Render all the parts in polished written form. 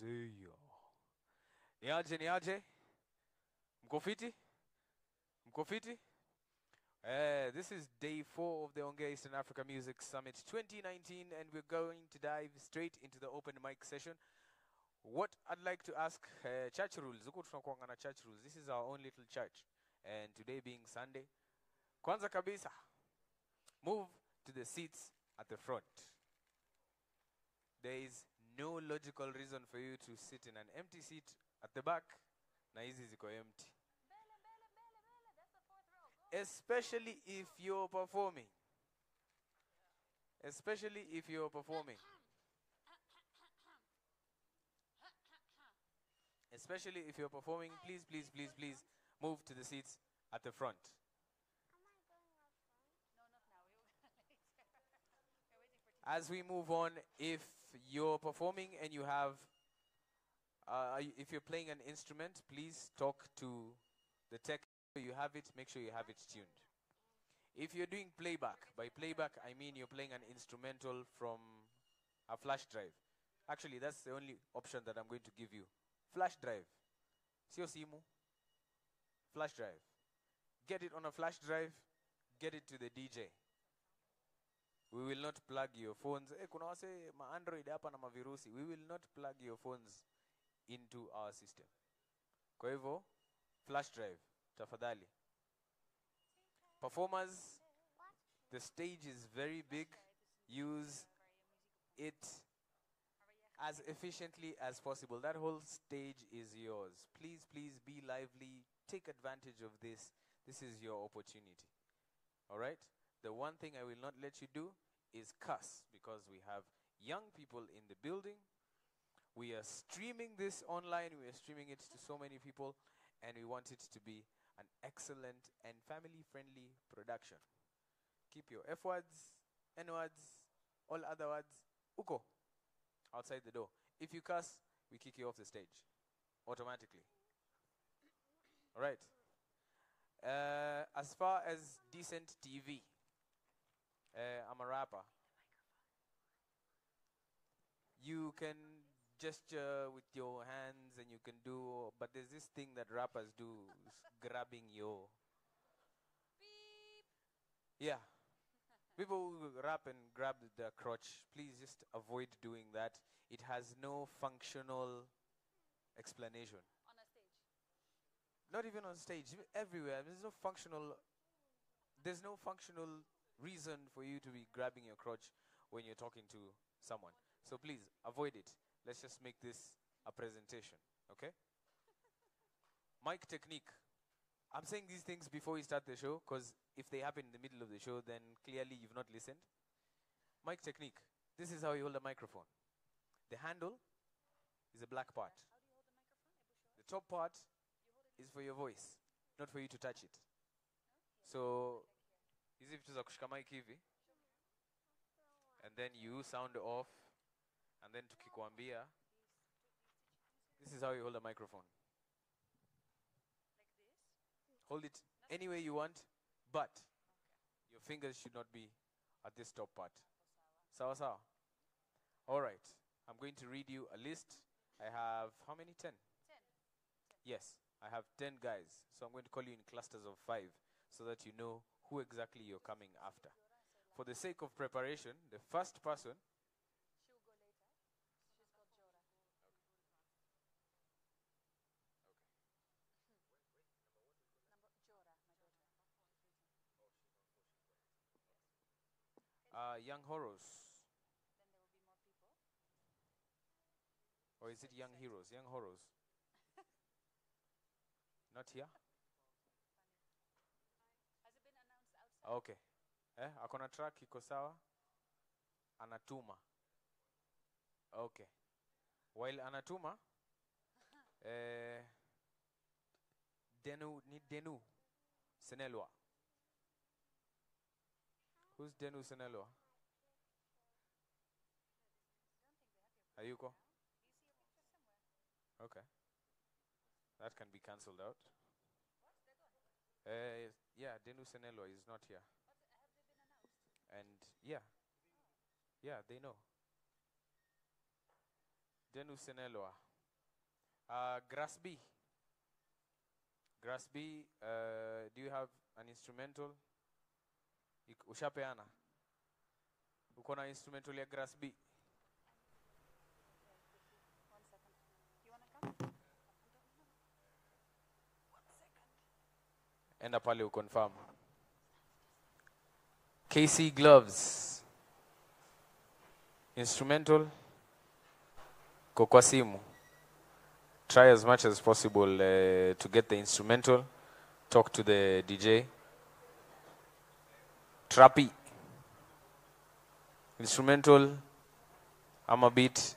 ONGEA. Niaje, niaje? Mko fiti? Mko fiti? This is day 4 of the ONGEA Eastern Africa Music Summit 2019, and we're going to dive straight into the open mic session. What I'd like to ask, church rules. Huku tunakuanga na church rules. This is our own little church, and today being Sunday, kwanza kabisa, move to the seats at the front. There is no logical reason for you to sit in an empty seat at the back. Na hizi ziko empty. That's the fourth row. Especially if you're performing. Especially if you're performing. Especially if you're performing, please, please, please, please move to the seats at the front. Am I going up front? No, not now. We will later. We're waiting for As we move on, if you're performing and you have, if you're playing an instrument, please talk to the tech. You have it, make sure you have it tuned. If you're doing playback, by playback I mean you're playing an instrumental from a flash drive. Actually, that's the only option that I'm going to give you. Flash drive. Sio simu. Flash drive. Get it on a flash drive, get it to the DJ. We will not plug your phones. Kuna wase ma Android hapa na mavirusi. We will not plug your phones into our system. Kwa hivyo, flash drive, tafadhali. Performers, the stage is very big. Use it as efficiently as possible. That whole stage is yours. Please, please be lively. Take advantage of this. This is your opportunity. All right? The one thing I will not let you do is cuss, because we have young people in the building. We are streaming this online. We are streaming it to so many people, and we want it to be an excellent and family-friendly production. Keep your F words, N words, all other words, uko, outside the door. If you cuss, we kick you off the stage automatically. All right. As far as decent TV, I'm a rapper. You can gesture with your hands and you can do, but there's this thing that rappers do, grabbing your... beep. Yeah. People who rap and grab the crotch, please just avoid doing that. It has no functional explanation. On a stage. Not even on stage, everywhere. There's no functional reason for you to be grabbing your crotch when you're talking to someone. So please, avoid it. Let's just make this a presentation, okay? Mic technique. I'm saying these things before we start the show, because if they happen in the middle of the show, then clearly you've not listened. Mic technique. This is how you hold a microphone. The handle is a black part. How do you hold the microphone? The top part is for your voice, not for you to touch it. No? So, hizi vitu za kushika mic hivi, and then you sound off, and then tukikwambia, this is how you hold a microphone. Like this? Hold it any way you want, but your fingers should not be at this top part. Sawa sawa? All right. I'm going to read you a list. I have, how many? 10? 10. Yes, I have 10 guys. So I'm going to call you in clusters of 5 so that you know who exactly you're coming after. For the sake of preparation, the first person... She'll go later. She's called Jora. Number Jora, my daughter. Young Horrors. Then there will be more people. Or is it Young Heroes? Young Horrors. Not here? Has it been announced outside? Okay. Akona track iko sawa? Anatuma. Okay. While anatuma, Denu Senelwa. Who's Denu Senelwa? I don't think they have your Ayuko? now. Do you see a picture somewhere? Okay. That can be cancelled out. What? They're gone. Yeah, Denu Senelwa is not here. What? Have they been announced? And yeah. Yeah, they know. Denu Senelwa. Grass B. Grass B, do you have an instrumental? Ushapeana. Uko na instrumental ya Grass B? 1 second. You want to come? 1 second. Enda pale uconfirm. KC Gloves. Instrumental. Kwa simu. Try as much as possible to get the instrumental. Talk to the DJ. Trappy. Instrumental. Ama beat.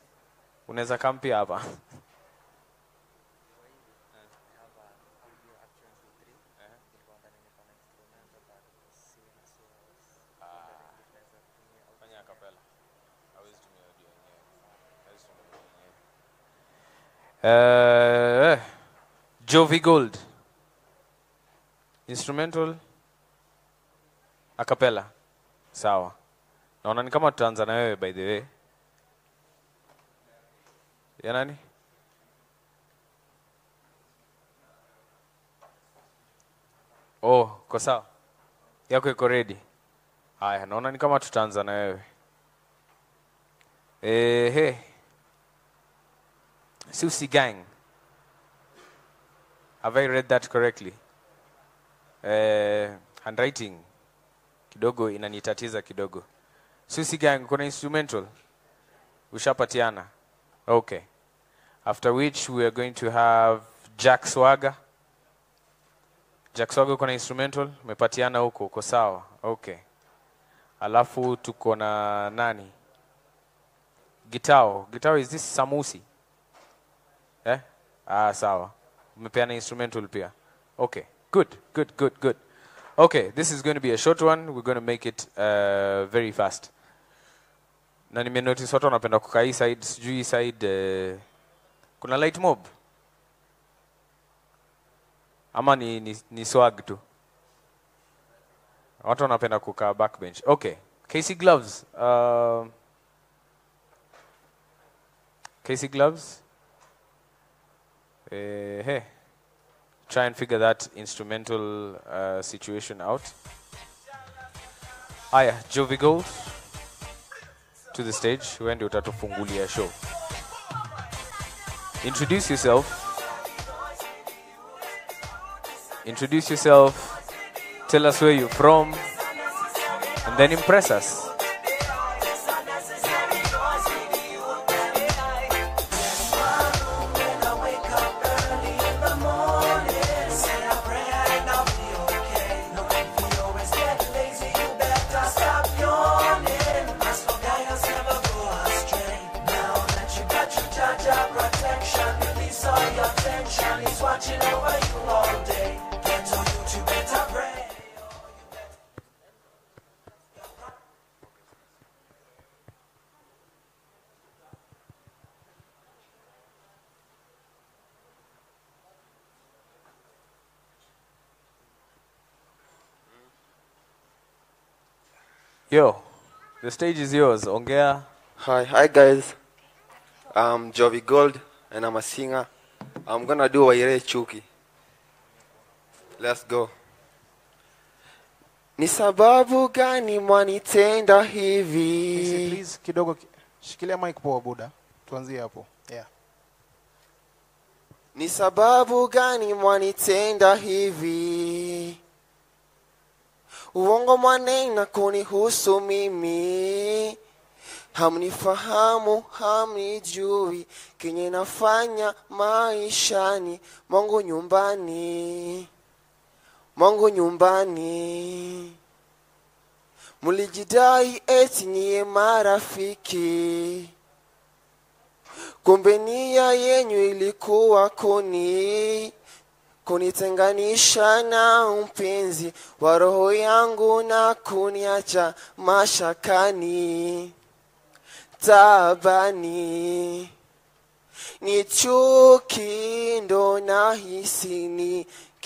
Unaweza kampia hapa. Jovi Gold. Instrumental. Acapella. Sawa. Naona ni kama tutaanza na wewe by the way. Ya nani? Oh, kwa sawa. Yako iko ready. Haya, naona ni kama tutaanza na wewe. Hey. Susi Gang. Have I read that correctly? Handwriting kidogo inanitatiza kidogo. Susi Gang, kuna instrumental? Ushapatiana? Okay. After which we are going to have Jack Swagger. Jack Swagger kuna instrumental? Umepatiana huko, uko sawa? Okay. Alafu tuko na nani? Gitao. Gitao, is this Samusi? Sawa. Umepeana instrumental pia. Okay. Good. Okay, this is going to be a short one. We're going to make it very fast. Na nimenotice watu wanapenda kukaa hii side, sijui side kuna light mob. Ama ni swag tu. Watu wanapenda kukaa backbench. Okay. KC Gloves. KC Gloves. Hey. Try and figure that instrumental situation out. Aya, Jovi Gold to the stage. Wende utatufungulia show. Introduce yourself. Tell us where you're from. And then impress us. Yo, the stage is yours. ONGEA. Hi guys. I'm Jovi Gold and I'm a singer. I'm gonna do Waire Chuki. Let's go. Ni sababu gani mwanitenda hivi? Please kidogo shikilia mic poa buda. Tuanzie hapo. Yeah. Ni sababu gani mwanitenda hivi? Uongo mwanena kunihusu mimi. Hamnifahamu, hamnijui, kenye nafanya maishani, Mungu nyumbani. Mulijidai eti nyie marafiki, kumbe nia yenyu ilikuwa kunitenganisha na mpenzi wa roho yangu na kuniacha mashakani. Tabani ni chuki ndo nahisi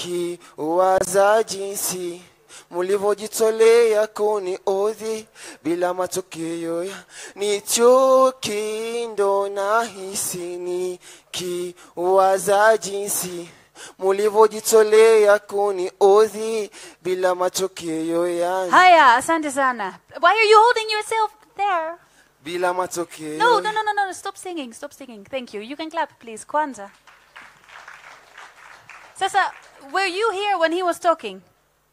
nikiwaza jinsi Mulivojitolea kuniudhi bila matokeo ya ni chuki ndo nahisi nikiwaza jinsi mulivojitolea kuniudhi bila matokeo ya Haya, asante sana. Why are you holding yourself there? bila matokeo. No. Stop singing. Thank you. You can clap, please. Kwanza. Sasa, were you here when he was talking?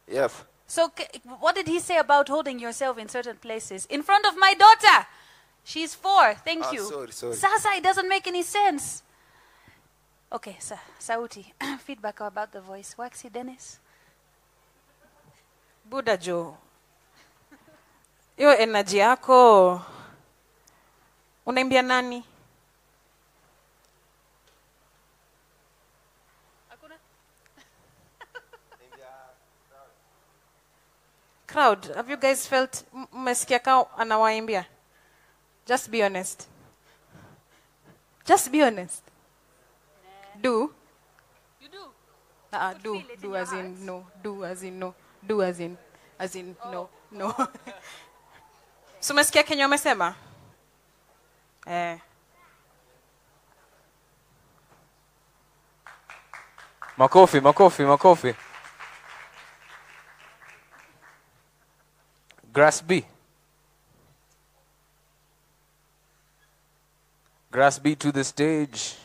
Yes. So, what did he say about holding yourself in certain places? In front of my daughter. She's 4. Thank you. Sorry. Sasa, it doesn't make any sense. Okay, Sauti. Feedback about the voice. Waxy Dennis. Buda Joe. Hiyo energy yako unaimbia nani? Crowd, have you guys felt mmesikia kama anawaimbia? Just be honest. Do? You do? Do as in no. Do as in no. Do as in no. So umesikia Kenya wamesema? Makofi. Grass B. Grass B to the stage.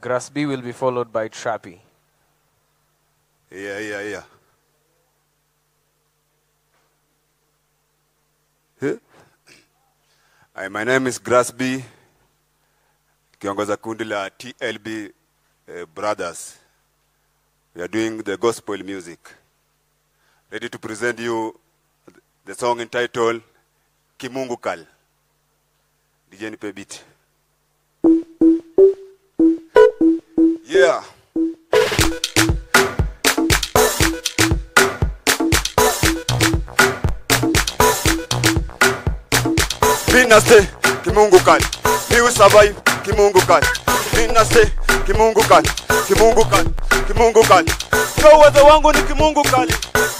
Grass B will be followed by Trappy. Yeah. Hi, my name is Grasby, kiongoza kundi la TLB Brothers. We are doing the gospel music. Ready to present you the song entitled Kimungu Kal. DJ nipe beat. Yeah. Mina stay Kimungu Kal. Me will survive Kimungu Kal. Mina stay Kimungu Kal. Kimungu Kal. Kwa uwezo wangu ni Kimungu Kal.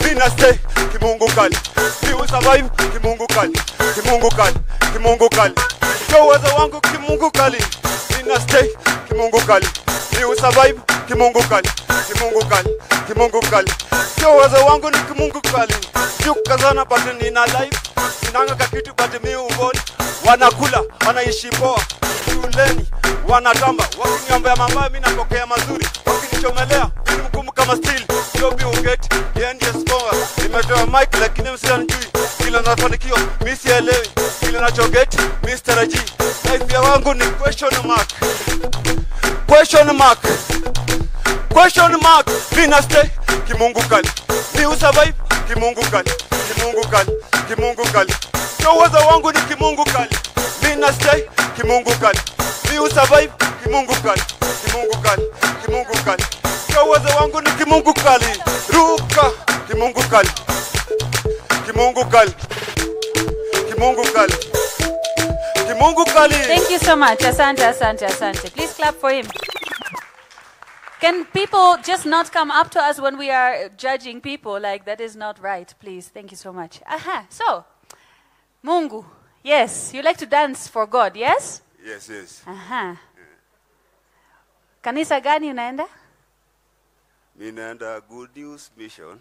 Mina stay Kimungu Kal. Me will survive Kimungu Kal. Kimungu Kal. Kwa uwezo wangu Kimungu Kal. Mina stay Kimungu Kal. Me will survive Kimungu Kal. Kimungu Kal. Kwa uwezo wangu ni Kimungu Kal. Jukazana pati nina life. Sinanga kakitu pati mi ungoni. Wanakula, wanaishi poa. Shuleni, wanatamba. Wakiniombea mabaya mimi napokea mazuri. Wakinichomelea, mimi mgumu kama steel. Jobi ugeti, yes poa. Nimetoa mic lakini msianijui. Kila nafanikiwa, mimi sielewi. Kila nachogeti, Mr. G. Life ya wangu ni question mark. Mina stay Kimungu Kal. Mi usurvive Kimungu Kal. Kimungu Kal. Kwa uwezo wangu ni Kimungu Kal. Mina stay Kimungu Kal. Mi usurvive Kimungu Kal. Kwa uwezo wangu ni Kimungu Kal. Ruka Kimungu Kal. Thank you so much. Asante. Please clap for him. Can people just not come up to us when we are judging people? Like, that is not right, please. Thank you so much. So, Mungu. Yes, you like to dance for God, yes? Yes. Kanisa gani unaenda? Mimi naenda Good News Mission.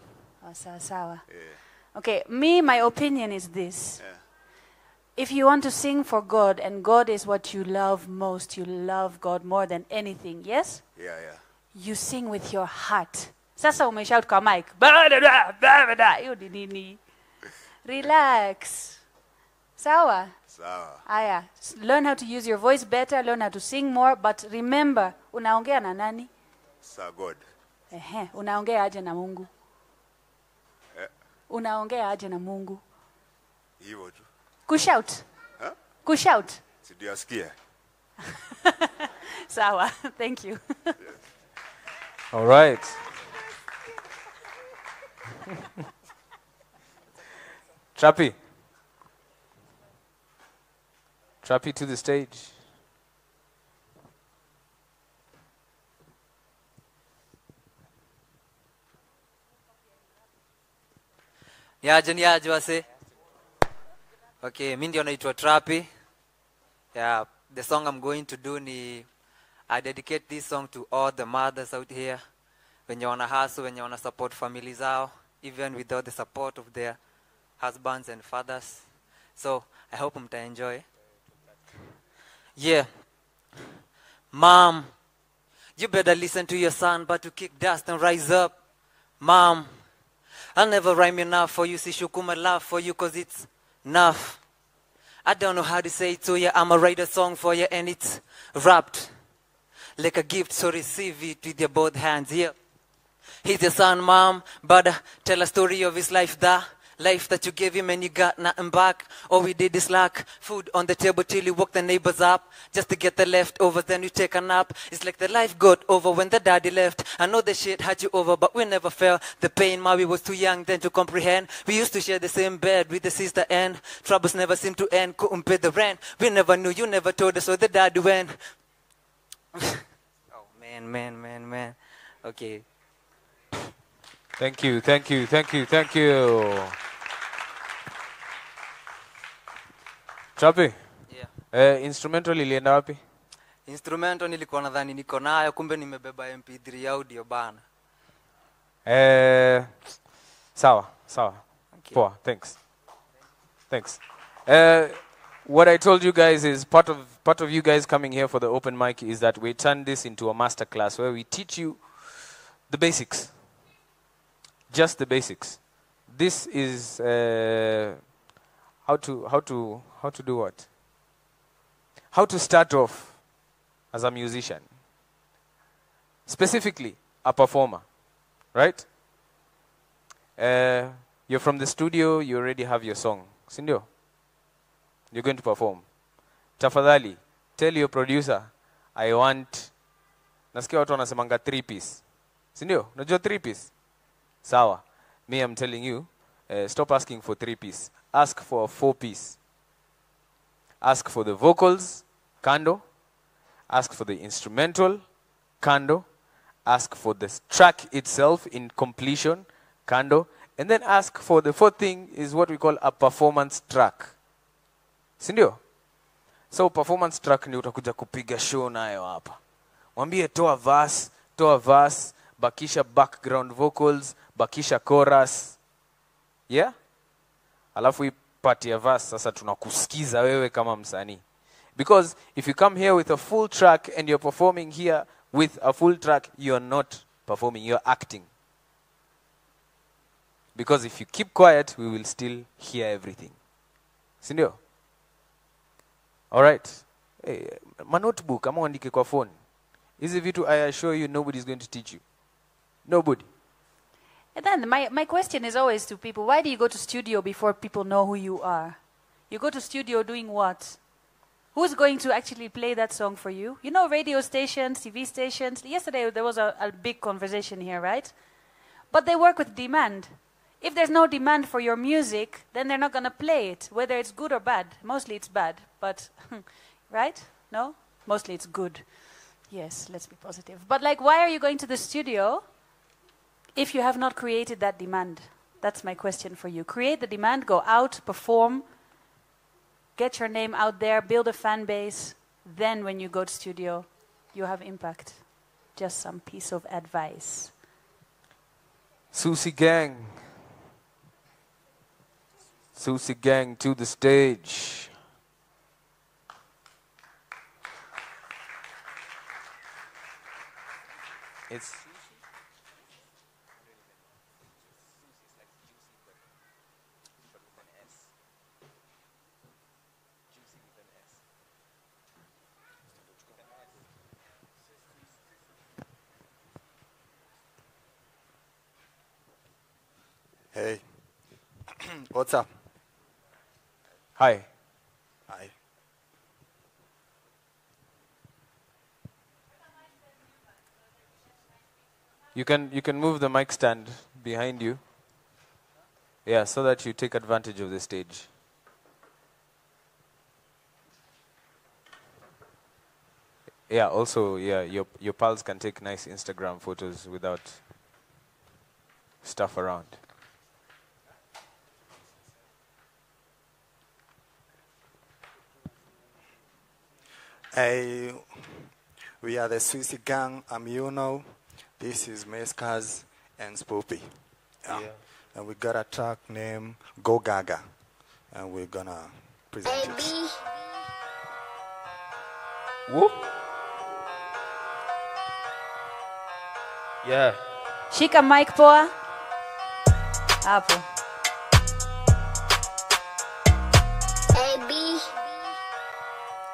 Sawa. Yeah. Okay, my opinion is this. Yeah. If you want to sing for God and God is what you love most, you love God more than anything, yes? Yeah. You sing with your heart. Sasa umeshout kwa mic. Hiyo ni nini? Relax. Sawa? Aya, learn how to use your voice better, learn how to sing more, but remember, unaongea na nani? Sa God. Unaongea aje na Mungu? Unaongea aje na Mungu? Hivyo tu. Kushout. Kushout. Sidiasikia. Sawa, thank you. All right. Trappy to the stage. Niaje wase. Okay, mimi ndio naitwa Trappy. Yeah, the song I'm going to do ni I dedicate this song to all the mothers out here. Wenye wana hustle, wenye wana support family zao, even without the support of their husbands and fathers. So, I hope mta enjoy. Yeah. Mom, you better listen to your son, but to kick dust and rise up. Mom, I'll never rhyme enough for you. Sishuku my love for you, cause it's enough. I don't know how to say it to you. I'ma write a song for you, and it's wrapped like a gift, so receive it with your both hands. Yeah. He's your son, Mom, but tell a story of his life, the life that you gave him and you got nothing back. All we did is lack food on the table till you woke the neighbors up just to get the leftovers, then you take a nap. It's like the life got over when the daddy left. I know the shit had you over, but we never felt the pain. Ma, we was too young then to comprehend. We used to share the same bed with the sister, and troubles never seemed to end. Couldn't pay the rent. We never knew, you never told us, so the daddy went. Oh man. Okay. Thank you. Trappy. Yeah. Instrumental ilienda wapi? Instrumento nilikuwa nadhani niko nayo, kumbe nimebeba MP3 audio bana. Sawa. Okay. Poa, thanks. What I told you guys is part of you guys coming here for the open mic is that we turn this into a master class where we teach you the basics. Just the basics. This is how to do what? How to start off as a musician. Specifically, a performer, right? You're from the studio, you already have your song. Sindio? You're going to perform. Tafadhali, tell your producer, I want, nasikia watu wanasemanga 3-piece. Sindio? Unajua 3-piece? Sawa. Me, I'm telling you, stop asking for 3-piece. Ask for a 4-piece. Ask for the vocals, kando. Ask for the instrumental, kando. Ask for the track itself in completion, kando. And then ask for the fourth thing is what we call a performance track. Sindio? So performance track ni utakuja kupiga show nayo hapa. Mwambie toa verse, bakisha background vocals, bakisha chorus. Yeah? Alafu ipati ya verse sasa tunakusikiza wewe kama msanii. Because if you come here with a full track and you're performing here with a full track, you're not performing, you're acting. Because if you keep quiet, we will still hear everything. Sindio? Alright. Hey, my notebook, ama uandike kwa phone. Hizi vitu, I assure you, nobody's going to teach you. Nobody. And then my question is always to people, why do you go to studio before people know who you are? You go to studio doing what? Who's going to actually play that song for you? You know, radio stations, TV stations. Yesterday there was a big conversation here, right? But they work with demand. If there's no demand for your music, then they're not going to play it, whether it's good or bad. Mostly it's bad, but, right? No? Mostly it's good. Yes, let's be positive. But like, why are you going to the studio if you have not created that demand? That's my question for you. Create the demand, go out, perform, get your name out there, build a fan base. Then when you go to studio, you have impact. Just some piece of advice. Susie Gang. Susie Gang to the stage. It's Hey. What's up? Hi. Hi. You can move the mic stand behind you. Yeah, so that you take advantage of the stage. Yeah, also, yeah, your pals can take nice Instagram photos without stuff around. Hey, we are the Swissi gang. I'm Yuno. This is Mescaz and Spoopy. Yeah. And we got a track named Go Gaga. And we're gonna present it. Whoop. Yeah. Shika mic poa. Hapo.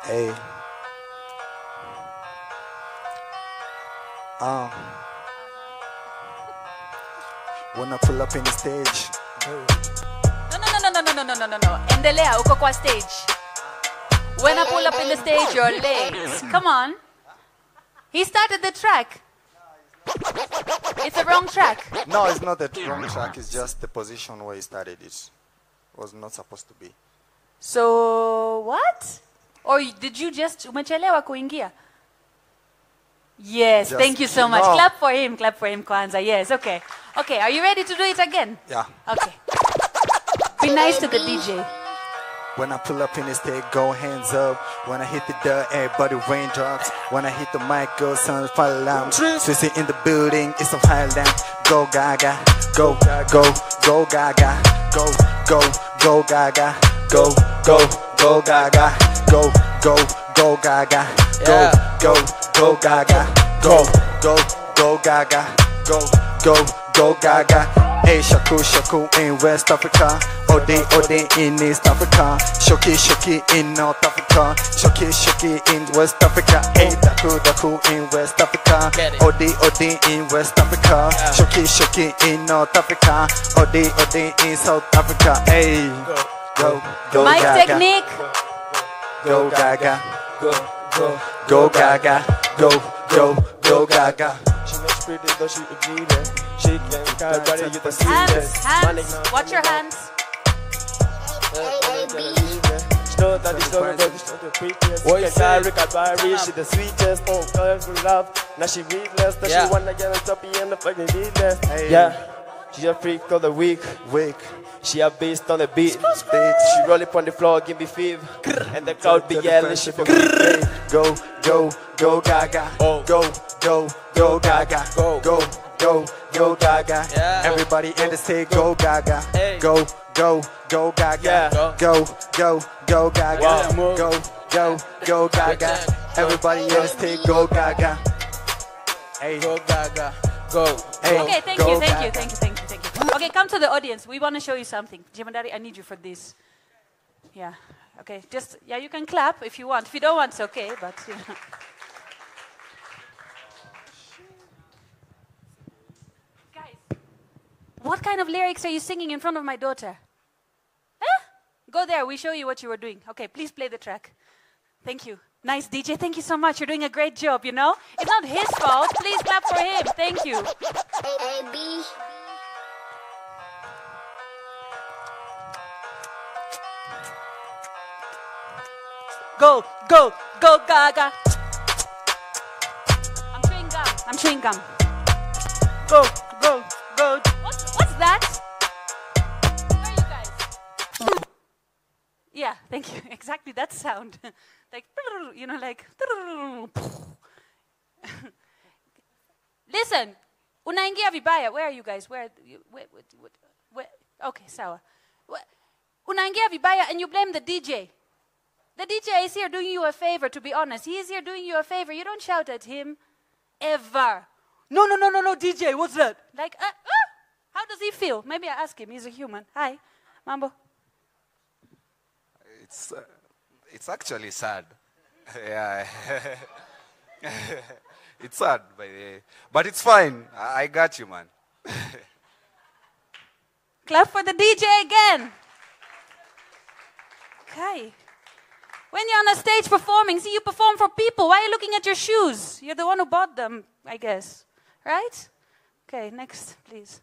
Hey. When I pull up in the stage. No. Endelea, uko kwa stage. When I pull up in the stage, you're late. Come on. He started the track. It's the wrong track. No, it's not the wrong track. It's just the position where he started it. Was not supposed to be. So, what? Or did you just umechelewa kuingia? Yes, Just- thank you so much. no. Clap for him Kwanzaa. Yes, okay. Okay, are you ready to do it again? Yeah. Okay. Be nice to the DJ. When I pull up in the stage, go hands up. When I hit the dirt, everybody raindrops. When I hit the mic, go sound fire alarm. Swissy in the building, it's a Highland. Go Gaga, go, go, go Gaga. Go, go, go Gaga. Go, go, go Gaga. Go, go, go Gaga. Go, go, go Gaga. Go, go, go Gaga. Go, go, go Gaga. Hey, Shaku in West Africa. Ode in East Africa. Shoki in North Africa. Shoki in West Africa. Hey, Daku in West Africa. Ode in West Africa. Shoki in North Africa. Ode in South Africa. Hey, go Mic Gaga. technique. Go Gaga. Go Gaga. Go Gaga. She looks pretty though she a G-Day. She can carry you the Hands. Watch your hands. She know that it's over, but she's not the prettiest. What you say? Rick Barry, she the sweetest. Oh, colorful love. Now she readless. That she wanna get on top and the fucking needless. Yeah, she a freak of the week. She a beast on the beat. She roll up on the floor, give me fever. And the crowd be yelling, she for me. Go Gaga. Go Gaga. Go Gaga. Everybody in the stage, go Gaga. Go Gaga. Go Gaga. Go Gaga. Everybody in the stage, go Gaga. Hey, Go Gaga, go. hey, Okay, thank go you. Gaga. Okay, come to the audience. We want to show you something. Jemandari, I need you for this. Yeah. Okay, you can clap if you want. If you don't want, it's okay, but you know. Guys, what kind of lyrics are you singing in front of my daughter? Huh? Go there, we show you what you were doing. Okay, please play the track. Thank you. Nice DJ, thank you so much. You're doing a great job, you know? It's not his fault. Please clap for him. Thank you. Go, Gaga. I'm chewing gum. Go. What's that? Where are you guys? Yeah, thank you. Exactly that sound. Like, you know, like. Listen, unaingia vibaya. Where are you guys? Where? Okay, sawa. Unaingia vibaya and you blame the DJ. The DJ is here doing you a favor, to be honest. He is here doing you a favor. You don't shout at him. Ever. No, DJ, what's that? Like, how does he feel? Maybe I ask him. He's a human. Hi, Mambo. It's actually sad. Yeah. It's sad, but it's fine. I got you, man. Clap for the DJ again. Okay. When you're on a stage performing, see, you perform for people. Why are you looking at your shoes? You're the one who bought them, I guess. Right? Okay, next, please.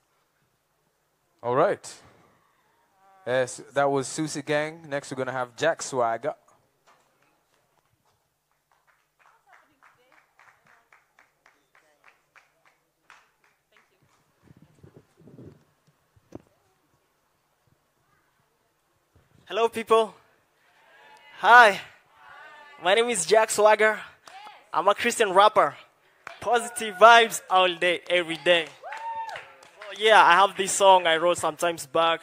All right. Yes, that was Susie Gang. Next, we're going to have Jack Swagger. Hello, people. Hi. My name is Jack Swagger. I'm a Christian rapper. Positive vibes all day, every day. So yeah, I have this song I wrote some times back.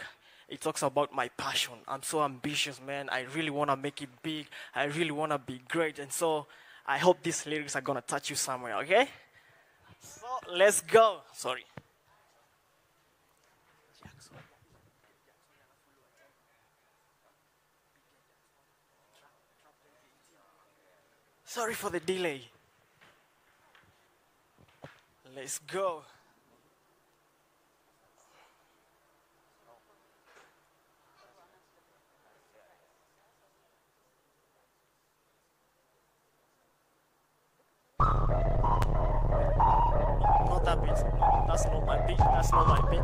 It talks about my passion. I'm so ambitious, man. I really want to make it big. I really want to be great. And so I hope these lyrics are going to touch you somewhere, okay? So let's go. Sorry. Sorry for the delay. Let's go. Not that beat. No, that's not my beat. That's not my beat.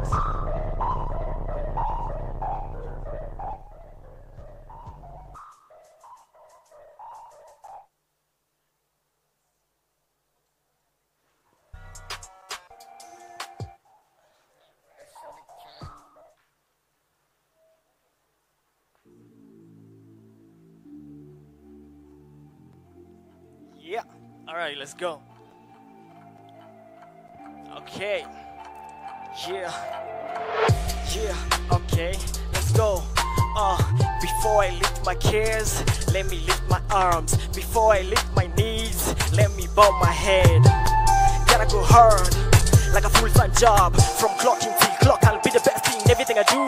Yeah. All right, let's go. Okay. Yeah. Yeah. Okay. Let's go. Before I lift my cares, let me lift my arms. Before I lift my knees, let me bow my head. Gotta go hard, like a full-time job. From clocking till clock, I'll be the best in everything I do.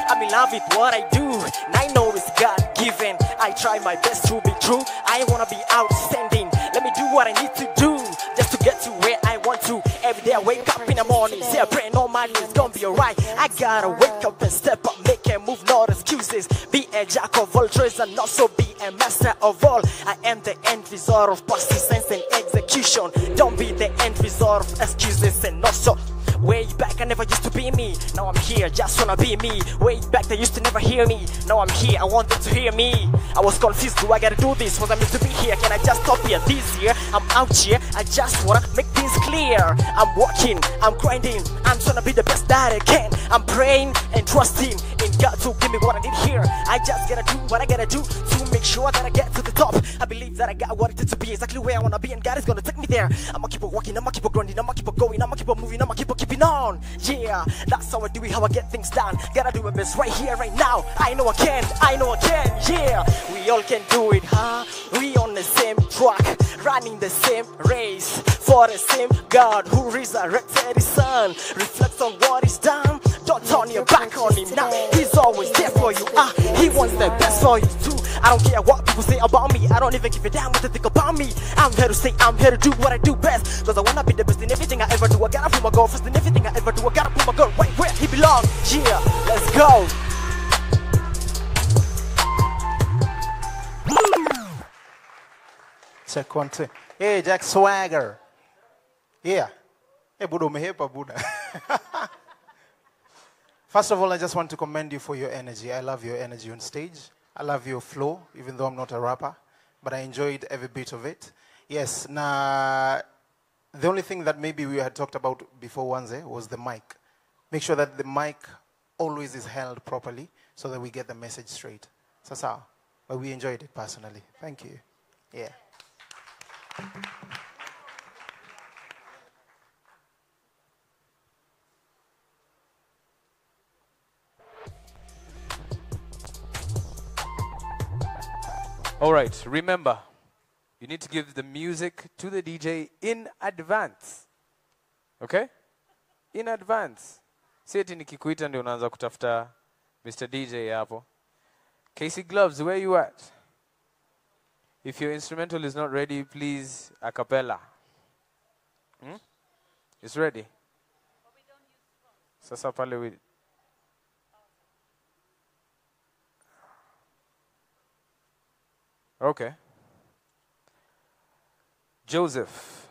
I'm in love with what I do, and I know it's God-given. I try my best to be true. I wanna be outstanding. Let me do what I need to do, just to get to where I want to. Every day I wake up in the morning, say I pray no money, it's gonna be alright. I gotta wake up and step up, make a move, not excuses. Be a jack of all trades and also be a master of all. I am the end result of persistence and execution. Don't be the end result of excuses and also. Way back I never used to be me. Now I'm here, just wanna be me. Way back they used to never hear me. Now I'm here, I want them to hear me. I was confused, do I gotta do this? Was I meant to be here? Can I just stop here? This year, I'm out here, I just wanna make things clear. I'm working, I'm grinding, I'm trying to be the best that I can. I'm praying and trusting in God to give me what I need here. I just gotta do what I gotta do to make sure that I get to the top. I believe that I got what it is to be exactly where I wanna be, and God is gonna take me there. I'ma keep on walking, I'ma keep on grinding, I'ma keep on going, I'ma keep on moving, I'ma keep on keeping on. Yeah, that's how I do it, how I get things done. Gotta do my best right here, right now. I know I can, I know I can. Yeah, we all can do it, huh? We on the same track, running the same race for the same God who resurrected his son. Reflect on what he's done. Don't turn your back on him now. He's always there for you. He wants the best for you too. I don't care what people say about me. I don't even give a damn what they think about me. I'm here to say, I'm here to do what I do best. Cause I wanna be the best in everything I ever do. I gotta put my goal first in everything I ever do. I gotta put my goal right where he belongs. Yeah, let's go. Check 1, 2. Hey, Jack Swagger. Yeah. Hey, Buddha, umehepa Buddha. First of all, I just want to commend you for your energy. I love your energy on stage. I love your flow, even though I'm not a rapper. But I enjoyed every bit of it. Yes, the only thing that maybe we had talked about before Wanze was the mic. Make sure that the mic always is held properly so that we get the message straight. Sasa, but we enjoyed it personally. Thank you. Yeah. All right, remember, you need to give the music to the DJ in advance. Okay? In advance. Si eti nikikuita ndio unaanza kutafuta Mr. DJ hapo. Casey Gloves, where you at? If your instrumental is not ready, please a cappella. It's ready. Sasa pale with Okay. Joseph.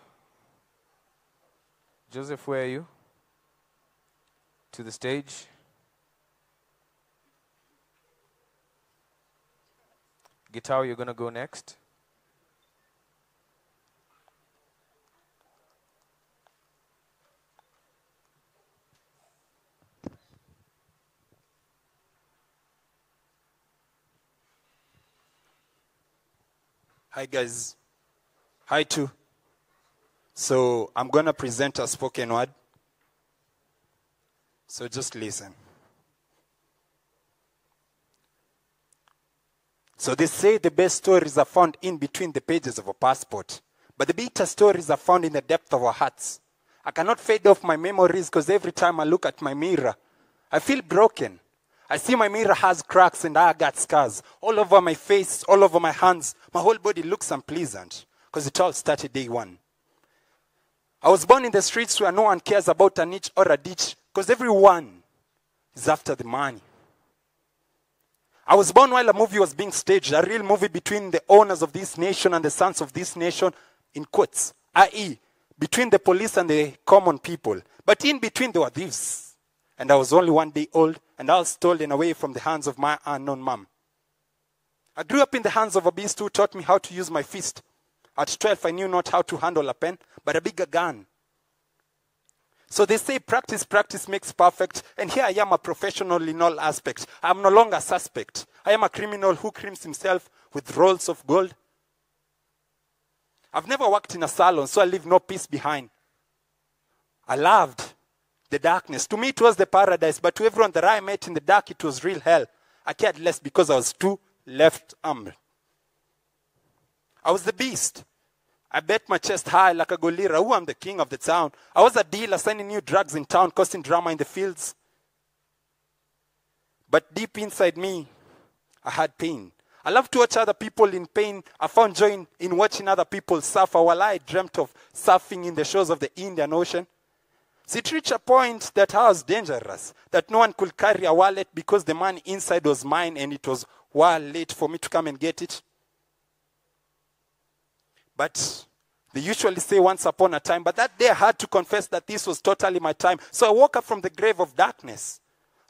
Joseph, where are you? To the stage. Guitar, you're going to go next. Hi, guys. Hi, too. So I'm going to present a spoken word. So just listen. So they say the best stories are found in between the pages of a passport. But the bitter stories are found in the depth of our hearts. I cannot fade off my memories because every time I look at my mirror, I feel broken. I see my mirror has cracks and I got scars. All over my face, all over my hands. My whole body looks unpleasant because it all started day one. I was born in the streets where no one cares about a niche or a ditch because everyone is after the money. I was born while a movie was being staged, a real movie between the owners of this nation and the sons of this nation, in quotes, i.e., between the police and the common people. But in between there were thieves. And I was only 1 day old, and I was stolen away from the hands of my unknown mom. I grew up in the hands of a beast who taught me how to use my fist. At 12, I knew not how to handle a pen, but a bigger gun. So they say practice, practice makes perfect. And here I am, a professional in all aspects. I am no longer a suspect. I am a criminal who creams himself with rolls of gold. I've never worked in a salon, so I leave no peace behind. I loved the darkness. To me, it was the paradise. But to everyone that I met in the dark, it was real hell. I cared less because I was too left-armed. I was the beast. I bet my chest high like a gorilla. Who I'm the king of the town. I was a dealer selling new drugs in town, causing drama in the fields. But deep inside me, I had pain. I love to watch other people in pain. I found joy in watching other people suffer while I dreamt of surfing in the shores of the Indian Ocean. So it reached a point that I was dangerous, that no one could carry a wallet because the money inside was mine and it was well late for me to come and get it. But they usually say once upon a time, but that day I had to confess that this was totally my time. So I woke up from the grave of darkness.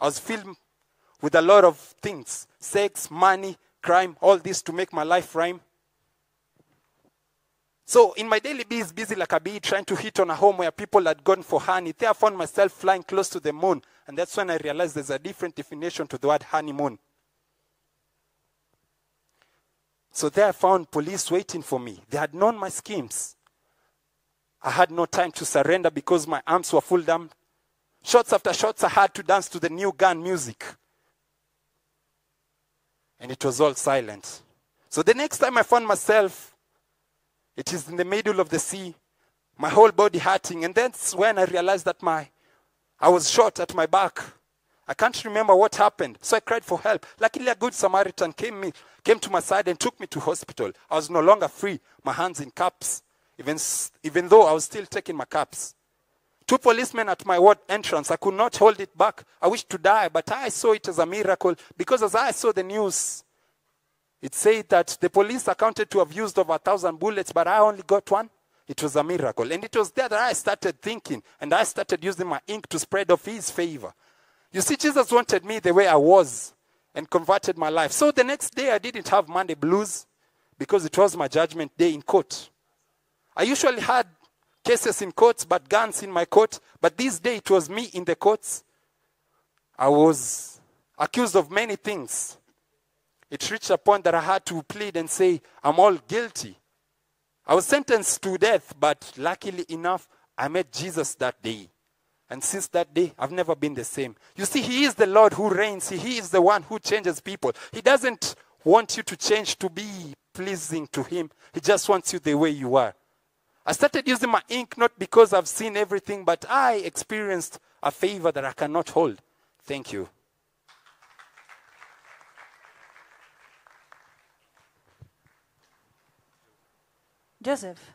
I was filled with a lot of things, sex, money, crime, all this to make my life rhyme. So in my daily busy like a bee, trying to hit on a home where people had gone for honey. There I found myself flying close to the moon. And that's when I realized there's a different definition to the word honeymoon. So there I found police waiting for me. They had known my schemes. I had no time to surrender because my arms were full down. Shots after shots, I had to dance to the new gun music. And it was all silent. So the next time I found myself, it is in the middle of the sea, my whole body hurting. And that's when I realized that I was shot at my back. I can't remember what happened. So I cried for help. Luckily, a good Samaritan came to my side and took me to hospital. I was no longer free, my hands in cups, even though I was still taking my cups. 2 policemen at my ward entrance. I could not hold it back. I wished to die, but I saw it as a miracle because as I saw the news, it said that the police accounted to have used over 1,000 bullets, but I only got 1. It was a miracle. And it was there that I started thinking, and I started using my ink to spread off his favor. You see, Jesus wanted me the way I was and converted my life. So the next day, I didn't have Monday blues because it was my judgment day in court. I usually had cases in courts, but guns in my court. But this day, it was me in the courts. I was accused of many things. It reached a point that I had to plead and say, I'm all guilty. I was sentenced to death, but luckily enough, I met Jesus that day. And since that day, I've never been the same. You see, he is the Lord who reigns. He is the one who changes people. He doesn't want you to change to be pleasing to him. He just wants you the way you are. I started using my ink not because I've seen everything, but I experienced a favor that I cannot hold. Thank you. Joseph.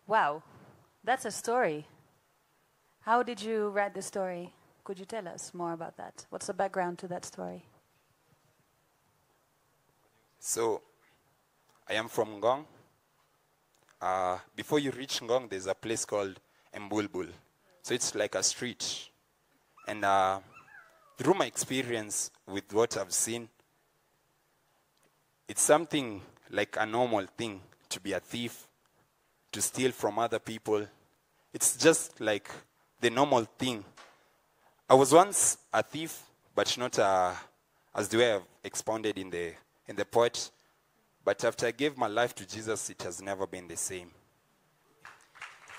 Wow, that's a story. How did you write the story? Could you tell us more about that? What's the background to that story? So, I am from Ngong. Before you reach Ngong, there's a place called Mbulbul. So it's like a street. And through my experience with what I've seen, it's something like a normal thing to be a thief, to steal from other people. It's just like the normal thing. I was once a thief, but not as the way I've expounded in the poet. But after I gave my life to Jesus, it has never been the same.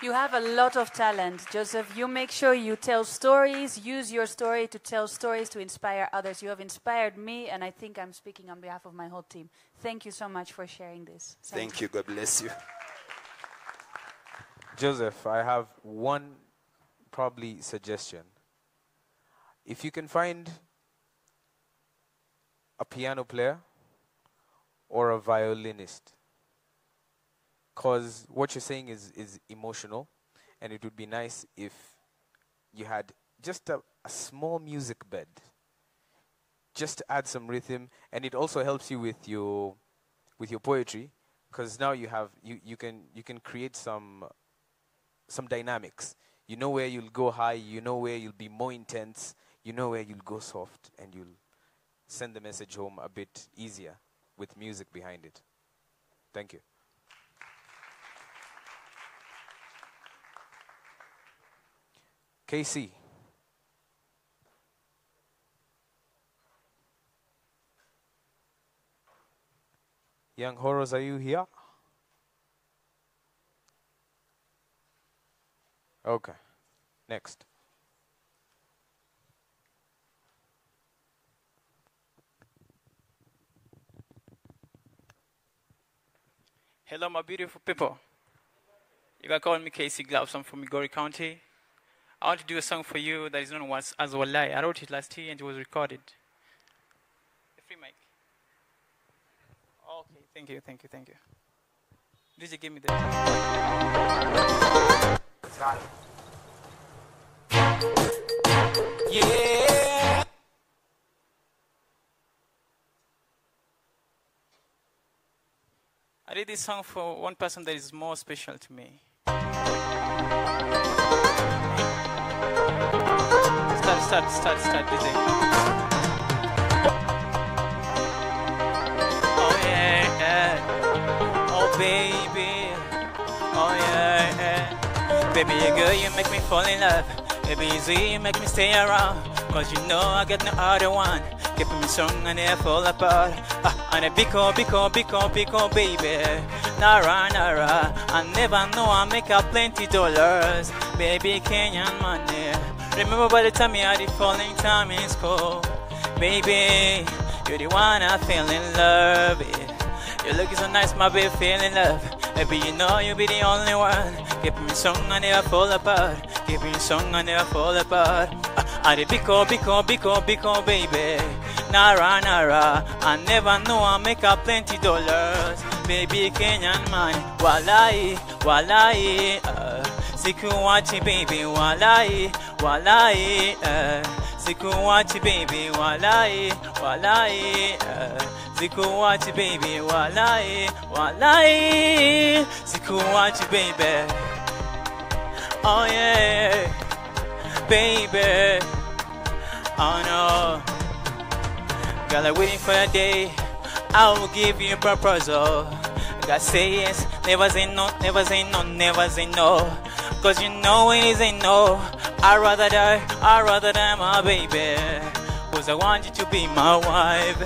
You have a lot of talent, Joseph. You make sure you tell stories, use your story to tell stories to inspire others. You have inspired me, and I think I'm speaking on behalf of my whole team. Thank you so much for sharing this. Thank you. God bless you. Joseph, I have one probably suggestion. If you can find a piano player or a violinist, because what you're saying is emotional, and it would be nice if you had just a small music bed, just to add some rhythm, and it also helps you with your poetry, because now you can create some dynamics. You know where you'll go high, you know where you'll be more intense, you know where you'll go soft, and you'll send the message home a bit easier with music behind it. Thank you. KC. Young Horrors, are you here? Okay. Next. Hello, my beautiful people. You can call me Casey Gloves. I'm from Migori County. I want to do a song for you that is known as Walai. I wrote it last year and it was recorded. A free mic. Okay, thank you. DJ, give me the... Yeah! I did this song for one person that is more special to me. Start, DJ. Oh yeah, oh baby, oh yeah. Baby, you girl, you make me fall in love. Baby, you make me stay around. Cause you know I get no other one. Keeping me strong and I fall apart. And a biko, baby. Nara, I never know I make up plenty dollars. Baby, Kenyan money. Remember by the time you had the falling time in school. Baby, you're the one I fell in love with. You're looking so nice, my baby, feel in love. Baby, you know you'll be the only one. Keeping me strong and never fall apart. Keeping me strong and never fall apart. And the biko, baby. Nara, I never know I make up plenty dollars. Baby, Kenyan man, walai, sikuwachi baby, walai, sikuwachi baby, walai, sikuwachi baby, walai, sikuwachi baby. Oh yeah, baby. Oh no. Girl, I'm waiting for a day. I will give you a proposal. God say yes, never say no, never say no, never say no. Cause you know when you say no, I'd rather die my baby. Cause I want you to be my wife.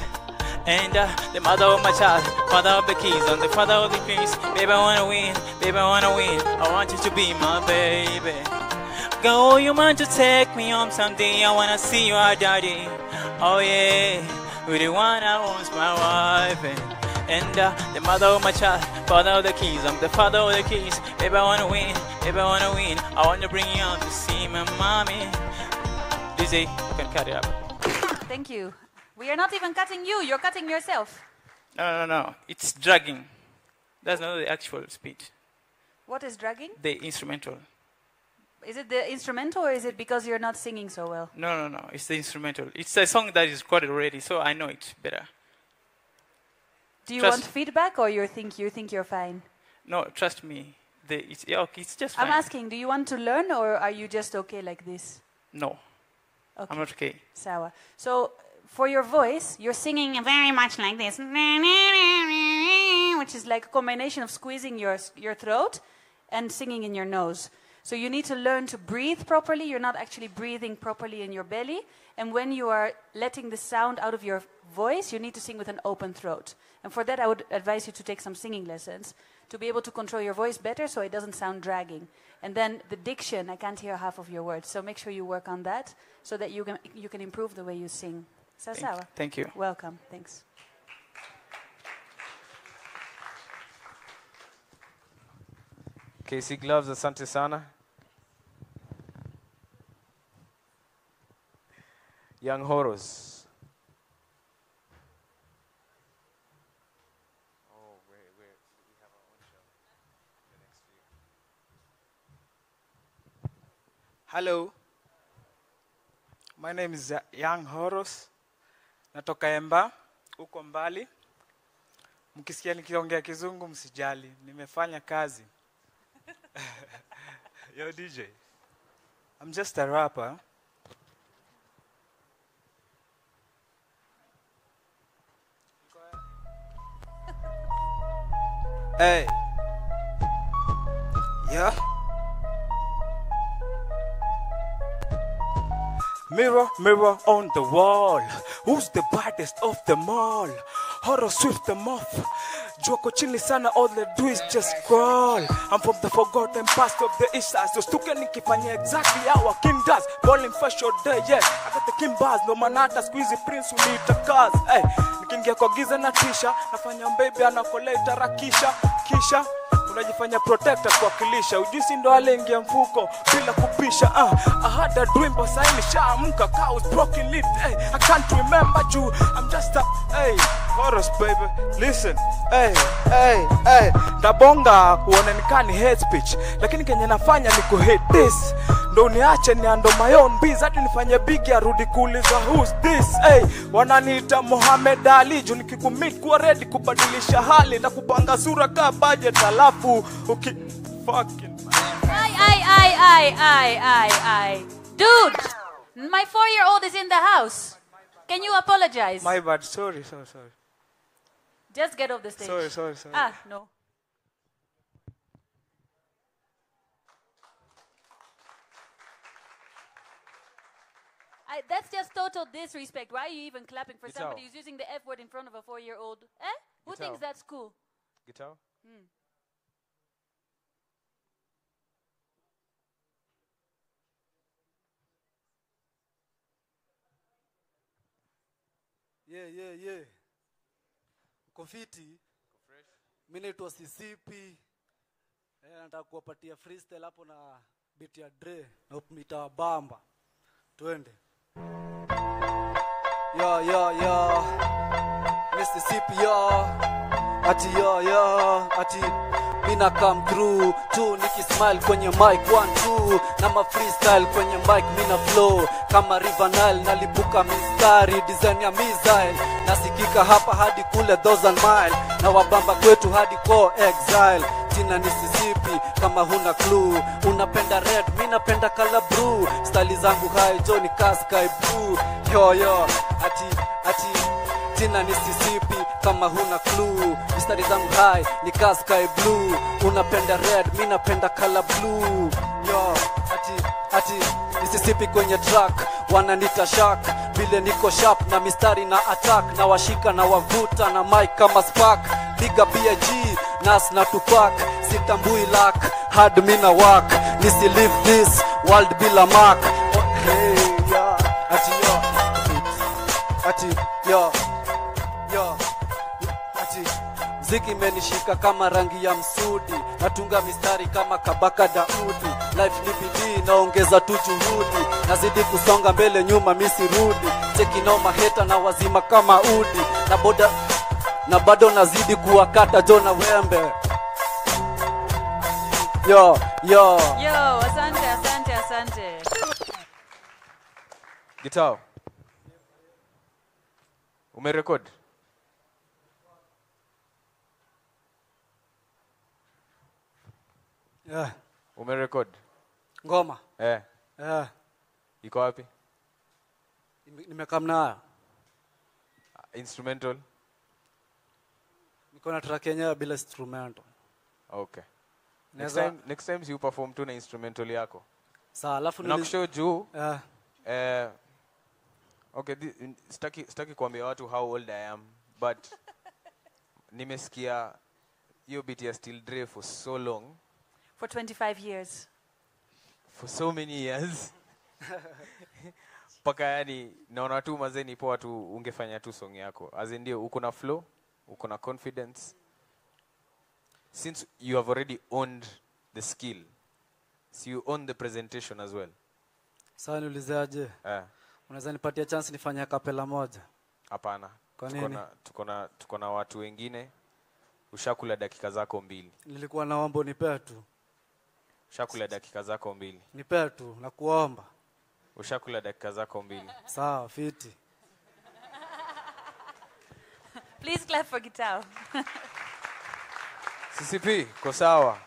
And the mother of my child, father of the keys, and the father of the queens. Baby, I wanna win, I want you to be my baby. Girl, you want to take me home someday, I wanna see your daddy. Oh yeah, with the one I wants my wife. And the mother of my child, father of the keys, I'm the father of the keys. Baby, I wanna win, I wanna bring you out to see my mommy. Lizzie, you can cut it up. Thank you. We are not even cutting you, you're cutting yourself. No, it's dragging. That's not the actual speech. What is dragging? The instrumental. Is it the instrumental or is it because you're not singing so well? No, it's the instrumental. It's a song that is recorded already, so I know it better. Do you want feedback or you think you're fine? No, trust me. It's just fine. I'm asking, do you want to learn or are you just okay like this? No. Okay. I'm not okay. Sawa. So, for your voice, you're singing very much like this. Which is like a combination of squeezing your throat and singing in your nose. So you need to learn to breathe properly. You're not actually breathing properly in your belly. And when you are letting the sound out of your voice, you need to sing with an open throat. And for that, I would advise you to take some singing lessons to be able to control your voice better so it doesn't sound dragging. And then the diction, I can't hear half of your words. So make sure you work on that so that you can improve the way you sing. Sawa? Thank you. Welcome. Thanks. KC Gloves, asante sana. Young Horus. Oh, wait, we have our own show. The next few. Hello. My name is Young Horus. Natoka Emba, uko mbali. Mkisikia nikiongea kizungu msijali, nimefanya kazi. Yo DJ. I'm just a rapper. Hey. Yeah. Mirror, mirror on the wall. Who's the baddest of them all? Horror swift them off. Joko chini sana, all they do is just crawl. I'm from the forgotten past of the east side. So stuka nikifanya exactly how a king does. Balling for sure day, yeah. I got the king bars, no manata squeezy prince who need the cars. Hey, nikiingia kwa giza na tisha. Nafanya baby anakoleta rakisha. Kisha unajifanya protector kwa kilisha. Ujusi ndo alengia mfuko bila kupisha. I had a dream but I nishaamka. Car was broken lit. Hey, I can't remember you. I'm just a hey, Horus baby. Listen. Hey, hey, hey. Ndabonga uone nikani hate speech. Lakini kenye nafanya ni ku hate this. Ndo niache ni ando my own biz. Hadi nifanye big ya rudi kuuliza who's this. Hey, wananiita Muhammad Ali. Juu nikikumit kuwa ready kubadilisha hali. Na kupanga sura ka budget alafu fucking I. Dude, my 4-year-old is in the house. Can you apologize? My bad. Sorry. Just get off the stage. Sorry. No. That's just total disrespect. Why are you even clapping for Guitar. somebody who's using the F word in front of a 4-year-old? Who Guitar. thinks that's cool? Guitar? Yeah. Uko fiti? Mimi naitwa Sisipi. Nataka kuwapatia freestyle hapo na beat ya Dre na upmita bamba. Twende. Yo. Mississippi yo. Ati mina come through tu nikismile kwenye mic 1 2 na ma freestyle kwenye mic mina flow kama River Nile nalipuka mistari design ya missile nasikika hapa hadi kule dozen mile na wabamba kwetu hadi ko exile jina ni Mississippi kama huna clue unapenda red mimi napenda color blue style zangu high Johnny Sky blue yo ati jina ni Mississippi kama huna clue mistari zangu high ni sky blue unapenda red mimi napenda color blue yo ati Mississippi kwenye track wananita shark vile niko sharp na mistari na attack na washika na wavuta na mic kama spark piga BG Nas na Tupac sitambui luck hard mimi na work nisi live this world bila mark hey yeah ati yo Ziki imenishika kama rangi ya msudi natunga mistari kama Kabaka Daudi life ni bidii naongeza tu juhudi nazidi kusonga mbele nyuma misi rudi cheki noma heta na wazima kama udi na bado nazidi kuwakata Jona Wembe yo asante Guitar. Umerecord? Yeah. Umerecord? Ngoma. Iko wapi? Nimekamna. Instrumental? Niko na track yenyewe bila instrumental. Okay. Next time you perform tu na instrumental yako. Sawa, alafu nakushow juu. Okay, sitaki kuambia watu how old I am, but nimesikia hiyo beat ya Still Dre for so long. For 25 years. For so many years. Paka yani naona tu mazeni poa tu ungefanya tu song yako. As in ndio uko na flow, uko na confidence. Since you have already owned the skill, so you own the presentation as well. Sawa, niulizaje? Unaweza nipatia chance nifanye kapela moja? Hapana. Tuko na watu wengine. Ushakula dakika zako 2. Nilikuwa naomba unipe tu. Ushakula dakika zako 2. Nipe tu na kuomba. Ushakula dakika zako 2. Sawa, fiti. Please clap for guitar. CCP, ko sawa.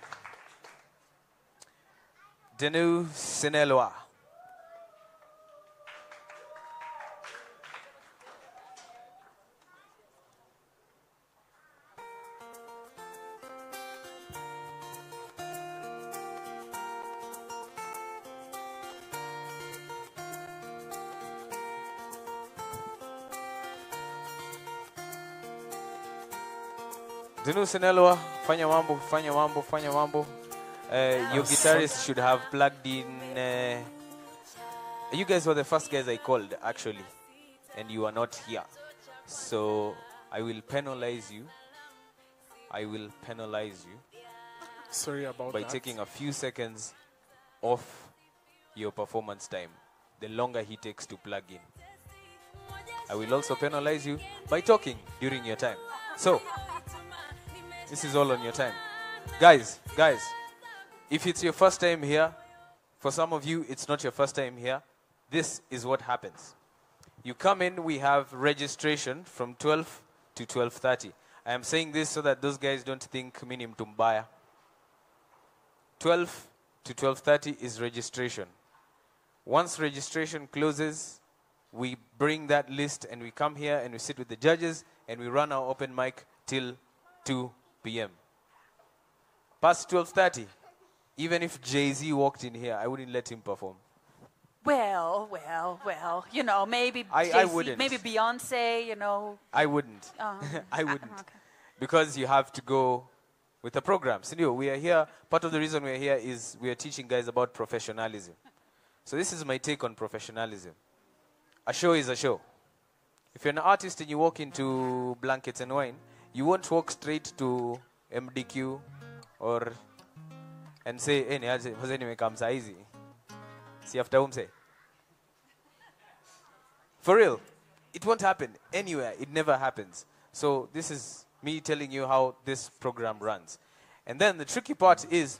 Denu Sinelwa. Denu Sinelwa, fanya mambo. Your guitarist should have plugged in. You guys were the first guys I called, actually, and you are not here. So I will penalize you. Sorry about by that. taking a few seconds off your performance time. The longer he takes to plug in. I will also penalize you by talking during your time. So, this is all on your time. Guys, if it's your first time here, for some of you, it's not your first time here, this is what happens. You come in, we have registration from 12 to 12:30. I am saying this so that those guys don't think minim tumbaya. 12 to 12:30 is registration. Once registration closes, we bring that list and we come here and we sit with the judges and we run our open mic till 2 p.m. Past 12:30, even if Jay-Z walked in here, I wouldn't let him perform. Well, you know, maybe I Jay-Z, wouldn't. maybe Beyonce, you know. I wouldn't. I wouldn't. Okay. Because you have to go with the program. So we are here, part of the reason we are here is we are teaching guys about professionalism. So this is my take on professionalism. A show is a show. If you're an artist and you walk into Blankets and Wine, you won't walk straight to MDQ or and say, hey, niaje come saizi. See after say. For real, it won't happen anywhere. It never happens. So this is me telling you how this program runs. And then the tricky part is,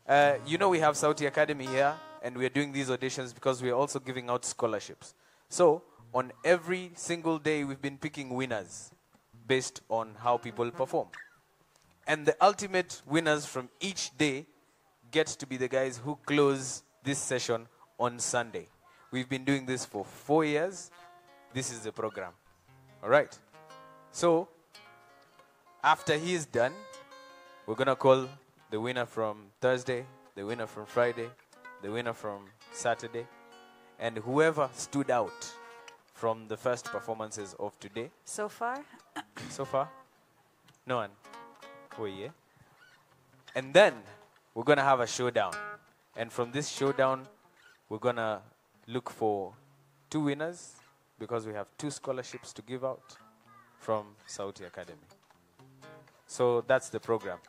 we have Saudi Academy here, and we are doing these auditions because we are also giving out scholarships. So on every single day, we've been picking winners based on how people perform. And the ultimate winners from each day get to be the guys who close this session on Sunday. We've been doing this for 4 years. This is the program. All right? So, after he is done, we're going to call the winner from Thursday, the winner from Friday, the winner from Saturday, and whoever stood out from the first performances of today. So far? So far? No one. Oh, yeah. And then we're going to have a showdown. And from this showdown, we're going to look for 2 winners because we have 2 scholarships to give out from Saudi Academy. So that's the program.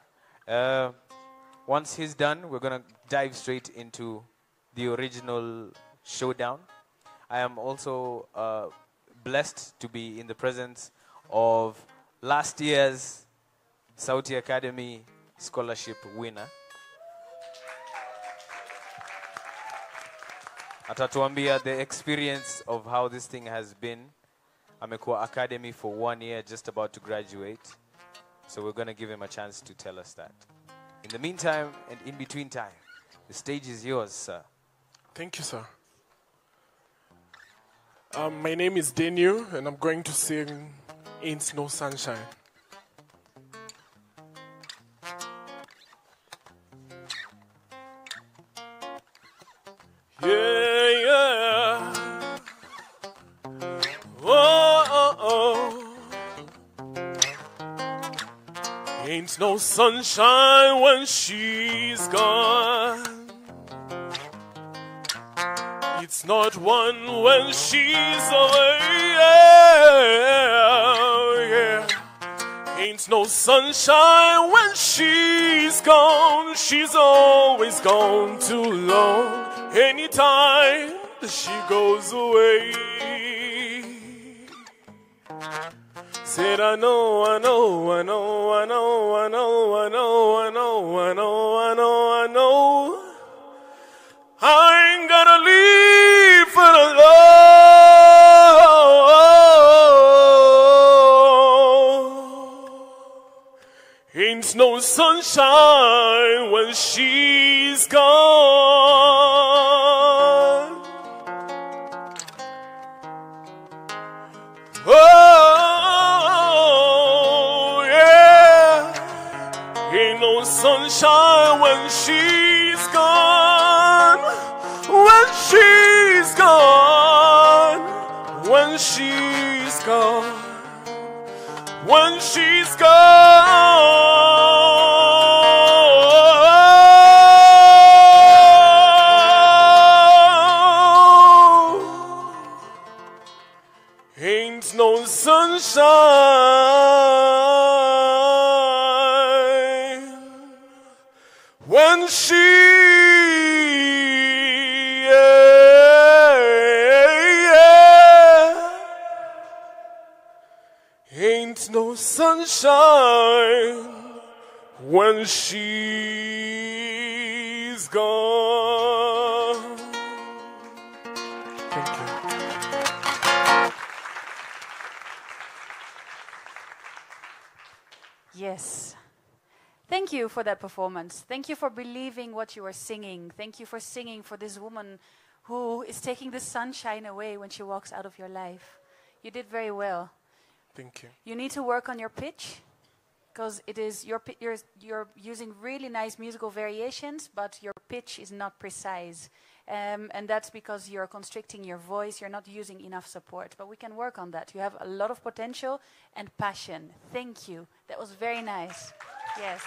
Once he's done, we're going to dive straight into the original showdown. I am also blessed to be in the presence of last year's Saudi Academy scholarship winner. Atatuambia the experience of how this thing has been. Amekuwa Academy for 1 year, just about to graduate. So we're going to give him a chance to tell us that. In the meantime and in between time, the stage is yours, sir. Thank you, sir. My name is Daniel, and I'm going to sing Ain't No Sunshine. Ain't no sunshine when she's gone. It's not one when she's away. Yeah. Ain't no sunshine when she's gone. She's always gone too long. Anytime she goes away. Said I know, I know, I know, I know, I know, I know, I know, I know, I know, I know. I ain't gonna leave for the love. Ain't no sunshine when she's gone. Oh, yeah. Ain't no sunshine when she's gone. When she's gone. When she's gone. When she's gone. Ain't no sunshine when she ain't no sunshine when she's gone. Thank you. Yes. Thank you for that performance. Thank you for believing what you are singing. Thank you for singing for this woman who is taking the sunshine away when she walks out of your life. You did very well. Thank you. You need to work on your pitch because it is you're using really nice musical variations, but your pitch is not precise. And that's because you're constricting your voice. You're not using enough support. But we can work on that. You have a lot of potential and passion. Thank you. That was very nice. Yes.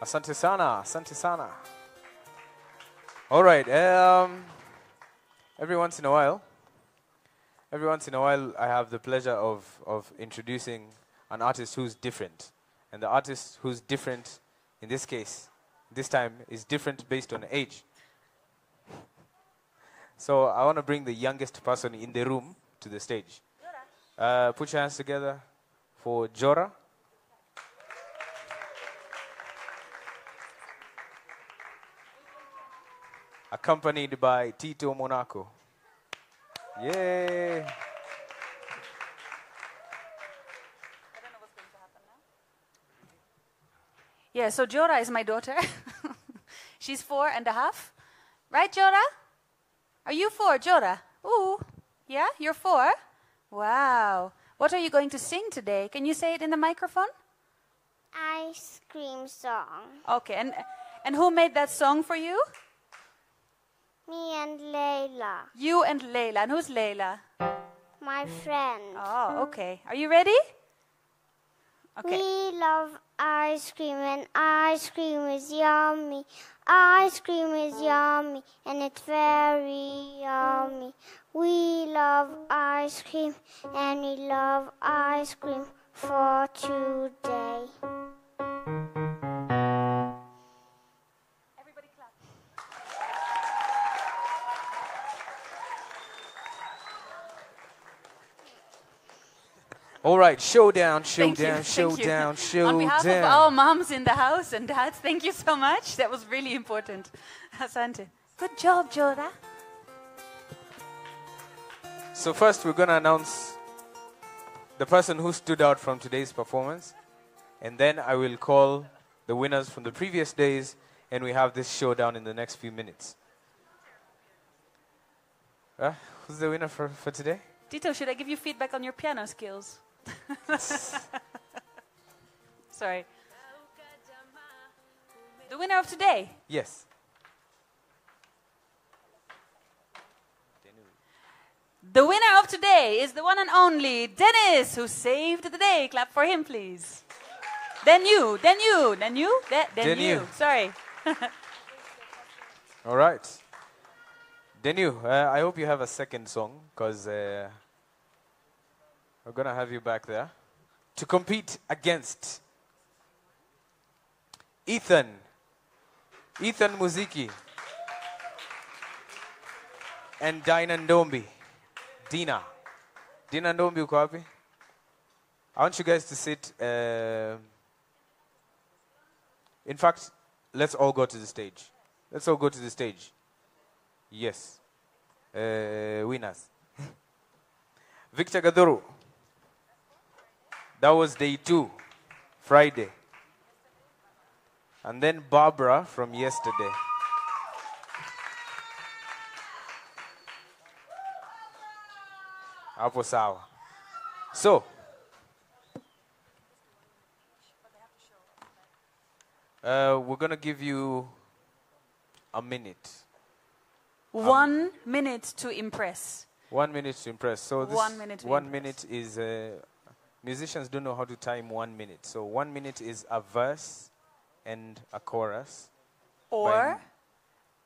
Asante sana, asante sana. All right. Every once in a while, I have the pleasure of introducing an artist who's different. And the artist who's different, in this case, this time, is different based on age. So I want to bring the youngest person in the room to the stage. Put your hands together for Jora. Accompanied by Tito Monaco. Yay! Yeah, so Jora is my daughter. She's 4.5. Right, Jora? Are you 4, Jora? Ooh. Yeah, you're 4? Wow. What are you going to sing today? Can you say it in the microphone? Ice cream song. Okay, and who made that song for you? Me and Layla. You and Layla. And who's Layla? My friend. Oh, okay. Are you ready? Okay. We love ice cream and ice cream is yummy. Ice cream is yummy and it's very yummy. We love ice cream and we love ice cream for today. Everybody clap. All right, showdown, Thank you, showdown, thank you. showdown, showdown. On behalf of our moms in the house and dads, thank you so much. That was really important. Asante. Good job, Jora. So first we're going to announce the person who stood out from today's performance. And then I will call the winners from the previous days. And we have this showdown in the next few minutes. Who's the winner for today? Tito, should I give you feedback on your piano skills? Sorry. The winner of today? Yes. The winner of today is the one and only Dennis, who saved the day. Clap for him, please. Then you. Sorry. All right. Denu, I hope you have a second song, because we're going to have you back there to compete against Ethan Muziki, and Dina Ndombi. Dina Ndombi, uko wapi? I want you guys to sit. In fact, let's all go to the stage. Yes. Winners. Victor Gaduru. That was day 2, Friday. And then Barbara from yesterday. Hapo sawa. So, we're going to give you a minute. 1 minute to impress. 1 minute to impress. So this 1 minute. 1 minute is musicians don't know how to time 1 minute. So 1 minute is a verse and a chorus. Or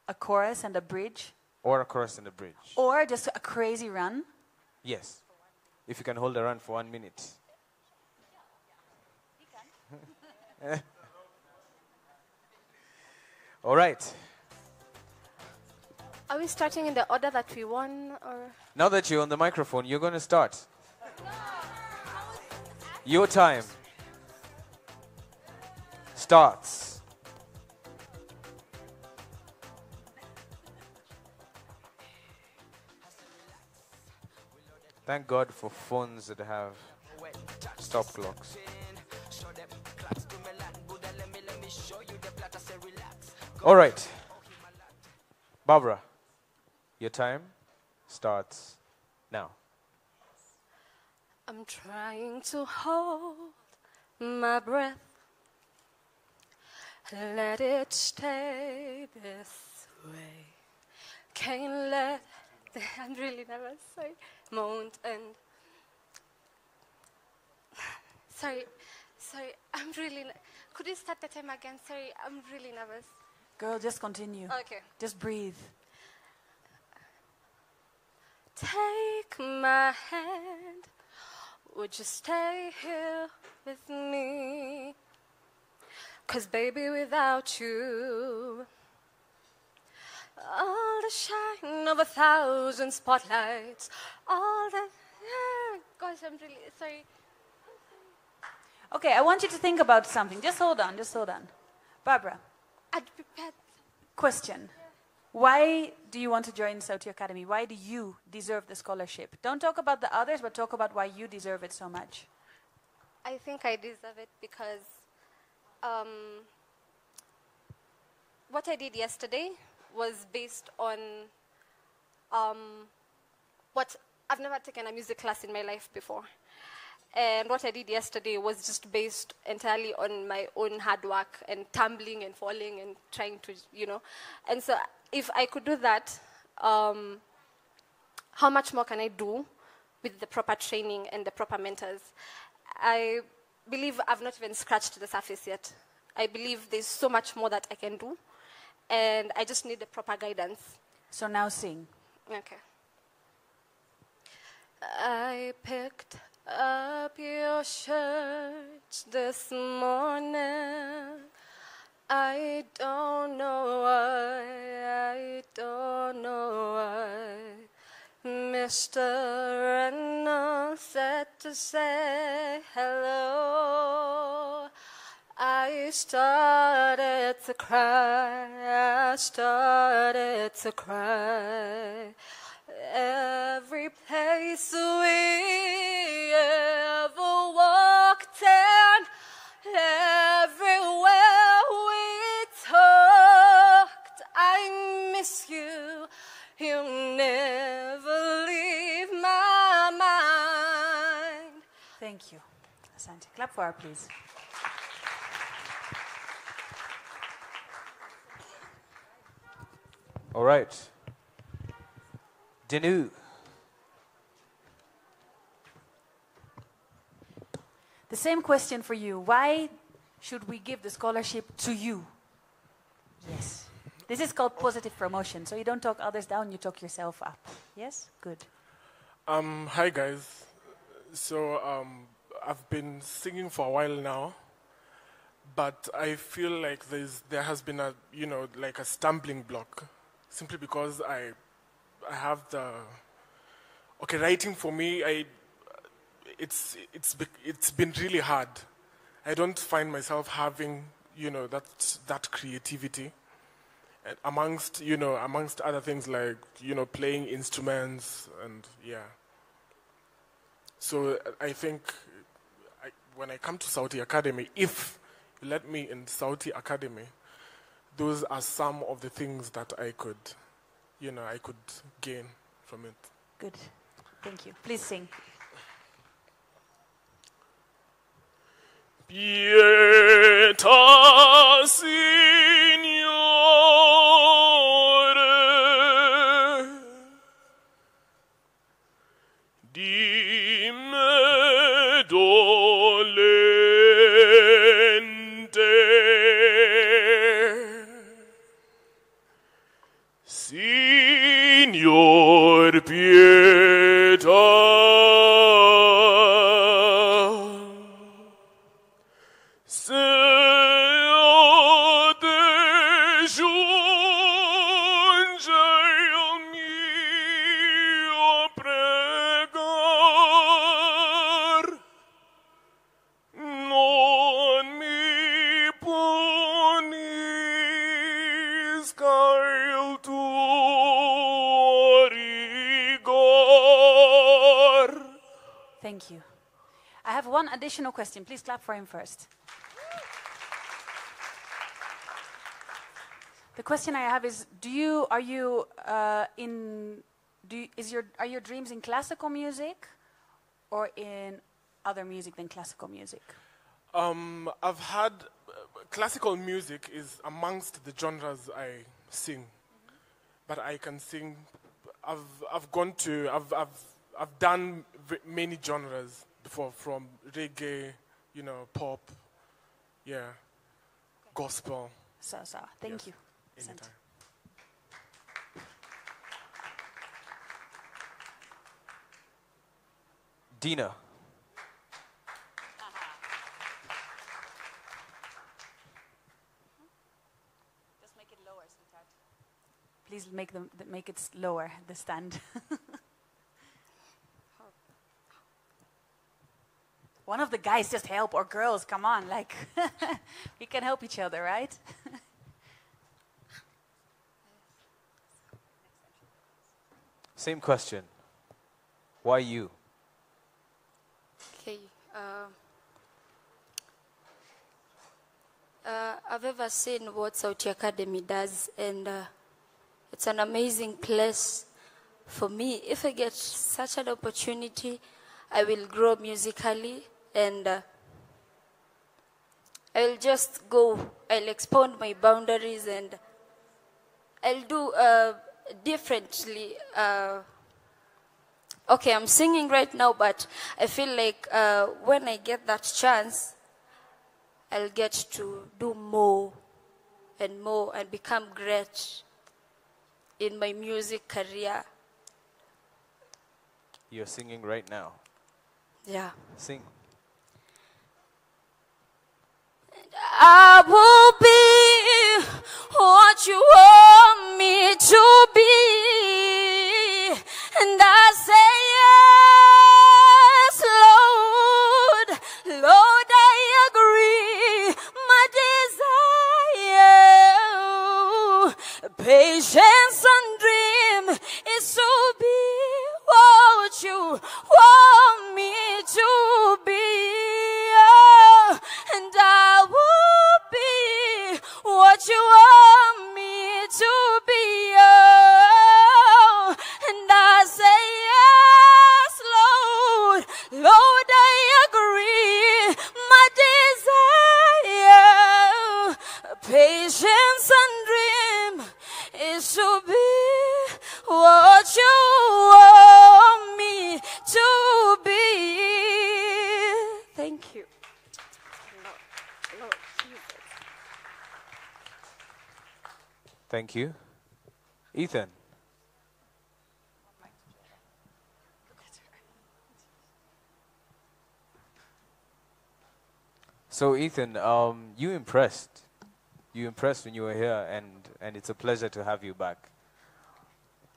a chorus and a bridge. Or a chorus and a bridge. Or just a crazy run. Yes. If you can hold a run for 1 minute. All right. Are we starting in the order that we won, or? Now that you're on the microphone, you're going to start. Your time starts. Thank God for phones that have stop clocks. All right. Barbara, your time starts now. I'm trying to hold my breath. Let it stay this way. Can't let I'm really nervous. Sorry. Mount and sorry. I'm really. Could you start the time again? Sorry, I'm really nervous. Girl, just continue. Okay. Just breathe. Take my hand. Would you stay here with me? 'Cause baby, without you, all the shine of 1,000 spotlights, all the... Gosh, I'm really sorry. Okay, I want you to think about something. Just hold on. Barbara. I'd prepared. Question. Why do you want to join Sauti Academy? Why do you deserve the scholarship? Don't talk about the others, but talk about why you deserve it so much. I think I deserve it because what I did yesterday was based on what I've never taken a music class in my life before. And what I did yesterday was just based entirely on my own hard work and tumbling and falling and trying to, And so if I could do that, how much more can I do with the proper training and the proper mentors? I believe I've not even scratched the surface yet. I believe there's so much more that I can do, and I just need the proper guidance. So now sing. Okay. I picked up your shirt this morning. I don't know why, Mr. Reynolds said to say hello. I started to cry. Every place we ever walked in, everywhere we talked, I miss you. You never leave my mind. Thank you. Asante. Clap for her, please. All right. Denu, The same question for you. Why should we give the scholarship to you? Yes. This is called positive promotion. So you don't talk others down, you talk yourself up. Yes? Good. Hi guys. So I've been singing for a while now, but I feel like there has been a like a stumbling block, simply because I have the writing for me. It's been really hard. I don't find myself having that creativity. And amongst other things like playing instruments and yeah. So I think when I come to Saudi Academy, if you let me in Saudi Academy, those are some of the things that I could gain from it. Good. Thank you. Please sing. Pietà, Signore, di me dolente. Signor, pietà. Thank you. I have one additional question. Please clap for him first. The question I have is: are your dreams in classical music or in other music than classical music? I've had classical music is amongst the genres I sing, but I can sing. I've done many genres before, from reggae, pop, gospel. Thank you. Anytime. Dina. Just make it lower, sweetheart. Please make it lower, the stand. One of the guys just help, or girls, come on, like, we can help each other, right? Same question. Why you? Okay. I've ever seen what Saudi Academy does, and it's an amazing place for me. If I get such an opportunity, I will grow musically, and I will just go. I'll expand my boundaries, and I'll do differently. Okay, I'm singing right now, but I feel like when I get that chance, I'll get to do more and become great in my music career. You're singing right now. Yeah. Sing. I will be what you want me to be, and I say yes, Lord, Lord, I agree. My desire, patience and dream is to be what you want me to be. And I will be what you want me to be. And I say yes, Lord, Lord, I agree. My desire, patience and dream is to be what you want me to be. Thank you. Thank you. Ethan. So Ethan, you impressed. You impressed when you were here, and it's a pleasure to have you back.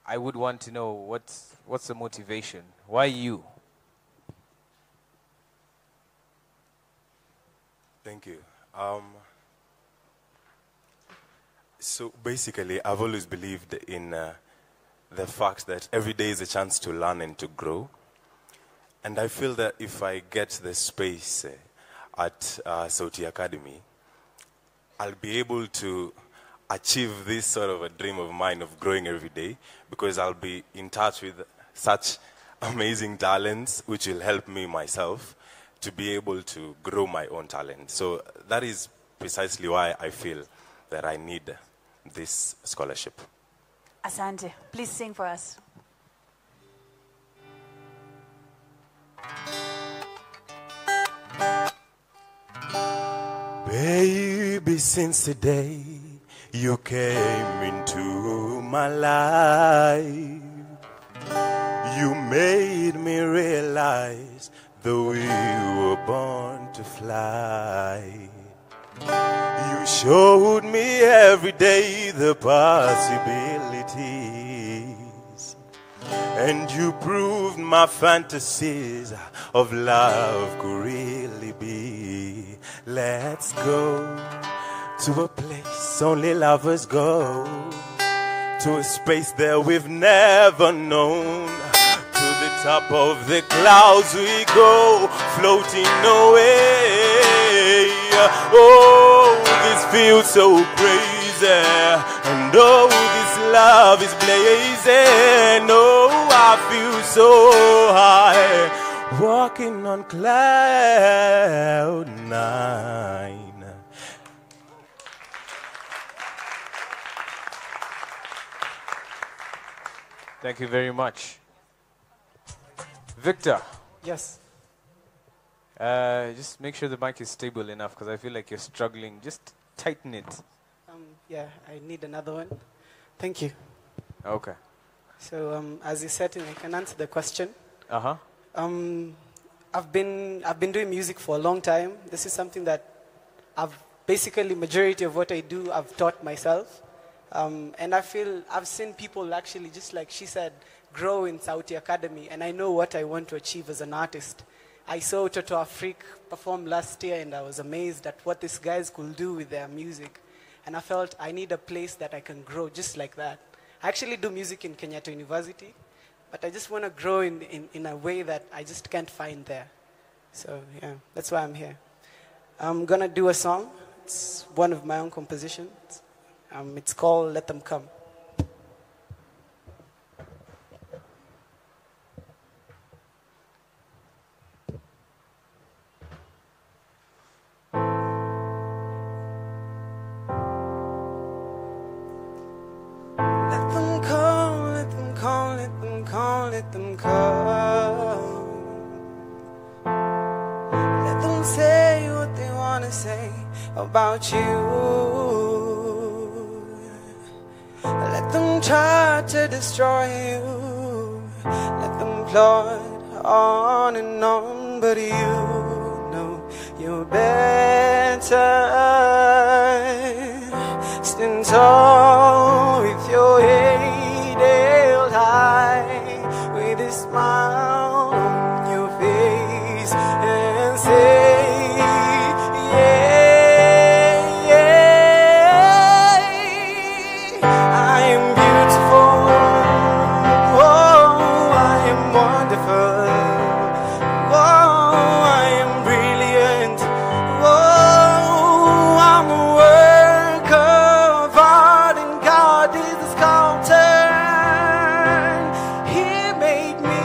I would want to know what's the motivation? Why you? Thank you. So basically, I've always believed in the fact that every day is a chance to learn and to grow. And I feel that if I get the space at Sauti Academy, I'll be able to achieve this sort of a dream of mine of growing every day, because I'll be in touch with such amazing talents which will help me myself to be able to grow my own talent. So that is precisely why I feel that I need this scholarship. Asante, please sing for us. Baby, since the day you came into my life, you made me realize that we were born to fly. You showed me every day the possibilities, and you proved my fantasies of love could really be. Let's go to a place only lovers go, to a space that we've never known. To the top of the clouds we go, floating away. Oh, this feels so crazy, and oh, this love is blazing. Oh, I feel so high, walking on cloud nine. Thank you very much. Victor. Yes. Just make sure the mic is stable enough, because I feel like you're struggling. Just tighten it. Yeah, I need another one. Thank you. Okay. So, as you said, I can answer the question. Uh-huh. I've been doing music for a long time. This is something that basically majority of what I do, I've taught myself. And I feel I've seen people actually, just like she said, grow in Sauti Academy, and I know what I want to achieve as an artist. I saw Toto Afrique perform last year, and I was amazed at what these guys could do with their music. And I felt I need a place that I can grow just like that. I actually do music in Kenyatta University, but I just want to grow in a way that I just can't find there. So yeah, that's why I'm here. I'm going to do a song. It's one of my own compositions. It's called Let Them Come. Let them come, let them come, let them come, let them come. Let them say what they want to say about you. Let them try to destroy you. Let them plot on and on, but you know you're better. Stand tall with your head held high, with a smile on your face, and say, I am beautiful, oh, I am wonderful, oh, I am brilliant, oh, I'm a work of art, and God is the sculptor. He made me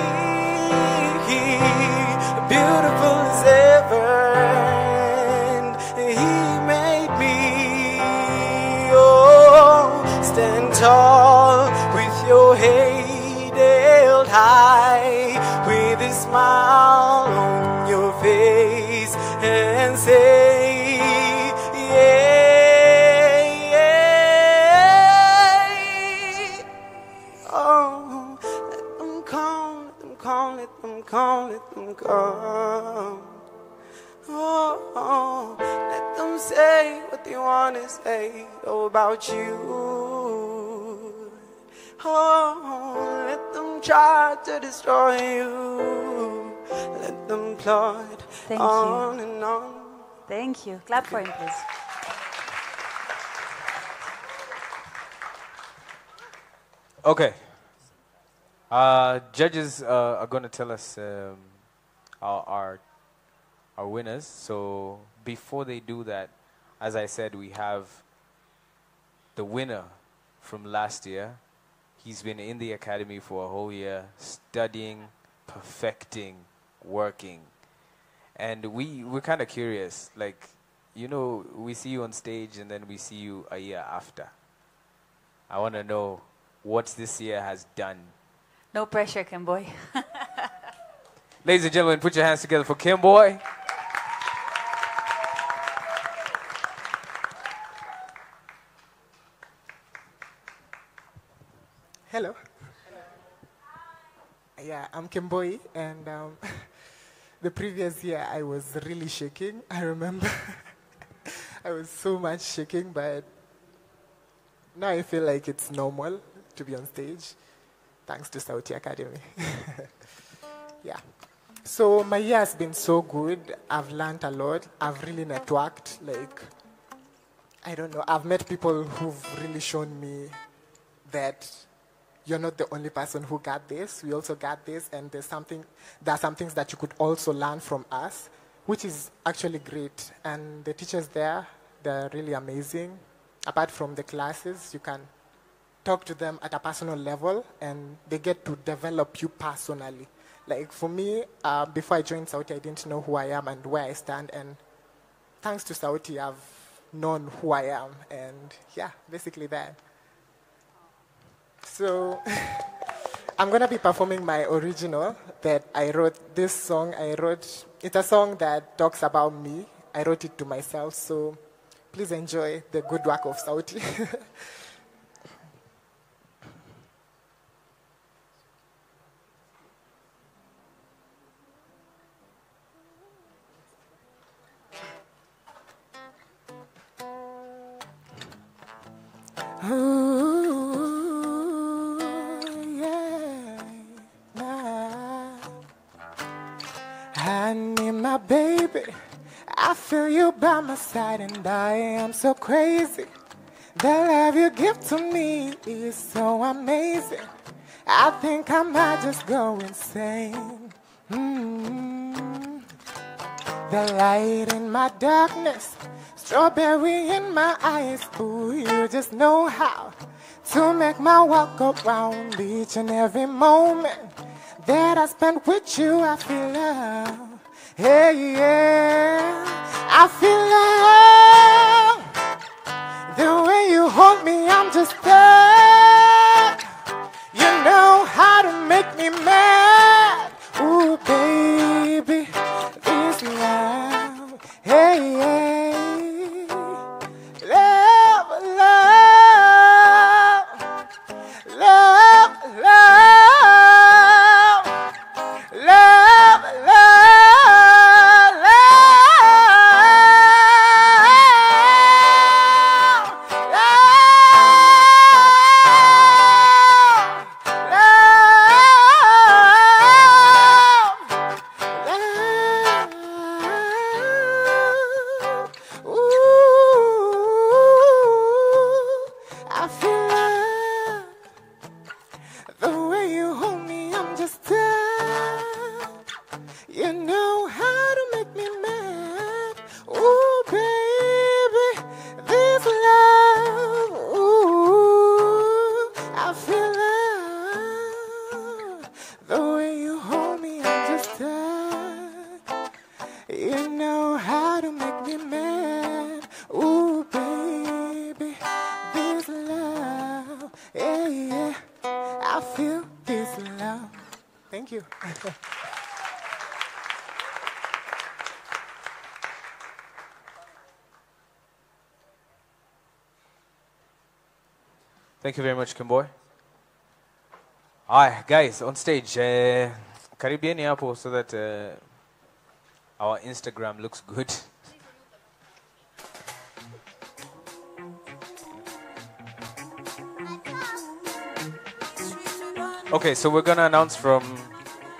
beautiful as ever, and He made me, oh, stand tall with your head held high, with a smile on your face, and say, yeah, yeah. them come. Oh, let them say what they want to say about you. Oh, let them try to destroy you. Let them plot Thank on you. and on. Thank you. Clap for him, please. Okay. Judges are going to tell us our winners. So before they do that, as I said, we have the winner from last year. He's been in the academy for a whole year, studying, perfecting, working. And we're kind of curious. Like, you know, we see you on stage and then we see you a year after. I want to know what this year has done. No pressure, Kimboy. Ladies and gentlemen, put your hands together for Kimboy. Hello. Yeah, I'm Kimboy, and the previous year I was really shaking. I remember I was so much shaking, but now I feel like it's normal to be on stage, thanks to Sauti Academy. Yeah. So my year has been so good. I've learned a lot. I've really networked. Like, I don't know. I've met people who've really shown me that you're not the only person who got this. We also got this, and there are some things that you could also learn from us, which is actually great. And the teachers there, they're really amazing. Apart from the classes, you can talk to them at a personal level, and they get to develop you personally. Like for me, before I joined Sauti, I didn't know who I am and where I stand. And thanks to Sauti, I've known who I am. And yeah, basically that. So I'm going to be performing my original that I wrote. This song I wrote, it's a song that talks about me. I wrote it to myself. So please enjoy the good work of Sauti. Ooh, yeah, nah. I need my baby. I feel you by my side, and I am so crazy. The love you give to me is so amazing. I think I might just go insane. The light in my darkness, strawberry in my eyes. Ooh, you just know how to make my walk around each and every moment that I spend with you. I feel love. Hey, yeah, I feel love. The way you hold me, I'm just stuck. You know how to make me mad. Ooh, baby, this love. Hey, yeah. Love, love, love, love, love, I feel love. The way you hold me, I'm just stuck. You know how to make me mad. Ooh, baby, this love. Ooh, I feel love. The way you hold me, I'm just stuck. You know how to make me mad. Ooh, baby, this love. Yeah, yeah. I feel this love. Thank you. Thank you very much, Kimboy. All right, guys, on stage. Karibieni hapo so that our Instagram looks good. Okay, so we're gonna announce from,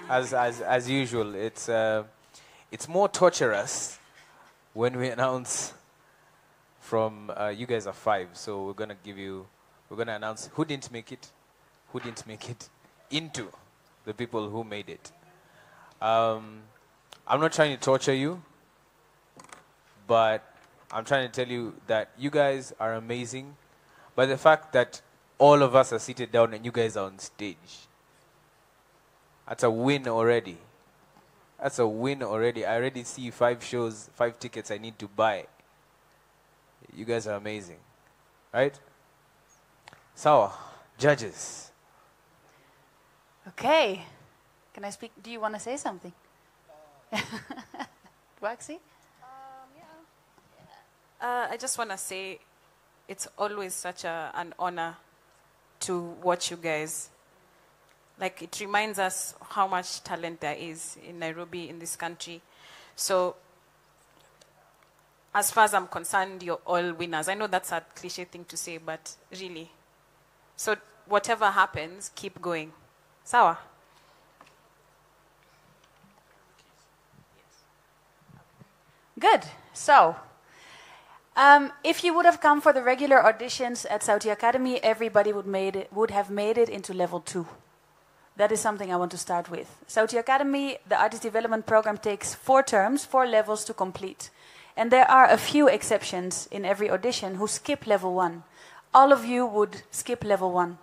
as usual. It's more torturous when we announce from. You guys are 5, so we're gonna announce who didn't make it, into the people who made it. I'm not trying to torture you, but I'm trying to tell you that you guys are amazing. But the fact that all of us are seated down and you guys are on stage, that's a win already. That's a win already. I already see 5 shows, 5 tickets I need to buy. You guys are amazing. Right? Sawa, judges. Okay. Can I speak? Do you want to say something? Waxy? I just want to say it's always such an honor to watch you guys. Like, it reminds us how much talent there is in Nairobi, in this country. So, as far as I'm concerned, you're all winners. I know that's a cliche thing to say, but really. So, whatever happens, keep going. Sawa? Good. So, if you would have come for the regular auditions at Saudi Academy, everybody would have made it into level 2. That is something I want to start with. Saudi Academy, the artist development program, takes 4 terms, 4 levels to complete. And there are a few exceptions in every audition who skip level 1. All of you would skip level 1.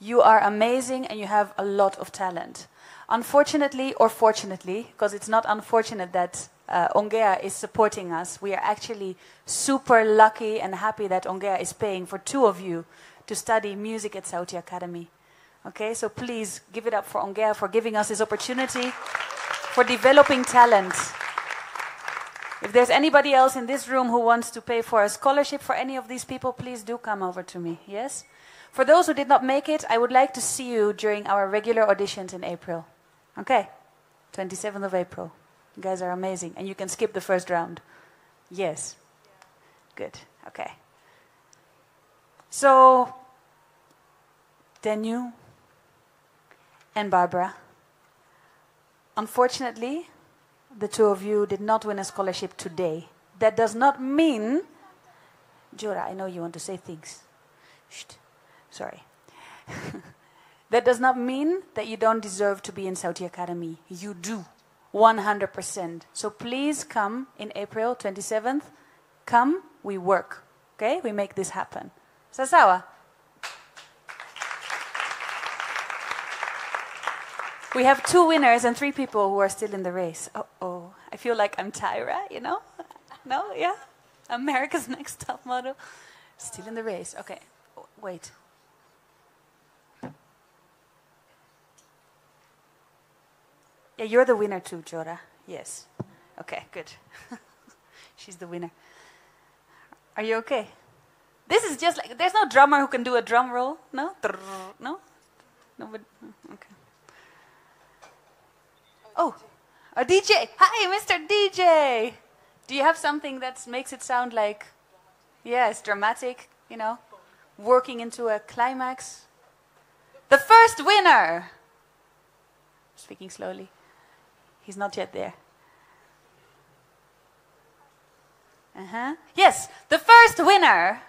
You are amazing and you have a lot of talent. Unfortunately, or fortunately, because it's not unfortunate that ONGEA is supporting us, we are actually super lucky and happy that ONGEA is paying for 2 of you to study music at Saudi Academy. Okay, so please give it up for ONGEA for giving us this opportunity, for developing talent. If there's anybody else in this room who wants to pay for a scholarship for any of these people, please do come over to me, yes? For those who did not make it, I would like to see you during our regular auditions in April. Okay, 27th of April. You guys are amazing. And you can skip the first round. Yes. Good, okay. So, Danu and Barbara, unfortunately, the 2 of you did not win a scholarship today. That does not mean... Jura, I know you want to say things. Shh. Sorry. That does not mean that you don't deserve to be in Saudi Academy. You do. 100%. So please come in April 27th. Come, we work. Okay? We make this happen. Sasawa? We have 2 winners and 3 people who are still in the race. Uh-oh. I feel like I'm Tyra, you know? No? Yeah? America's Next Top Model. Still in the race. Okay. Wait. Yeah, you're the winner too, Jora. Yes. Okay, good. She's the winner. Are you okay? This is just like, there's no drummer who can do a drum roll. No? No? No, but, okay. Oh, a DJ. Hi, Mr. DJ. Do you have something that makes it sound like, yes, dramatic, you know, working into a climax? The first winner. Speaking slowly. He's not yet there. Yes, the first winner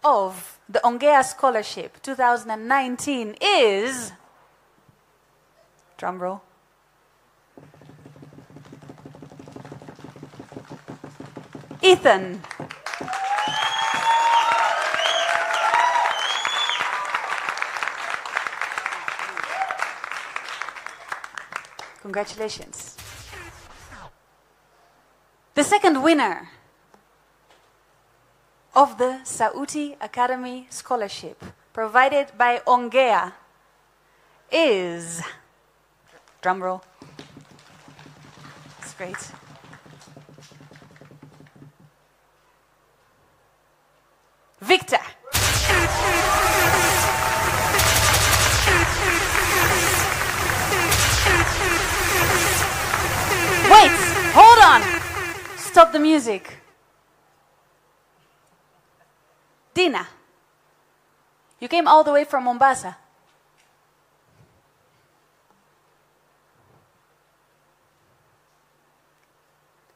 of the ONGEA Scholarship 2019 is, drum roll, Ethan. Congratulations. The second winner of the Saudi Academy Scholarship provided by ONGEA is, drum roll, that's great, Victor. stop the music. Dina, you came all the way from Mombasa.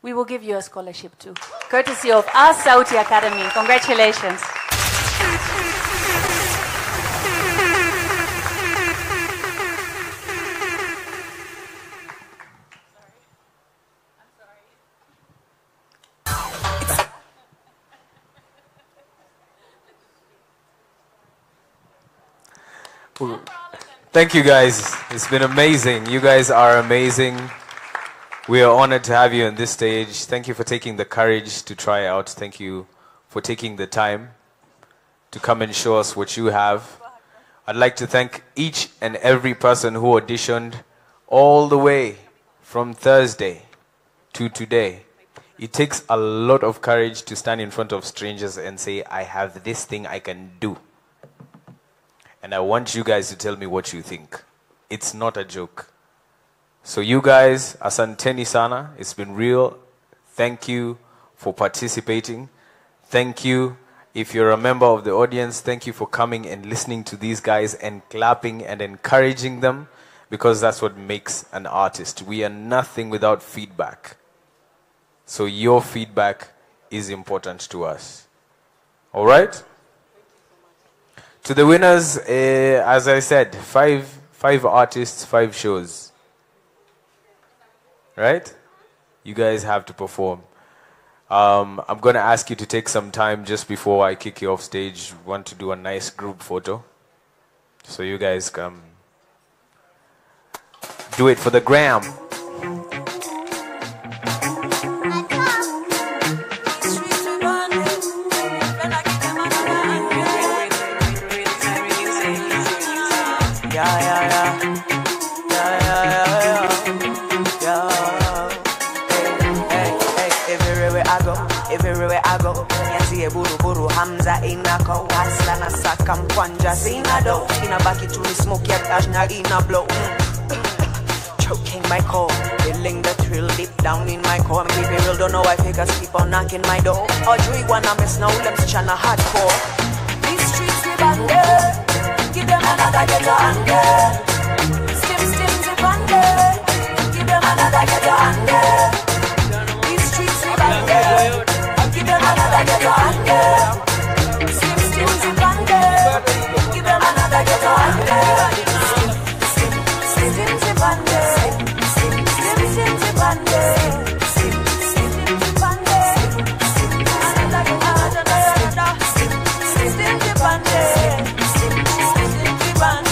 We will give you a scholarship too, courtesy of our Sauti Academy. Congratulations. Thank you guys. It's been amazing. You guys are amazing. We are honored to have you on this stage. Thank you for taking the courage to try out. Thank you for taking the time to come and show us what you have. I'd like to thank each and every person who auditioned all the way from Thursday to today. It takes a lot of courage to stand in front of strangers and say, I have this thing I can do. And I want you guys to tell me what you think. It's not a joke. So you guys, asanteni sana. It's been real. Thank you for participating. Thank you. If you're a member of the audience, thank you for coming and listening to these guys and clapping and encouraging them, because that's what makes an artist. We are nothing without feedback. So your feedback is important to us. All right? To the winners, as I said, five artists, 5 shows. Right? You guys have to perform. I'm going to ask you to take some time just before I kick you off stage. Want to do a nice group photo. So you guys come. Do it for the gram. Everywhere I go, yanzie buru buru Hamza inako hasla na saka mkwanja sina do inabaki tu ni smoke ya cash na ina blow choking my core, feeling the thrill deep down in my core. Keep it real, don't know why figures keep on knocking my door. Or do you wanna miss now? Let's chana hardcore. These streets we banded, give them another ghetto under. Stim zip under, give them another ghetto under. These streets we banded. Give them another ghetto under. Slim zip under. Give them another ghetto under. Slim zip under. Slim zip under. Slim zip under. Another ghetto under. Slim zip under. Slim zip under.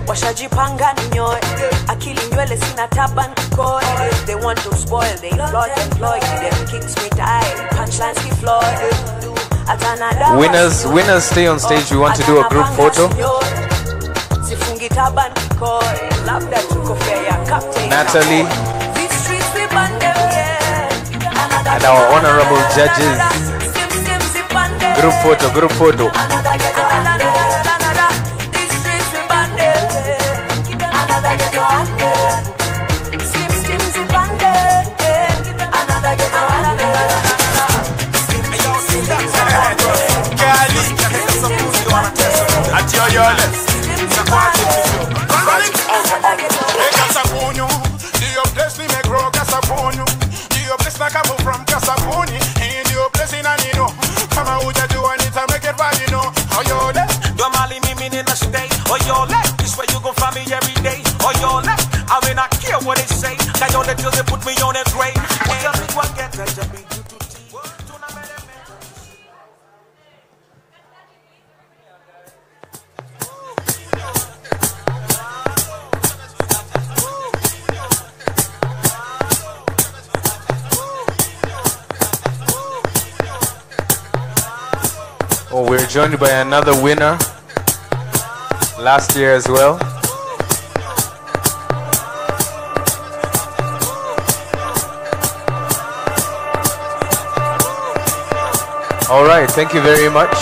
Washajipanga ninyoe akili nywele sina taban kikoe. They want to spoil, they plot and ploy. Them kicks me tight, punchlines keep flawed. Winners stay on stage. We want to do a group photo. Natalie and our honorable judges. Group photo. This way you gon' find me every day. Or your left, I mean I care what they say. Got your till they put me on a grave. Oh, we're joined by another winner last year as well. All right, thank you very much.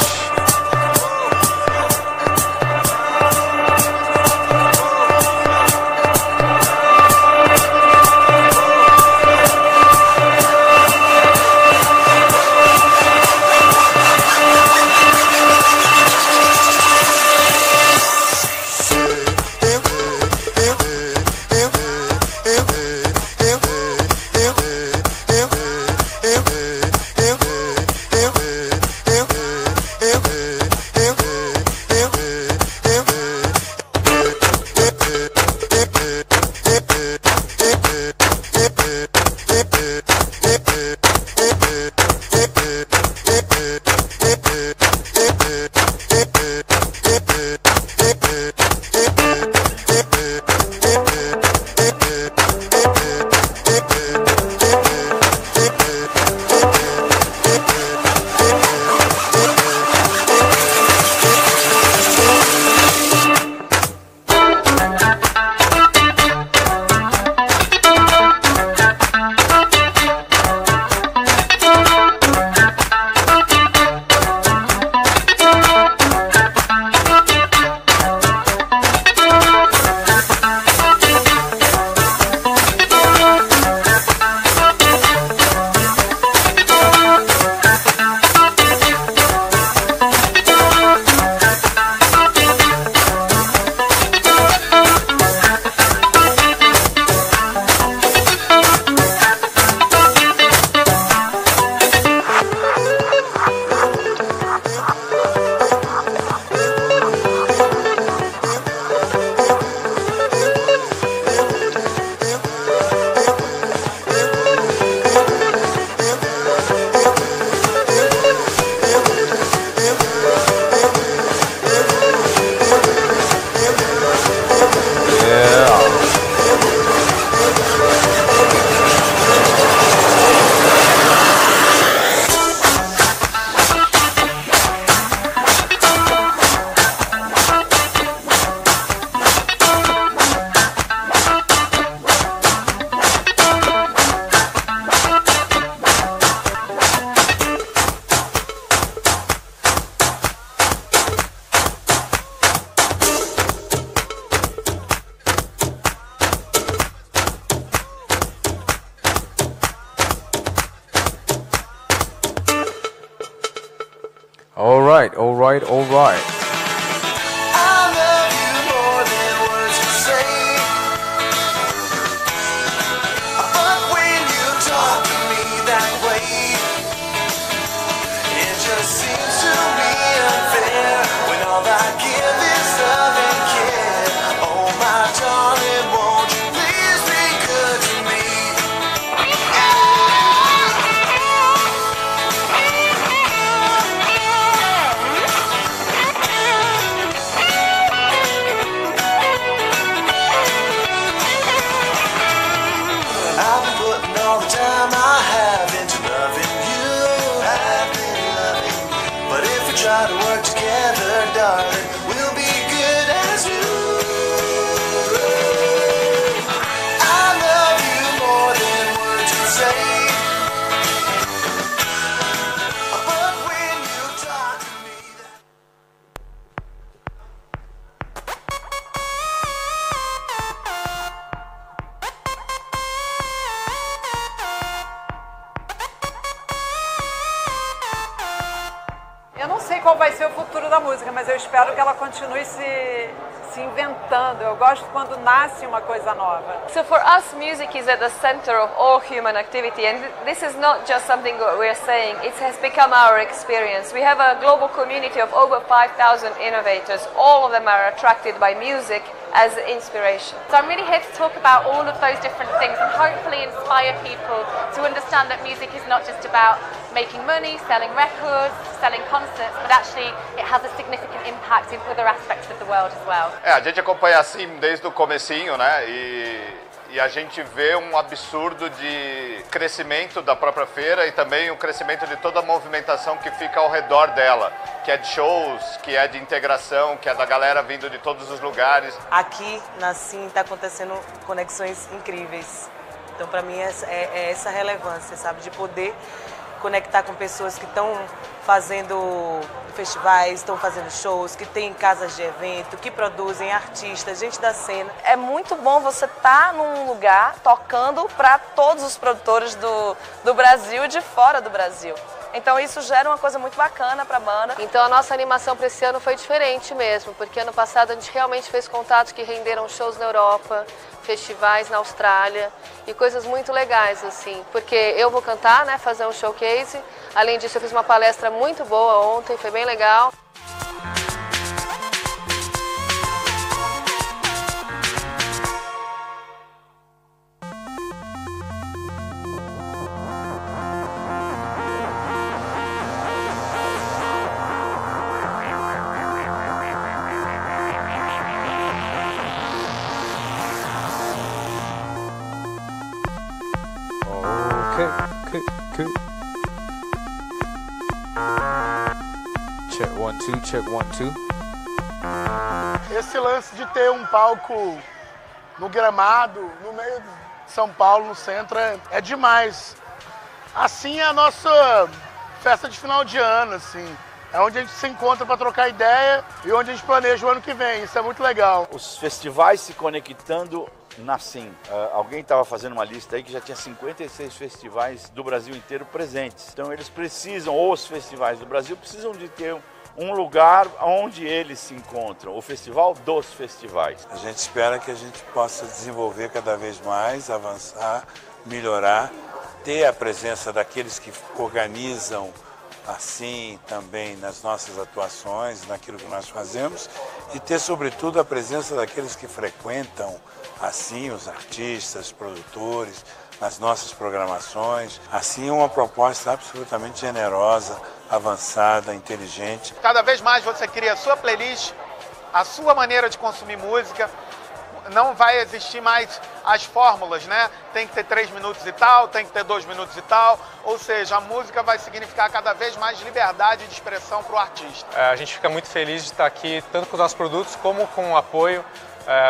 All right, all right, all right. I love you more than words can say. But when you talk to me that way, it just seems to me unfair when all I give is love and care. Oh my darling, won't you please be good to me? I've been putting all the time I have into loving you. I've been loving you. But if we try to work together, darling, we'll be good as new. I love you more than words can say. But when you talk to me, Eu não sei qual vai ser o futuro da música, mas eu espero que ela continue se inventando. Eu gosto quando nasce uma coisa nova. So for us, music is at the center of all human activity, and this is not just something we're saying, it has become our experience. We have a global community of over 5,000 innovators. All of them are attracted by music as inspiration. So I'm really here to talk about all of those different things and hopefully inspire people to understand that music is not just about making money, selling records, selling concerts, but actually it has a significant impact in other aspects of the world as well. A gente acompanha assim desde o comecinho, né? E a gente vê um absurdo de crescimento da própria feira e também o crescimento de toda a movimentação que fica ao redor dela, que é de shows, que é de integração, que é da galera vindo de todos os lugares. Aqui na CIM está acontecendo conexões incríveis. Então, para mim, é essa relevância, sabe? De poder conectar com pessoas que estão fazendo festivais, estão fazendo shows, que têm casas de evento, que produzem artistas, gente da cena. É muito bom você estar num lugar tocando para todos os produtores do Brasil e de fora do Brasil. Então isso gera uma coisa muito bacana para a banda. Então a nossa animação para esse ano foi diferente mesmo, porque ano passado a gente realmente fez contatos que renderam shows na Europa, festivais na Austrália e coisas muito legais assim, porque eu vou cantar, né, fazer um showcase. Além disso eu fiz uma palestra muito boa ontem, foi bem legal. Okay. Check 1 2, check 1 2. Esse lance de ter um palco no gramado, no meio de São Paulo, no centro, é demais. Assim é a nossa festa de final de ano, assim. É onde a gente se encontra para trocar ideia e onde a gente planeja o ano que vem. Isso é muito legal. Os festivais se conectando na CIM. Alguém estava fazendo uma lista aí que já tinha 56 festivais do Brasil inteiro presentes. Então eles precisam, os festivais do Brasil precisam de ter um lugar onde eles se encontram, o festival dos festivais. A gente espera que a gente possa desenvolver cada vez mais, avançar, melhorar, ter a presença daqueles que organizam assim também nas nossas atuações, naquilo que nós fazemos, e ter sobretudo a presença daqueles que frequentam assim os artistas, os produtores, nas nossas programações. Assim, uma proposta absolutamente generosa, avançada, inteligente. Cada vez mais você cria a sua playlist, a sua maneira de consumir música. Não vai existir mais as fórmulas, né? Tem que ter 3 minutos e tal, tem que ter 2 minutos e tal. Ou seja, a música vai significar cada vez mais liberdade de expressão para o artista. A gente fica muito feliz de estar aqui, tanto com os nossos produtos como com o apoio.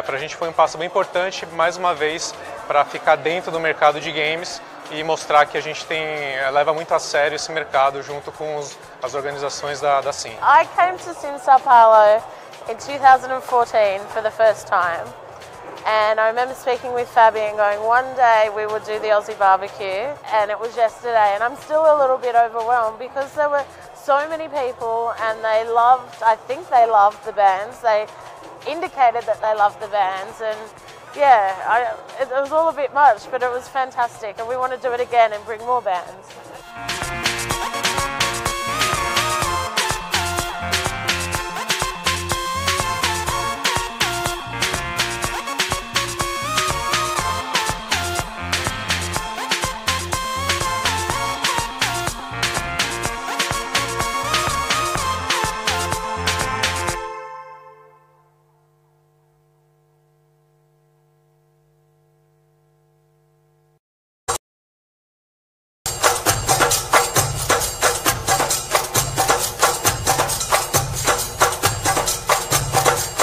Para a gente foi um passo bem importante, mais uma vez, para ficar dentro do mercado de games e mostrar que a gente leva muito a sério esse mercado junto com as organizações da CIM. I came to CIM Sao Paulo in 2014 for the first time. And I remember speaking with Fabi and going, one day we will do the Aussie barbecue, and it was yesterday, and I'm still a little bit overwhelmed because there were so many people, and they loved, I think they loved the bands. They indicated that they loved the bands, and yeah, it was all a bit much, but it was fantastic, and we want to do it again and bring more bands.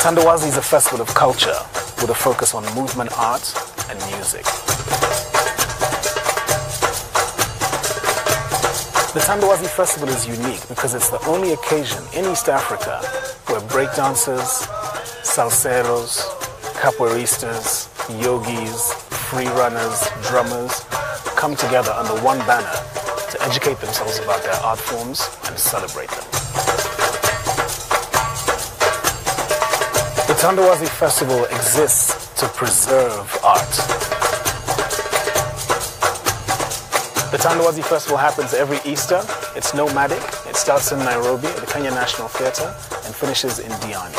Tandawazi is a festival of culture with a focus on movement art and music. The Tandawazi Festival is unique because it's the only occasion in East Africa where breakdancers, salseros, capoeiristas, yogis, free runners, drummers come together under one banner to educate themselves about their art forms and celebrate them. The Tandawazi Festival exists to preserve art. The Tandawazi Festival happens every Easter. It's nomadic. It starts in Nairobi at the Kenya National Theatre and finishes in Diani.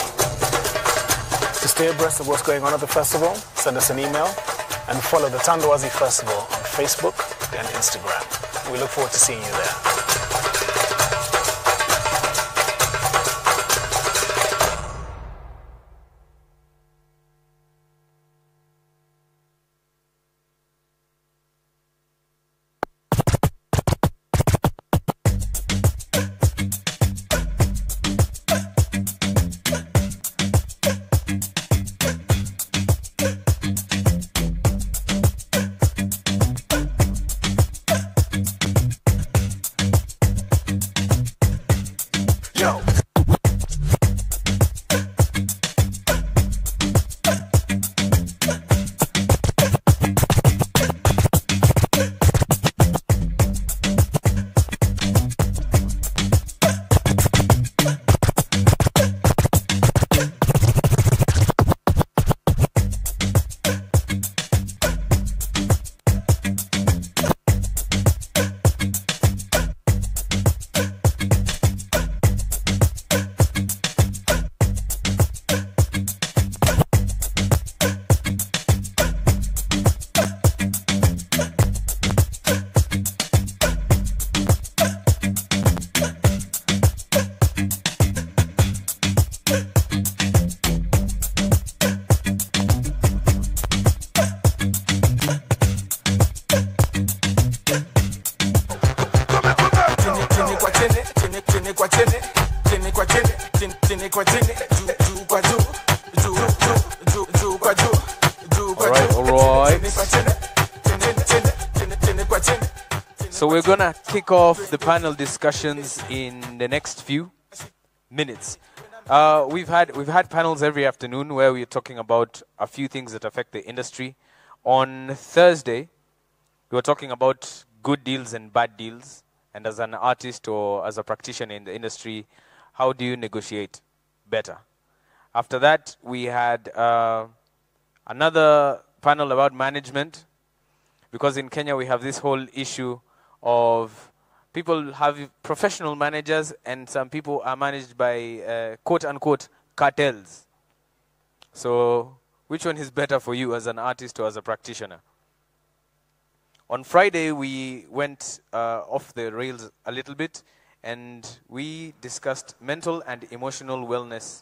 To stay abreast of what's going on at the festival, send us an email and follow the Tandawazi Festival on Facebook and Instagram. We look forward to seeing you there. So we're gonna kick off the panel discussions in the next few minutes. We've had panels every afternoon where we're talking about a few things that affect the industry. On Thursday, we were talking about good deals and bad deals, and as an artist or as a practitioner in the industry, how do you negotiate better? After that, we had another panel about management, because in Kenya we have this whole issue of people have professional managers and some people are managed by quote-unquote cartels. So which one is better for you as an artist or as a practitioner? On Friday, we went off the rails a little bit, and we discussed mental and emotional wellness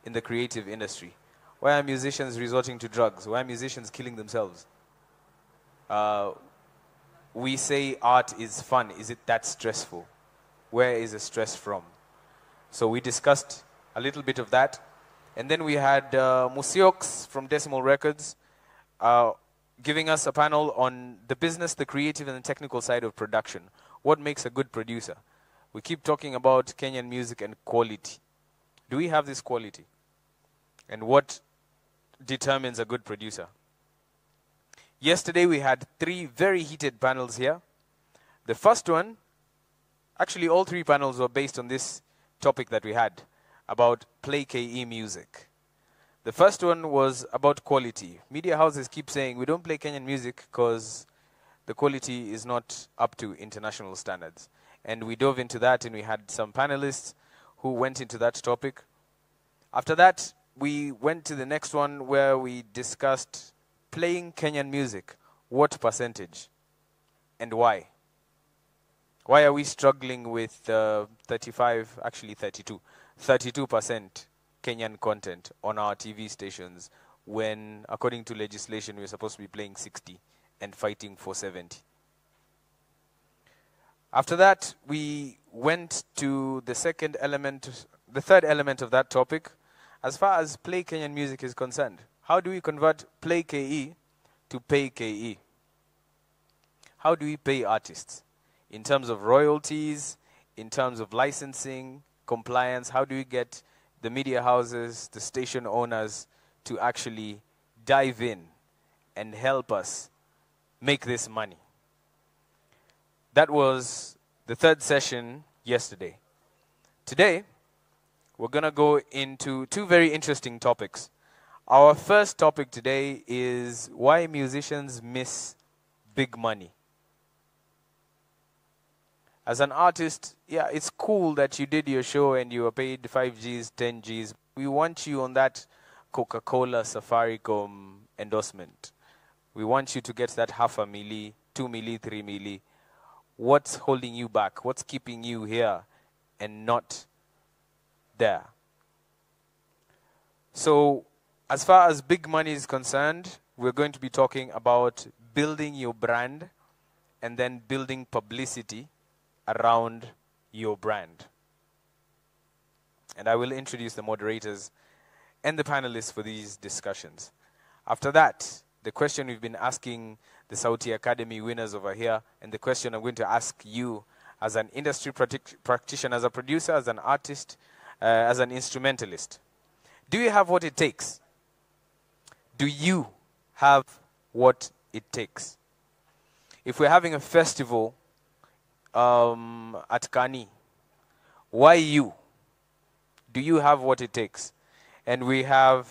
in the creative industry. Why are musicians resorting to drugs? Why are musicians killing themselves? We say art is fun. Is it that stressful? Where is the stress from? So we discussed a little bit of that. And then we had Musiox from Decimal Records giving us a panel on the business, the creative, and the technical side of production. What makes a good producer? We keep talking about Kenyan music and quality. Do we have this quality? And what determines a good producer? Yesterday we had 3 very heated panels here. The first one, Actually, all three panels were based on this topic that we had about Play KE music. The first one was about quality. Media houses keep saying we don't play Kenyan music because the quality is not up to international standards. And we dove into that, and we had some panelists who went into that topic. After that, we went to the next one where we discussed playing Kenyan music. What percentage and why? Why are we struggling with 32% Kenyan content on our TV stations when, according to legislation, we're supposed to be playing 60 and fighting for 70? After that, we went to the third element of that topic. As far as Play Kenyan music is concerned, how do we convert Play KE to Pay KE? How do we pay artists? In terms of royalties, in terms of licensing, compliance, how do we get the media houses, the station owners to actually dive in and help us make this money? That was the third session yesterday. Today, we're going to go into two very interesting topics. Our first topic today is why musicians miss big money. As an artist, yeah, it's cool that you did your show and you were paid 5Gs, 10Gs. We want you on that Coca-Cola Safaricom endorsement. We want you to get that $500,000, $2 $3 million. What's holding you back? What's keeping you here and not there? So, as far as big money is concerned, we're going to be talking about building your brand and then building publicity around your brand. And I will introduce the moderators and the panelists for these discussions. After that, the question we've been asking the Sauti Academy winners over here, and the question I'm going to ask you as an industry practitioner, as a producer, as an artist, as an instrumentalist. Do you have what it takes? Do you have what it takes? If we're having a festival at Kani, why you? Do you have what it takes? And we have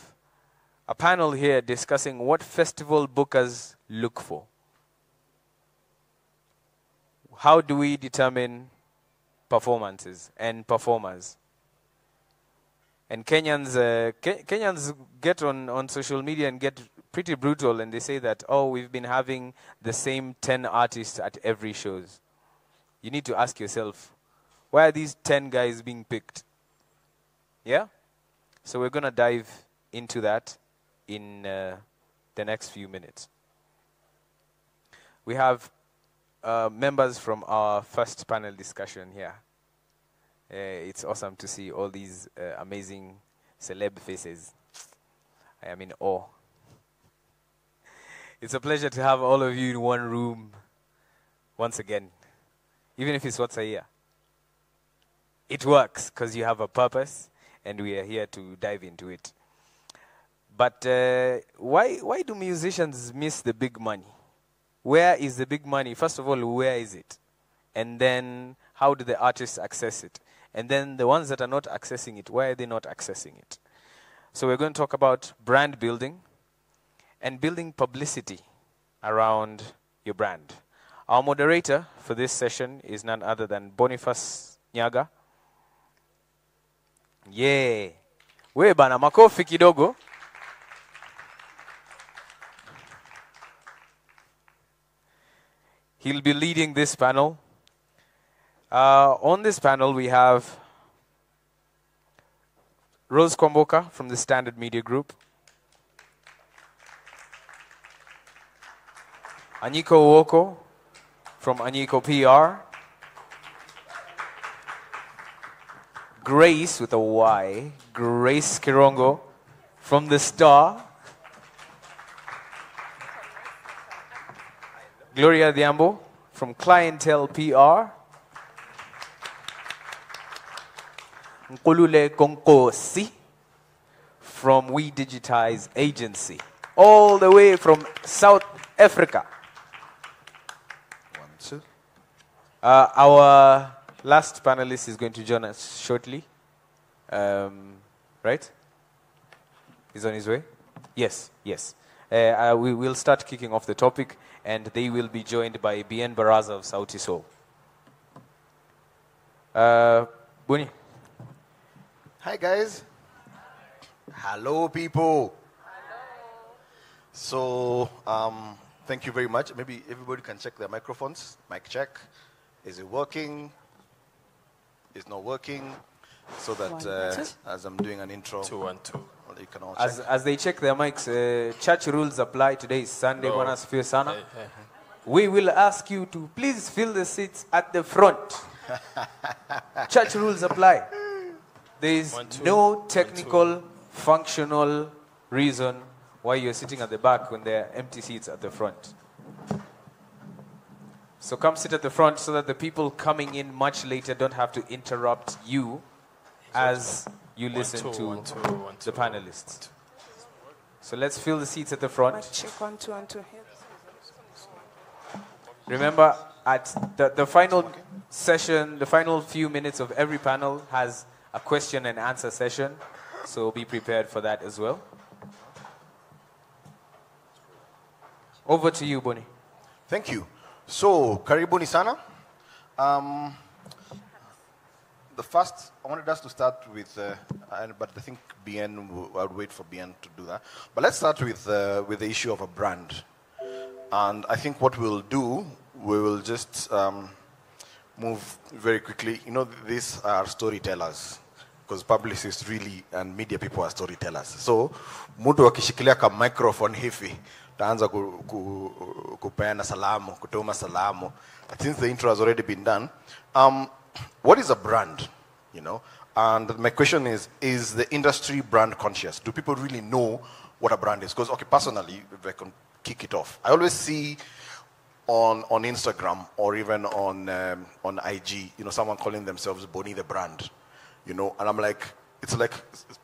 a panel here discussing what festival bookers look for. How do we determine performances and performers? And Kenyans get on social media and get pretty brutal, and they say that, oh, we've been having the same 10 artists at every shows. You need to ask yourself, why are these 10 guys being picked? Yeah? So we're going to dive into that in the next few minutes. We have members from our first panel discussion here. It's awesome to see all these amazing celeb faces. I am in awe. It's a pleasure to have all of you in one room once again. Even if it's once a year. It works because you have a purpose and we are here to dive into it. But why do musicians miss the big money? Where is the big money? First of all, where is it? And then how do the artists access it? And then the ones that are not accessing it, why are they not accessing it? So we're going to talk about brand building and building publicity around your brand. Our moderator for this session is none other than Boniface Nyaga. Yeah. We bana makofi kidogo. He'll be leading this panel. On this panel, we have Rose Kwamboka from the Standard Media Group, Anyiko Uoko from Anyiko PR, Grace with a Y, Grace Kirongo from The Star, Gloria Diambo from Clientele PR, Nkulule Konkosi from We Digitize Agency, all the way from South Africa. Our last panelist is going to join us shortly. Right? He's on his way? Yes, yes. We will start kicking off the topic, and they will be joined by Bien Baraza of Sauti Sol. Buni. Hi, guys. Hello, people. So, thank you very much. Maybe everybody can check their microphones. Mic check. Is it working? Is not working? So that as I'm doing an intro, 2 1 2. You can all check. As they check their mics, church rules apply. Today is Sunday. No. Bwana asifiwe sana. We will ask you to please fill the seats at the front. Church rules apply. There is no technical, functional reason why you're sitting at the back when there are empty seats at the front. So come sit at the front so that the people coming in much later don't have to interrupt you as you listen to the panelists. So let's fill the seats at the front. Check 1 2 1 2. Remember, at the final session, the final few minutes of every panel has a question and answer session. So be prepared for that as well. Over to you, Boni. Thank you. So, karibuni sana. The first, I wanted us to start with, but I think I would wait for Bien to do that. But let's start with the issue of a brand. And I think what we'll do, we will just move very quickly. You know, these are storytellers, because publicists really and media people are storytellers. So, mtu akishikilia ka microphone hivi, taanza kupeana salamu, kutuma salamu. Since the intro has already been done, what is a brand, you know? And my question is the industry brand conscious? Do people really know what a brand is? Because, okay, personally, if I can kick it off, I always see on Instagram or even on IG, you know, someone calling themselves Boni the brand, you know, and I'm like, it's like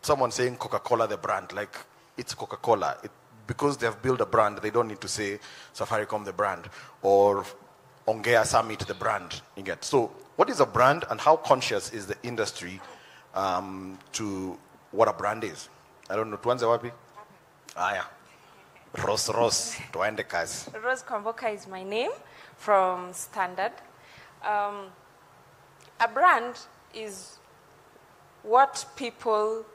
someone saying Coca-Cola the brand, like it's Coca-Cola. Because they have built a brand, they don't need to say Safaricom the brand or ONGEA Summit the brand. You get. So what is a brand and how conscious is the industry to what a brand is? I don't know. Tuanze wapi? Yeah. Rose, tuende kazi. Rose Kwamboka is my name from Standard. A brand is what people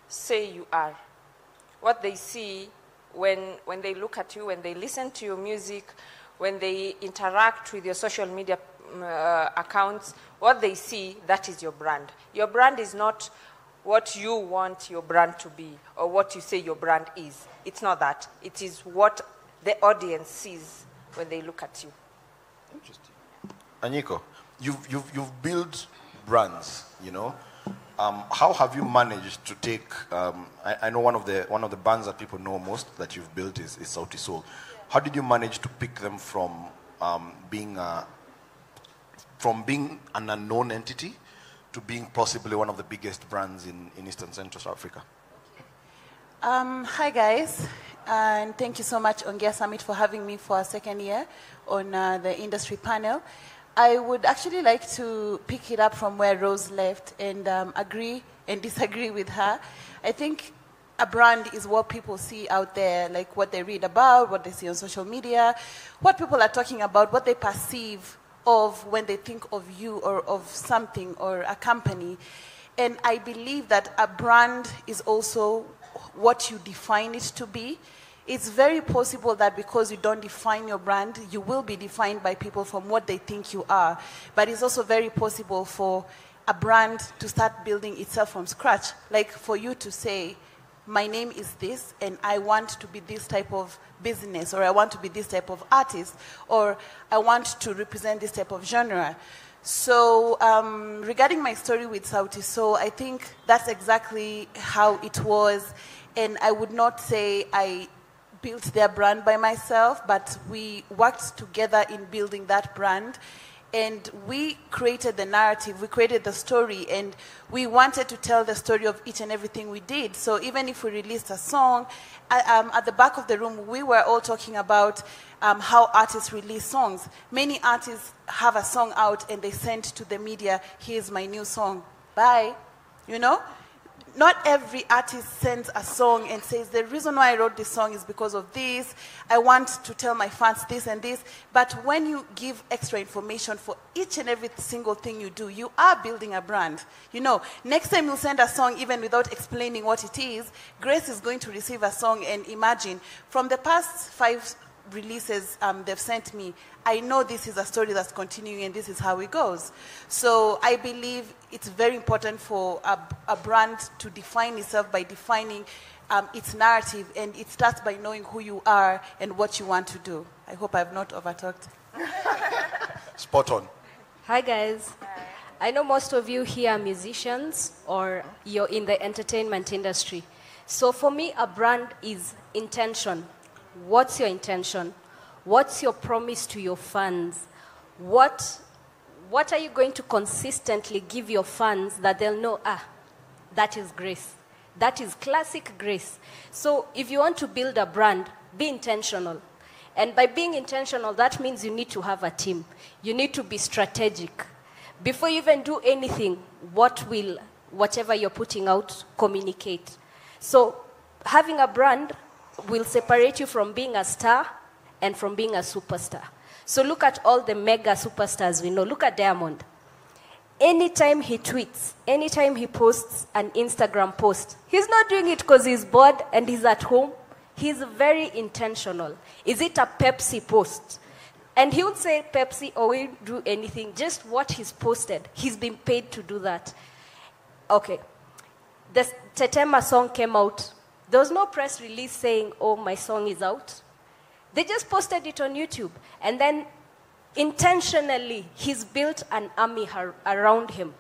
say you are, what they see when they look at you, when they listen to your music, when they interact with your social media accounts, what they see, that is your brand. Your brand is not what you want your brand to be or what you say your brand is. It's not that. It is what the audience sees when they look at you. Interesting. Anyiko, you've built brands, you know. How have you managed to take? I know one of the bands that people know most that you've built is Sauti Sol. How did you manage to pick them from being an unknown entity to being possibly one of the biggest brands in Eastern Central Africa? Hi guys, and thank you so much ONGEA Summit for having me for a second year on the industry panel. I would actually like to pick it up from where Rose left and agree and disagree with her. I think a brand is what people see out there, like what they read about, what they see on social media, what people are talking about, what they perceive of when they think of you or of something or a company. And I believe that a brand is also what you define it to be. It's very possible that because you don't define your brand, you will be defined by people from what they think you are. But it's also very possible for a brand to start building itself from scratch. Like for you to say, my name is this, and I want to be this type of business, or I want to be this type of artist, or I want to represent this type of genre. So regarding my story with Sauti Sol, I think that's exactly how it was. And I would not say I built their brand by myself, but we worked together in building that brand. And we created the narrative, we created the story, and we wanted to tell the story of each and everything we did. So even if we released a song, at the back of the room, we were all talking about how artists release songs. Many artists have a song out and they send to the media, here's my new song, bye. You know? Not every artist sends a song and says, the reason why I wrote this song is because of this. I want to tell my fans this and this. But when you give extra information for each and every single thing you do, you are building a brand. You know, next time you send a song even without explaining what it is, Grace is going to receive a song and imagine, from the past 5 releases they've sent me, I know this is a story that's continuing and this is how it goes. So I believe it's very important for a brand to define itself by defining its narrative, and it starts by knowing who you are and what you want to do. I hope I've not overtalked. Spot on. Hi guys. I know most of you here are musicians or you're in the entertainment industry. So for me, a brand is intention. What's your intention? What's your promise to your fans? What are you going to consistently give your fans that they'll know, that is Grace. That is classic Grace. So if you want to build a brand, be intentional. And by being intentional, that means you need to have a team. You need to be strategic. Before you even do anything, whatever you're putting out, communicate. So having a brand will separate you from being a star and from being a superstar. So look at all the mega superstars we know. Look at Diamond. Anytime he tweets, anytime he posts an Instagram post, he's not doing it because he's bored and he's at home. He's very intentional. Is it a Pepsi post? And he would say Pepsi or will do anything, just what he's posted. He's been paid to do that. Okay. The Tetema song came out. There was no press release saying, oh, my song is out. They just posted it on YouTube. And then intentionally, he's built an army around him.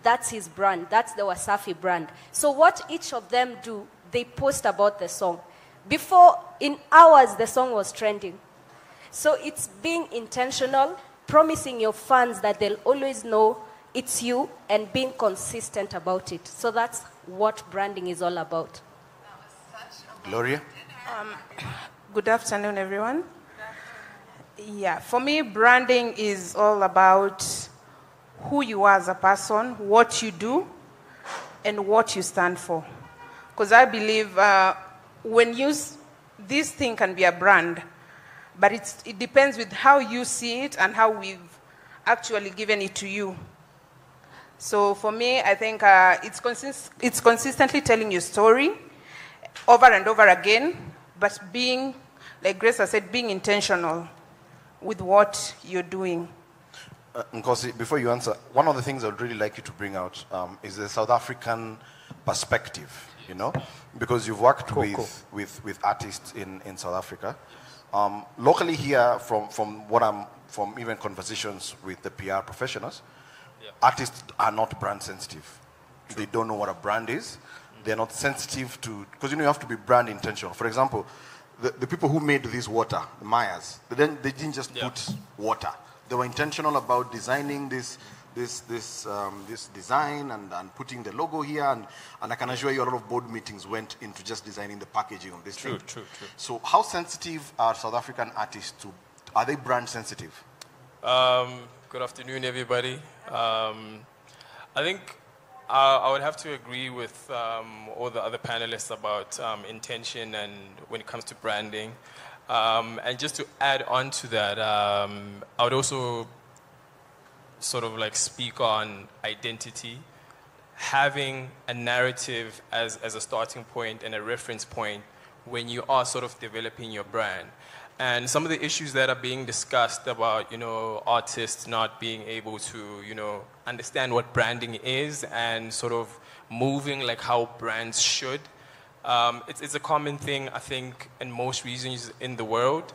That's his brand. That's the Wasafi brand. So what each of them do, they post about the song. Before, in hours, the song was trending. So it's being intentional, promising your fans that they'll always know it's you, and being consistent about it. So that's what branding is all about. Gloria? Good afternoon, everyone. Yeah, for me, branding is all about who you are as a person, what you do, and what you stand for. Because I believe this thing can be a brand, but it depends with how you see it and how we've actually given it to you. So for me, I think it's consistently telling your story over and over again, but being, like Grace has said, being intentional with what you're doing. Nkosi, before you answer, one of the things I would really like you to bring out is the South African perspective, you know, because you've worked with artists in South Africa. Locally here, from even conversations with the PR professionals, artists are not brand sensitive. They don't know what a brand is. They're not sensitive to, because you know you have to be brand intentional. For example, the people who made this water, the Mayas, they didn't just put water. They were intentional about designing this design and putting the logo here, and I can assure you a lot of board meetings went into just designing the packaging of this thing. True. So how sensitive are South African artists to, are they brand sensitive? Good afternoon, everybody. I think I would have to agree with all the other panelists about intention and when it comes to branding. And just to add on to that, I would also sort of like speak on identity. Having a narrative as a starting point and a reference point when you are sort of developing your brand. And some of the issues that are being discussed about, you know, artists not being able to, you know, understand what branding is and sort of moving like how brands should. It's a common thing, I think, in most regions in the world.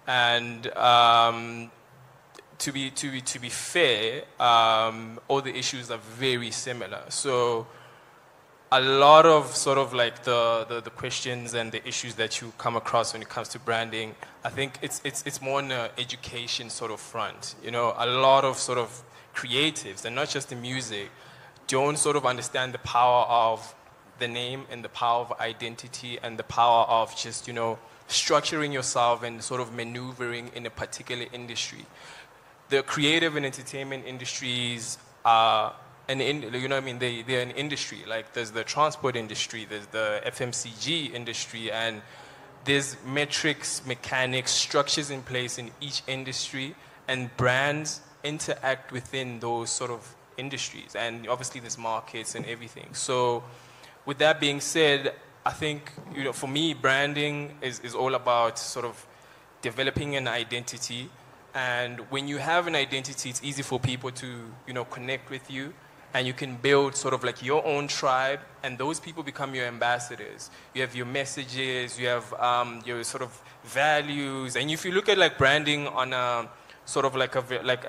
And to be fair, all the issues are very similar. So a lot of sort of like the questions and the issues that you come across when it comes to branding, I think it's more on an education sort of front. You know, a lot of sort of creatives, and not just in music, don't sort of understand the power of the name and the power of identity and the power of just, you know, structuring yourself and sort of maneuvering in a particular industry. The creative and entertainment industries are you know what I mean? They're an industry. Like there's the transport industry, there's the FMCG industry, and there's metrics, mechanics, structures in place in each industry, and brands interact within those sort of industries. And obviously there's markets and everything. So with that being said, I think, you know, for me, branding is all about sort of developing an identity. And when you have an identity, it's easy for people to, you know, connect with you. And you can build sort of like your own tribe, and those people become your ambassadors. You have your messages, you have your sort of values. And if you look at like branding on a sort of like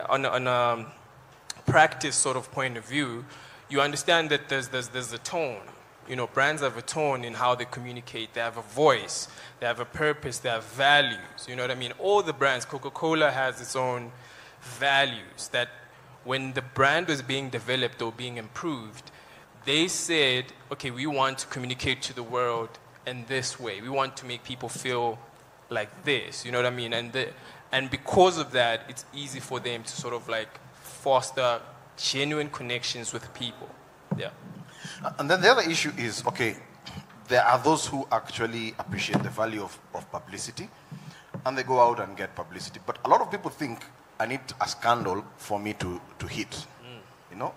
on a practice sort of point of view, you understand that there's a tone. You know, brands have a tone in how they communicate. They have a voice. They have a purpose. They have values. You know what I mean? All the brands, Coca-Cola has its own values that when the brand was being developed or being improved, they said, okay, we want to communicate to the world in this way. We want to make people feel like this. You know what I mean? And because of that, it's easy for them to sort of like foster genuine connections with people. Yeah. And then the other issue is, okay, there are those who actually appreciate the value of publicity, and they go out and get publicity. But a lot of people think, I need a scandal for me to hit, you know?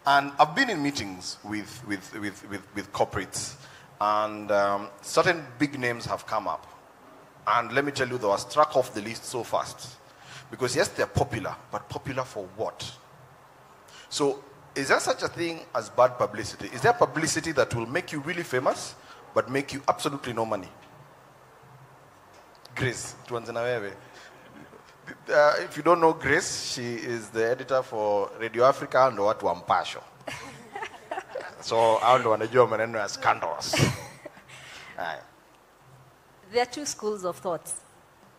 And I've been in meetings with corporates, and certain big names have come up. And let me tell you, they were struck off the list so fast. Because yes, they're popular, but popular for what? So is there such a thing as bad publicity? Is there publicity that will make you really famous, but make you absolutely no money? Grace, tuanze na wewe. If you don't know Grace, she is the editor for Radio Africa and watu wa Mpasho. So hao ndo wanajua maneno ya scandals. There are two schools of thoughts.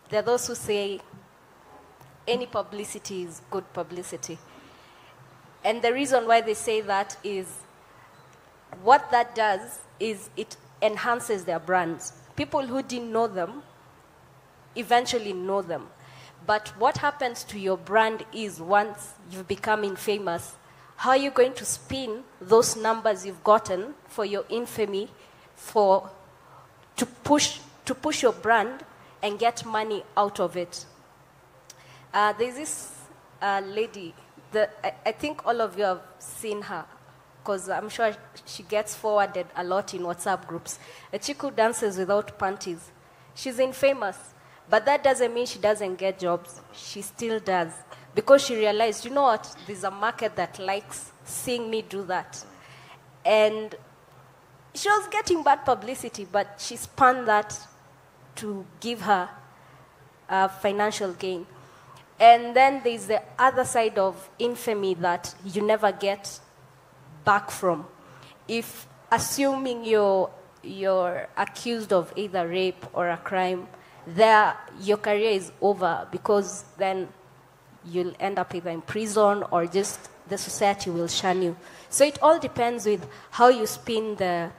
There are those who say any publicity is good publicity. And the reason why they say that is what that does is it enhances their brands. People who didn't know them eventually know them. But what happens to your brand is once you've become famous, how are you going to spin those numbers you've gotten for your infamy to push your brand and get money out of it? There's this lady, I think all of you have seen her, because I'm sure she gets forwarded a lot in WhatsApp groups. A chick who dances without panties. She's infamous. But that doesn't mean she doesn't get jobs. She still does. Because she realized, you know what, there's a market that likes seeing me do that. And she was getting bad publicity, but she spun that to give her financial gain. And then there's the other side of infamy that you never get back from. If, assuming you're accused of either rape or a crime, your career is over, because then you'll end up either in prison or just the society will shun you. So it all depends with how you spin the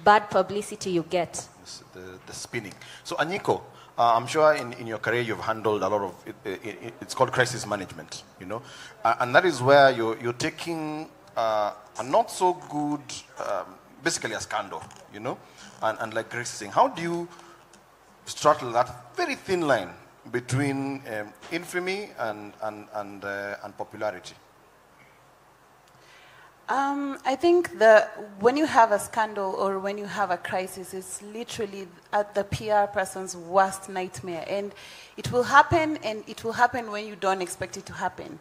bad publicity you get. The spinning. So Anyiko, I'm sure in your career you've handled a lot of, it's called crisis management, you know, and that is where you're taking a not so good, basically a scandal, you know, and like Grace is saying, how do you straddle that very thin line between infamy and popularity? I think when you have a scandal or when you have a crisis, it's literally at the PR person's worst nightmare. And it will happen when you don't expect it to happen.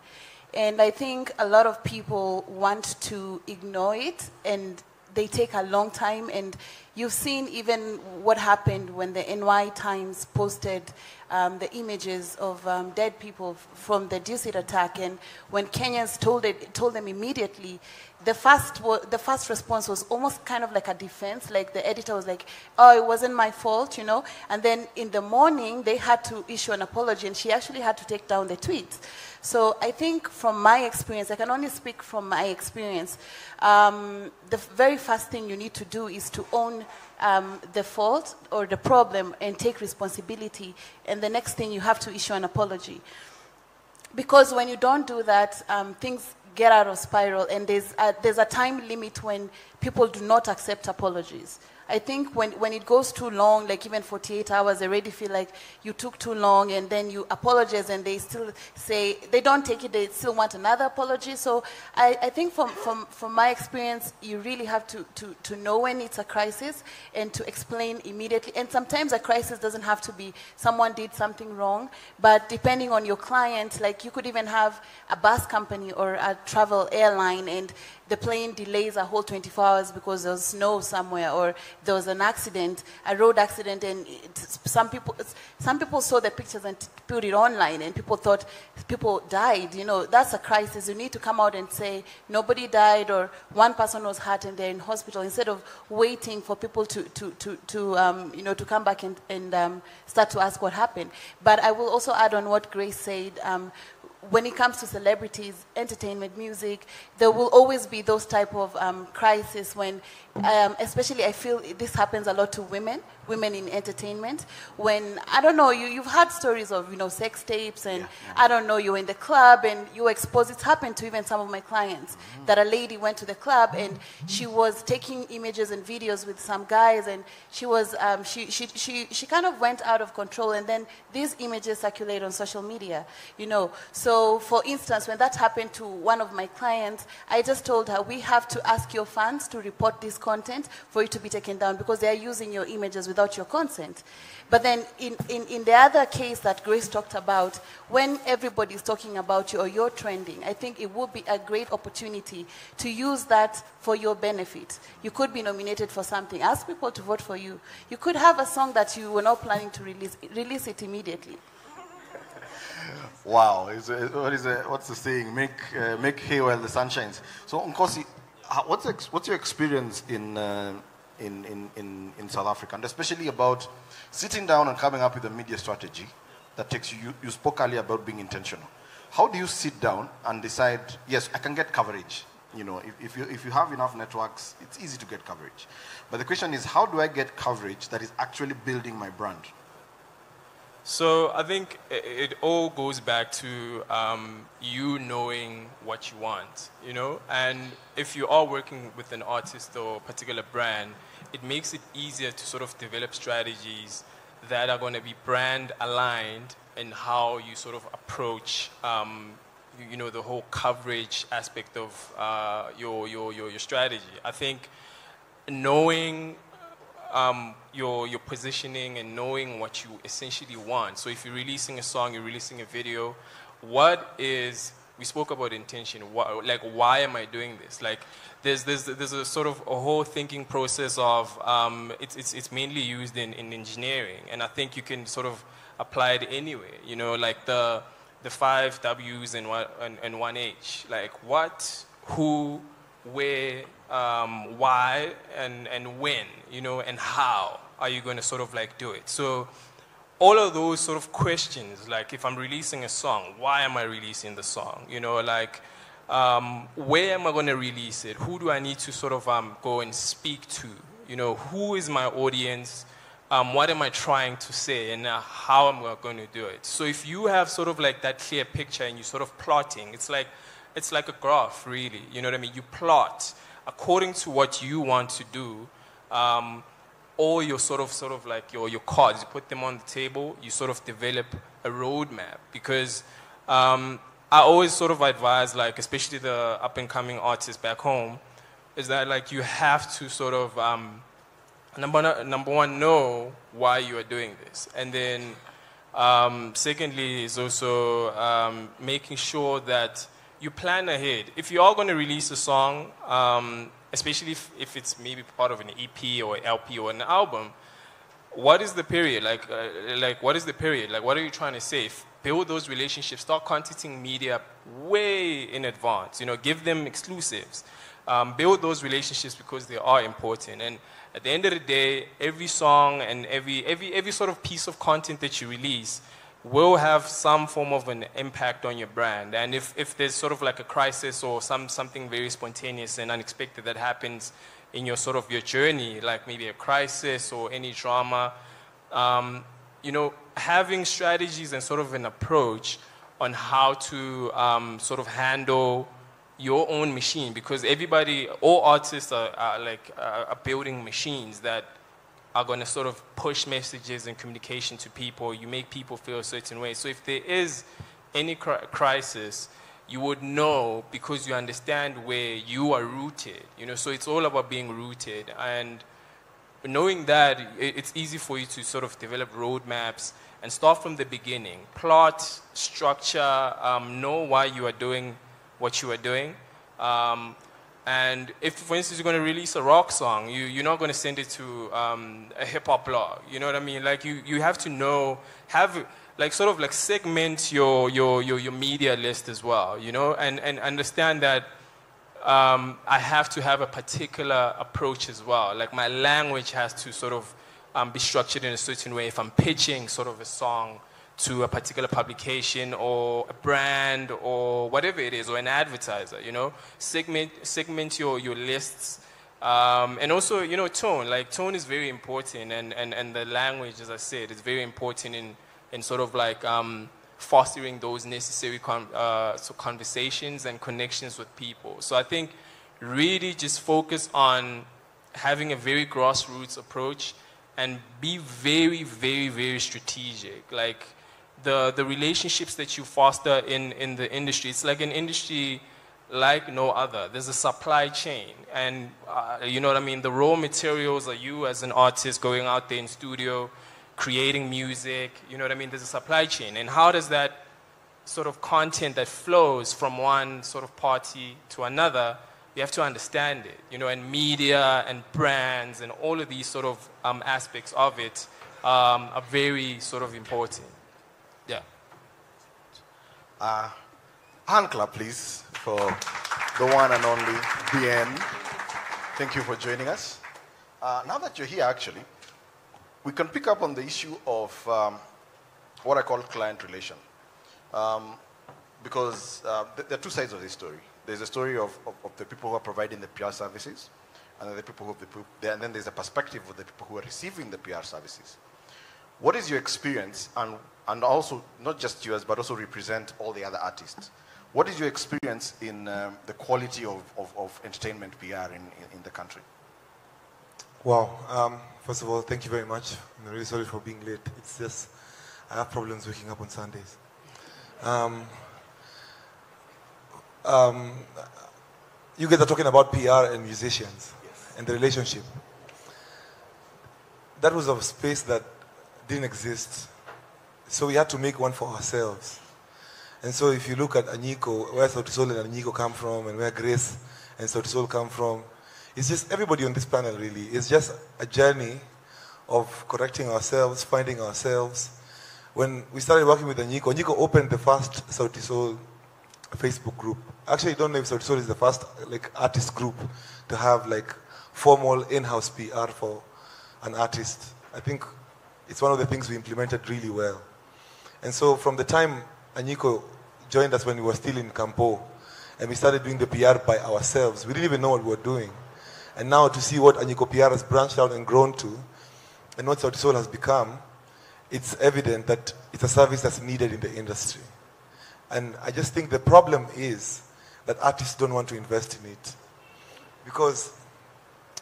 And I think a lot of people want to ignore it, and they take a long time, and you've seen even what happened when the NY Times posted the images of dead people from the Dusit attack, and when Kenyans told them immediately, the first response was almost kind of like a defense, like the editor was like, oh, it wasn't my fault, you know, and then in the morning they had to issue an apology, and she actually had to take down the tweets. So I think from my experience, I can only speak from my experience, the very first thing you need to do is to own the fault or the problem and take responsibility, and the next thing you have to issue an apology. Because when you don't do that, things get out of spiral, and there's a time limit when people do not accept apologies. I think when it goes too long, like even 48 hours, they already feel like you took too long, and then you apologize and they still say, they don't take it, they still want another apology. So I think from my experience, you really have to know when it's a crisis and to explain immediately. And sometimes a crisis doesn't have to be someone did something wrong, but depending on your client, like you could even have a bus company or a travel airline, and the plane delays a whole 24 hours because there was snow somewhere, or there was an accident, a road accident, and some people saw the pictures and put it online, and people thought people died. You know, that's a crisis. You need to come out and say nobody died, or one person was hurt and they're in hospital, instead of waiting for people to come back and start to ask what happened. But I will also add on what Grace said. When it comes to celebrities, entertainment, music, there will always be those type of crises when, especially I feel this happens a lot to women in entertainment. When, I don't know, you've had stories of, sex tapes, and I don't know, you're in the club and you expose, it's happened to even some of my clients, that a lady went to the club and she was taking images and videos with some guys, and she was, she kind of went out of control, and then these images circulate on social media, So, for instance, when that happened to one of my clients, I just told her, we have to ask your fans to report this content for it to be taken down, because they are using your images without your consent. But then in the other case that Grace talked about, when everybody's talking about you or you're trending, I think it would be a great opportunity to use that for your benefit. You could be nominated for something. Ask people to vote for you. You could have a song that you were not planning to release it immediately. Wow, what's the saying? Make hay while the sun shines. So, Nkosi, what's your experience in South Africa, and especially about sitting down and coming up with a media strategy that takes you? You spoke earlier about being intentional. How do you sit down and decide? Yes, I can get coverage. If you have enough networks, it's easy to get coverage. But the question is, how do I get coverage that is actually building my brand? So I think it all goes back to you knowing what you want, and if you are working with an artist or a particular brand, it makes it easier to sort of develop strategies that are going to be brand aligned in how you sort of approach, the whole coverage aspect of your strategy. I think knowing your positioning and knowing what you essentially want. So if you're releasing a song, you're releasing a video, we spoke about intention. Why am I doing this? Like, there's a sort of a whole thinking process of, it's mainly used in engineering, and I think you can sort of apply it anywhere. Like the 5 W's and 1 H. Like what, who, where, why, and when, and how are you going to sort of like do it? So all of those sort of questions, like if I'm releasing a song, why am I releasing the song? Where am I going to release it? Who do I need to sort of go and speak to? Who is my audience? What am I trying to say, and how am I going to do it? So if you have sort of like that clear picture and you're sort of plotting, it's like a graph, really. You know what I mean? You plot according to what you want to do. All your sort of like your cards, you put them on the table, you sort of develop a roadmap. Because I always sort of advise, like, especially the up-and-coming artists back home, is that like you have to sort of, number one, know why you are doing this. And then secondly is also making sure that you plan ahead. If you are going to release a song, especially if it's maybe part of an EP or LP or an album, what is the period? What is the period? Like, what are you trying to say? Build those relationships. Start contacting media way in advance. You know, give them exclusives. Build those relationships because they are important. And at the end of the day, every song and every sort of piece of content that you release will have some form of an impact on your brand. And if there's sort of like a crisis or something very spontaneous and unexpected that happens in your sort of your journey, like maybe a crisis or any drama, you know, having strategies and sort of an approach on how to sort of handle your own machine, because all artists are building machines that are going to sort of push messages and communication to people. You make people feel a certain way. So if there is any crisis, you would know because you understand where you are rooted. You know, so it's all about being rooted. And knowing that, it's easy for you to sort of develop roadmaps and start from the beginning. Plot, structure, know why you are doing what you are doing. And if, for instance, you're going to release a rock song, you're not going to send it to a hip-hop blog. You know what I mean? Like, you have to know, sort of like segment your media list as well, you know, and understand that I have to have a particular approach as well. Like, my language has to sort of be structured in a certain way if I'm pitching sort of a song to a particular publication or a brand or whatever it is, or an advertiser, you know. Segment your lists. And also, you know, tone. Like, tone is very important, and the language, as I said, is very important in sort of like fostering those necessary conversations and connections with people. So I think really just focus on having a very grassroots approach and be very, very, very strategic. Like, the relationships that you foster in the industry, it's like an industry like no other. There's a supply chain, and you know what I mean? The raw materials are you as an artist going out there in studio, creating music, you know what I mean? There's a supply chain. And how does that sort of content that flows from one sort of party to another, you have to understand it, you know, and media and brands and all of these sort of aspects of it are very sort of important. Yeah. Hand clap, please, for the one and only BN. Thank you for joining us. Now that you're here, actually, we can pick up on the issue of what I call client relation. Because there are two sides of this story. There's a story of the people who are providing the PR services, and then and then there's a perspective of the people who are receiving the PR services. What is your experience, and also not just yours, but also represent all the other artists? What is your experience in the quality of entertainment PR in the country? Wow. First of all, thank you very much. I'm really sorry for being late. It's just, I have problems waking up on Sundays. You guys are talking about PR and musicians, yes, and the relationship. That was a space that didn't exist. So we had to make one for ourselves. And so if you look at Anyiko, where Sauti Sol and Anyiko come from, and where Grace and Sauti Sol come from, it's just everybody on this panel really. It's just a journey of correcting ourselves, finding ourselves. When we started working with Anyiko, Anyiko opened the first Sauti Sol Facebook group. Actually, I don't know if Sauti Sol is the first artist group to have formal in-house PR for an artist. I think it's one of the things we implemented really well. And so from the time Anyiko joined us when we were still in Campo, and we started doing the PR by ourselves, we didn't even know what we were doing. And now to see what Anyiko PR has branched out and grown to, and what Sauti Sol has become, it's evident that it's a service that's needed in the industry. And I just think the problem is that artists don't want to invest in it. Because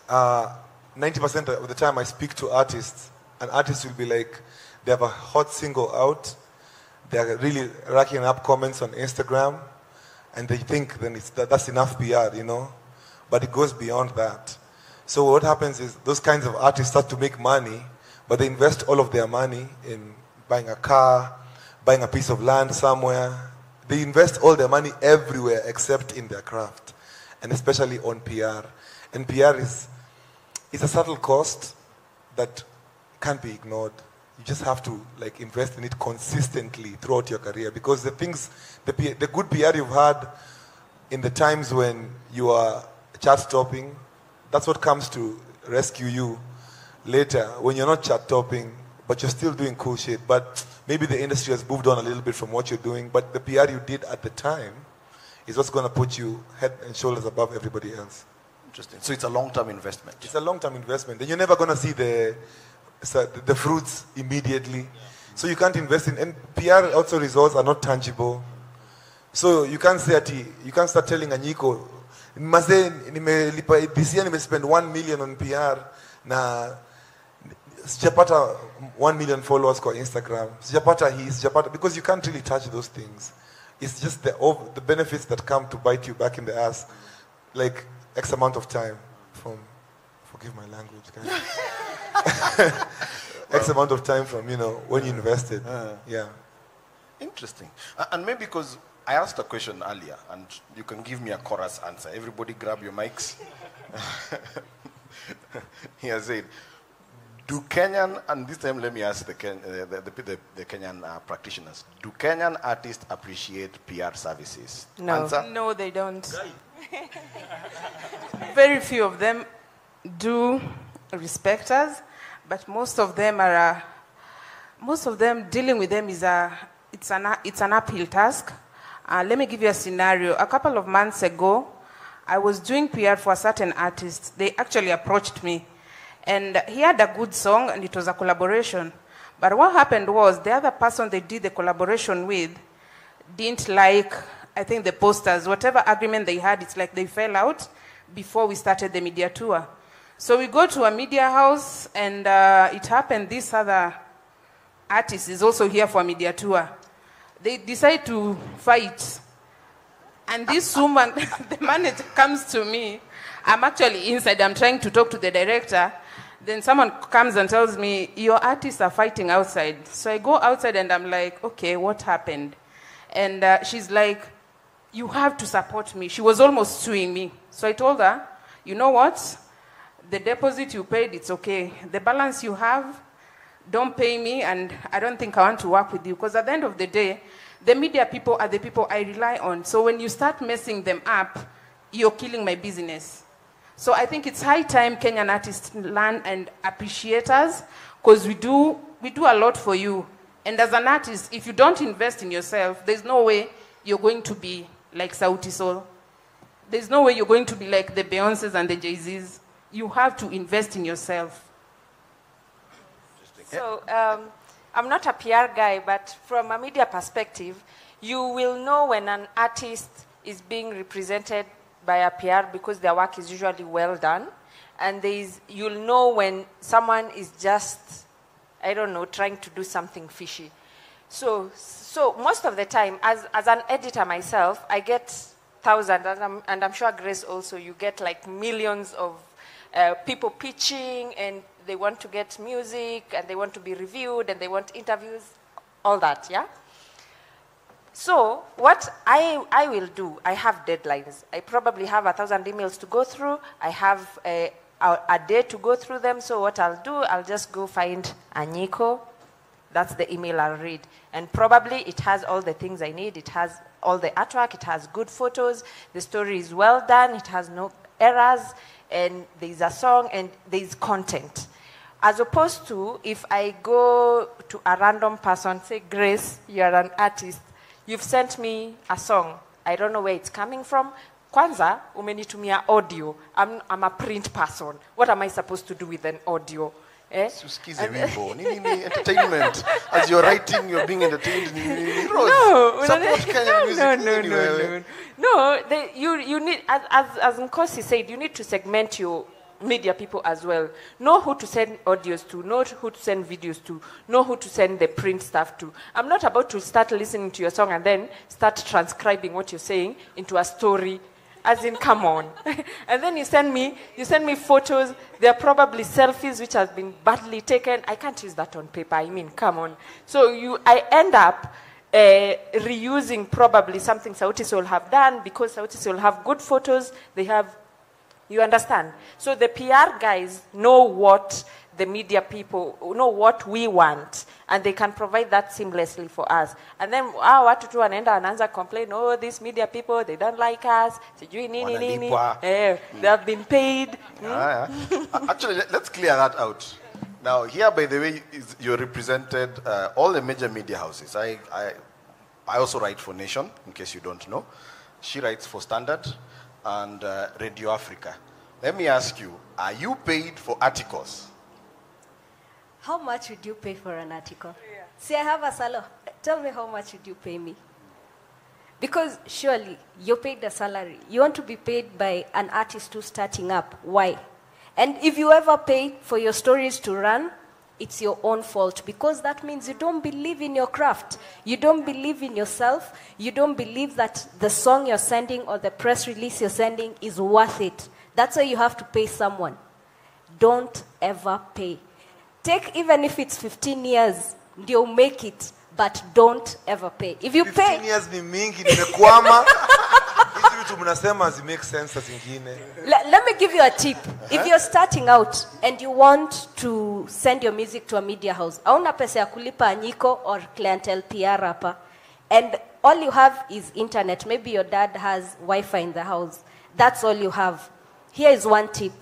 90% of the time I speak to artists, an artist will be like, they have a hot single out, they're really racking up comments on Instagram, and they think then that's enough PR, you know? But it goes beyond that. So what happens is those kinds of artists start to make money, but they invest all of their money in buying a car, buying a piece of land somewhere. They invest all their money everywhere except in their craft. and especially on PR. And PR is a subtle cost that can't be ignored. You just have to like invest in it consistently throughout your career, because the good PR you've had in the times when you are chart topping, that's what comes to rescue you later when you're not chart topping, but you're still doing cool shit. But maybe the industry has moved on a little bit from what you're doing, but the PR you did at the time is what's going to put you head and shoulders above everybody else. Interesting. So it's a long-term investment. It's a long-term investment. Then you're never going to see the fruits immediately. So you can't invest in, and PR also results are not tangible. So you can't say you can't start telling Anyiko, this year I spend 1 million on PR, na sijapata 1 million followers on Instagram, sijapata, because you can't really touch those things. It's just the benefits that come to bite you back in the ass, like X amount of time from, forgive my language, guys. X amount of time from, when you invested. Yeah. Interesting. And maybe because I asked a question earlier, and you can give me a chorus answer. Everybody grab your mics. He has said, do Kenyan, and this time let me ask the Kenyan practitioners, do Kenyan artists appreciate PR services? No. Answer? No, they don't. Very few of them do respect us, but most of them dealing with them it's an uphill task. Let me give you a scenario. A couple of months ago, I was doing PR for a certain artist. They actually approached me, and he had a good song, and it was a collaboration. But what happened was the other person they did the collaboration with didn't like, I think, the posters. Whatever agreement they had, it's like they fell out before we started the media tour. So we go to a media house, and it happened this other artist is also here for a media tour. They decide to fight. And this woman, the manager comes to me. I'm actually inside. I'm trying to talk to the director. Then someone comes and tells me, your artists are fighting outside. So I go outside and I'm like, okay, what happened? And she's like, you have to support me. She was almost suing me. So I told her, you know what? The deposit you paid, it's okay. The balance you have, don't pay me, and I don't think I want to work with you. Because at the end of the day, the media people are the people I rely on. So when you start messing them up, you're killing my business. So I think it's high time Kenyan artists learn and appreciate us, because we do a lot for you. And as an artist, if you don't invest in yourself, there's no way you're going to be like Sauti Sol. There's no way you're going to be like the Beyoncés and the Jay-Z's. You have to invest in yourself. So I'm not a PR guy, but from a media perspective, you will know when an artist is being represented by a PR because their work is usually well done. And you'll know when someone is just, I don't know, trying to do something fishy. So most of the time, as an editor myself, I get thousands, and I'm sure Grace also, you get like millions of people pitching, and they want to get music, and they want to be reviewed, and they want interviews, all that, yeah? So what I will do, I have deadlines. I probably have 1,000 emails to go through. I have a day to go through them. So what I'll do, I'll just go find Anyiko. That's the email I'll read. And probably it has all the things I need. It has all the artwork. It has good photos. The story is well done. It has no errors. And there's a song, and there's content. As opposed to if I go to a random person, say, Grace, you're an artist. You've sent me a song. I don't know where it's coming from. Kwanza, umenitumia audio. I'm a print person. What am I supposed to do with an audio? Suskize wimbo. Nini entertainment. As you're writing, you're being entertained. No. Support Kenyan music. No, you need, as Nkosi said, you need to segment your media people as well. Know who to send audios to, know who to send videos to, know who to send the print stuff to. I'm not about to start listening to your song and then start transcribing what you're saying into a story. As in, come on. And then you send me photos. They're probably selfies which have been badly taken. I can't use that on paper. I mean, come on. So I end up reusing probably something Sauti Sol have done, because Sauti Sol have good photos, they have, you understand? So the PR guys know what the media people know what we want, and they can provide that seamlessly for us. And then watu tu wanaenda wanaanza complain, oh, these media people, they don't like us, sijui nini nini, they have been paid. Actually, let's clear that out. Now, here, by the way, you represented all the major media houses. I also write for Nation, in case you don't know. She writes for Standard and Radio Africa. Let me ask you, are you paid for articles? How much would you pay for an article? Yeah. See, I have a salary. Tell me how much would you pay me? Because surely you're paid a salary. You want to be paid by an artist who's starting up. Why? And if you ever pay for your stories to run, it's your own fault, because that means you don't believe in your craft. You don't believe in yourself. You don't believe that the song you're sending or the press release you're sending is worth it. That's why you have to pay someone. Don't ever pay. Take, even if it's 15 years, you'll make it, but don't ever pay. If you 15 years ni mingi, nimekwama. Hizi vitu mnasema zi make sense zingine. Let me give you a tip. If you're starting out and you want to send your music to a media house, hauna pesa ya kulipa anyiko or clientele PR hapa, and all you have is internet. Maybe your dad has Wi-Fi in the house. That's all you have. Here is one tip.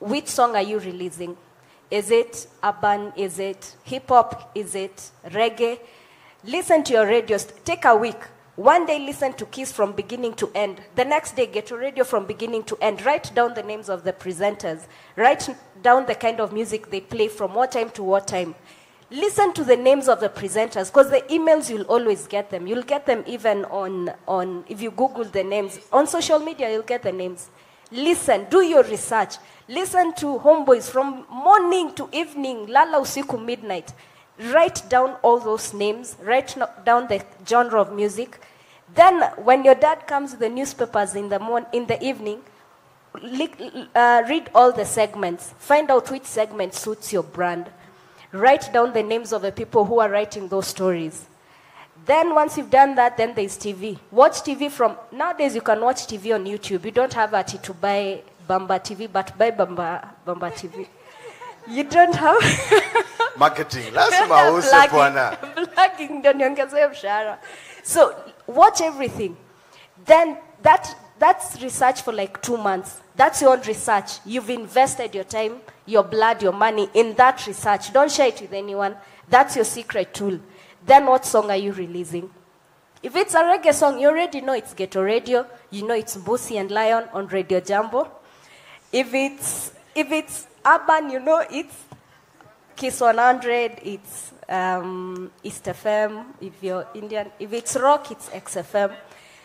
Which song are you releasing? Is it urban? Is it hip-hop? Is it reggae? Listen to your radios. Take a week. One day listen to Kiss from beginning to end. The next day get to radio from beginning to end. Write down the names of the presenters. Write down the kind of music they play from what time to what time. Listen to the names of the presenters, because the emails, you'll always get them. You'll get them even on if you Google the names. On social media, you'll get the names. Listen, do your research. Listen to homeboys from morning to evening, lala usiku midnight. Write down all those names. Write down the genre of music. Then, when your dad comes with the newspapers in the evening, read all the segments. Find out which segment suits your brand. Write down the names of the people who are writing those stories. Then once you've done that, then there's TV. Watch TV from, nowadays you can watch TV on YouTube. You don't have to buy Bamba TV, but buy Bamba TV. You don't have... Marketing. Lazima use bwana. Plugging ndio niongezee mshahara. So watch everything. Then that's research for like 2 months. That's your own research. You've invested your time, your blood, your money in that research. Don't share it with anyone. That's your secret tool. Then what song are you releasing? If it's a reggae song, you already know it's Ghetto Radio. You know it's Mbusi and Lion on Radio Jambo. If it's urban, you know it's Kiss 100, it's East FM. If you're Indian, if it's rock, it's XFM.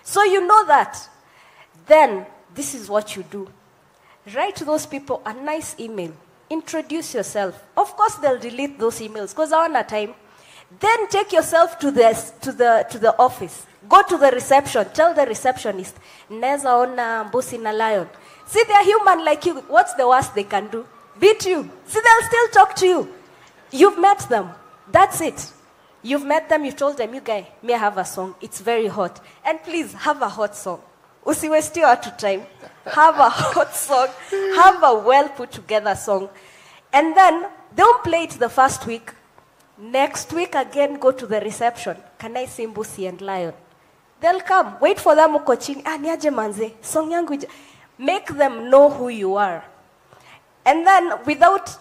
So you know that. Then this is what you do. Write to those people a nice email. Introduce yourself. Of course, they'll delete those emails because I want time. Then take yourself to the office. Go to the reception. Tell the receptionist, Neza ona Mbusi na Lion. See, they're human like you. What's the worst they can do? Beat you. See, they'll still talk to you. You've met them. That's it. You've met them. You told them, you guy, may I have a song? It's very hot. And please, have a hot song. Usiwesti watu time. Have a hot song. Have a well put together song. And then, don't play it the first week. Next week again, go to the reception. Can I sing Mbusi and Lion? They'll come. Wait for them uko chini. Niaje manze. Song yangu. Make them know who you are. And then without,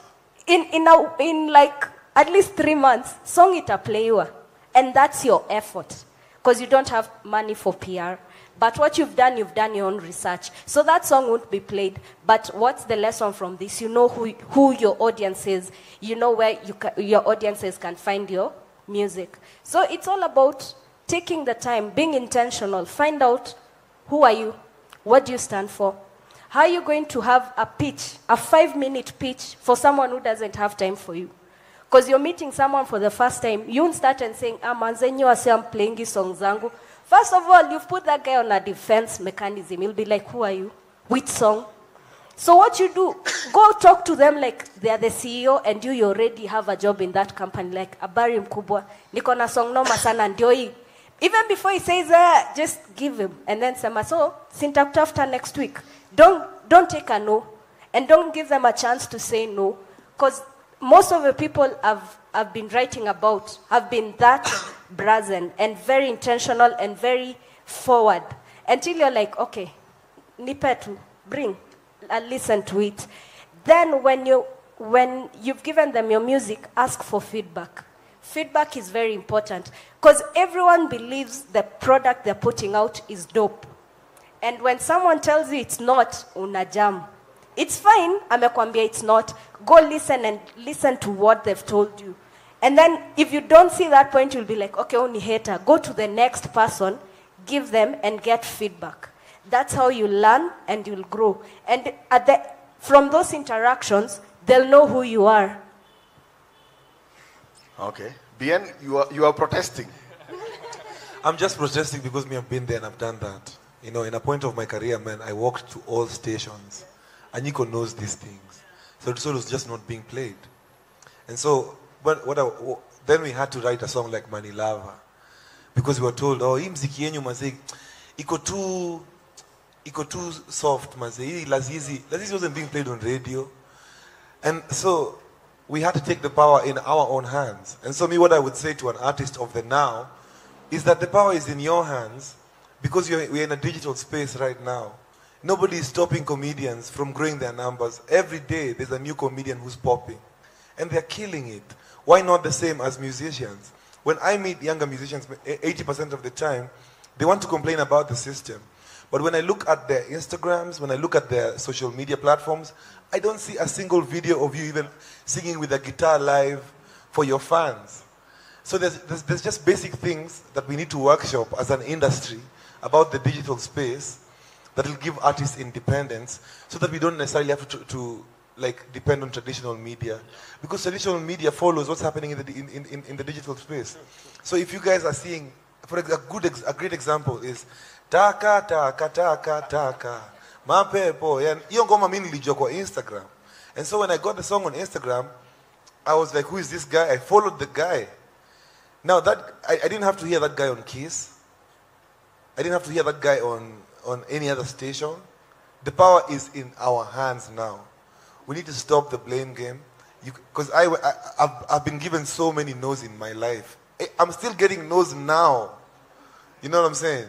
in like at least 3 months, song itaplaywa. And that's your effort. Because you don't have money for PR. But what you've done your own research. So that song won't be played. But what's the lesson from this? You know who your audience is. You know where your audiences can find your music. So it's all about taking the time, being intentional. Find out who are you, what do you stand for. How are you going to have a pitch, a 5-minute pitch for someone who doesn't have time for you? Because you're meeting someone for the first time. You won't start and saying, manzenyo ase I'm playing his songs zangu. First of all, you've put that guy on a defense mechanism. He'll be like, who are you? Which song? So what you do, go talk to them like they're the CEO and you already have a job in that company, like Abari Mkubwa, niko na song noma sana ndio hii. Even before he says just give him and then sema, so sintakutafuta next week. Don't take a no and don't give them a chance to say no, because most of the people I've been writing about have been that brazen and very intentional and very forward until you're like, okay, nipetu, bring. And listen to it. Then when you've given them your music, ask for feedback. Feedback is very important because everyone believes the product they're putting out is dope. And when someone tells you it's not, unajam. It's fine, amekwambia it's not. Go listen to what they've told you. And then if you don't see that point, you'll be like, okay, only hater. Go to the next person, give them and get feedback. That's how you learn and you'll grow. And from those interactions, they'll know who you are. Okay. Bien, you are protesting. I'm just protesting because I've been there and I've done that. You know, in a point of my career, man, I walked to all stations. Anyiko knows these things. So the song was just not being played. And so, then we had to write a song like Manilava. Because we were told, oh, hii mziki yenyu mazee, iko too soft, mazee. Lazizi wasn't being played on radio. And so we had to take the power in our own hands. And so what I would say to an artist of the now is that the power is in your hands because we're in a digital space right now. Nobody is stopping comedians from growing their numbers. Every day there's a new comedian who's popping. And they're killing it. Why not the same as musicians? When I meet younger musicians, 80% of the time, they want to complain about the system. But when I look at their Instagrams, when I look at their social media platforms, I don't see a single video of you even singing with a guitar live for your fans. So there's just basic things that we need to workshop as an industry about the digital space that will give artists independence so that we don't necessarily have to like depend on traditional media, because traditional media follows what's happening in the digital space. So if you guys are seeing, for a great example is taka taka taka taka mapepo, hiyo ngoma mimi nilijua kwa Instagram. And so when I got the song on Instagram, I was like, who is this guy? I followed the guy. Now I didn't have to hear that guy on Kiss. I didn't have to hear that guy on any other station. The power is in our hands now. We need to stop the blame game. Because I've been given so many no's in my life. I'm still getting no's now. You know what I'm saying?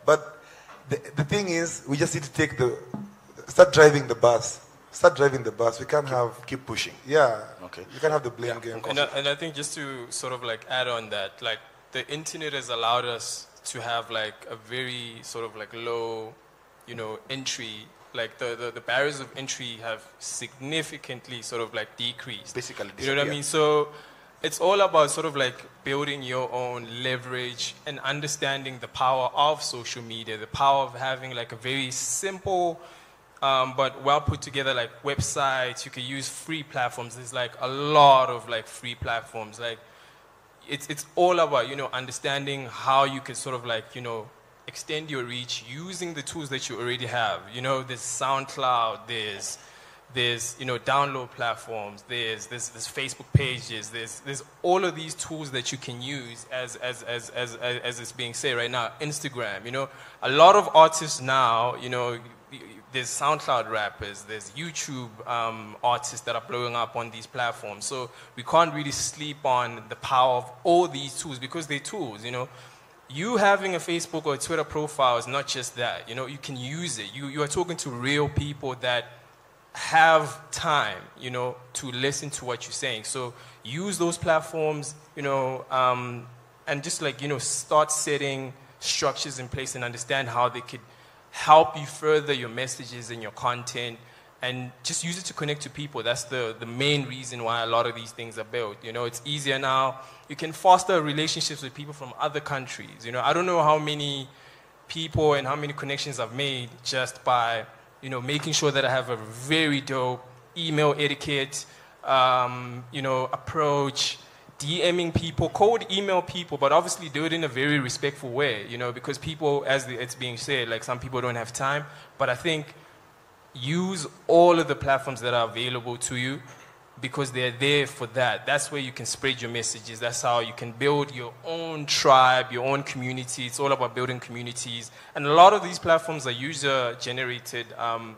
But the thing is, we just need to start driving the bus. Start driving the bus. We can't keep pushing. Yeah. Okay. You can't have the blame game. And I think just to sort of like add on that, like the internet has allowed us to have like a very sort of like low, entry. Like the barriers of entry have significantly sort of like decreased. Basically, you know what I mean? So it's all about sort of like building your own leverage and understanding the power of social media, the power of having like a very simple but well put together like websites. You can use free platforms. There's like a lot of like free platforms. Like it's all about, understanding how you can sort of like, extend your reach using the tools that you already have. There's SoundCloud, there's download platforms, there's Facebook pages, there's all of these tools that you can use as it's being said right now. Instagram, a lot of artists now, there's SoundCloud rappers, there's YouTube artists that are blowing up on these platforms. So we can't really sleep on the power of all these tools because they're tools, You having a Facebook or a Twitter profile is not just that. You can use it. You are talking to real people that have time, to listen to what you're saying. So use those platforms, and just like, start setting structures in place and understand how they could help you further your messages and your content, and just use it to connect to people. That's the main reason why a lot of these things are built. It's easier now. You can foster relationships with people from other countries. I don't know how many people and how many connections I've made just by, making sure that I have a very dope email etiquette, approach, DMing people, cold email people, but obviously do it in a very respectful way, because people, as it's being said, like some people don't have time. But I think use all of the platforms that are available to you because they're there for that. That's where you can spread your messages. That's how you can build your own tribe, your own community. It's all about building communities. And a lot of these platforms are user-generated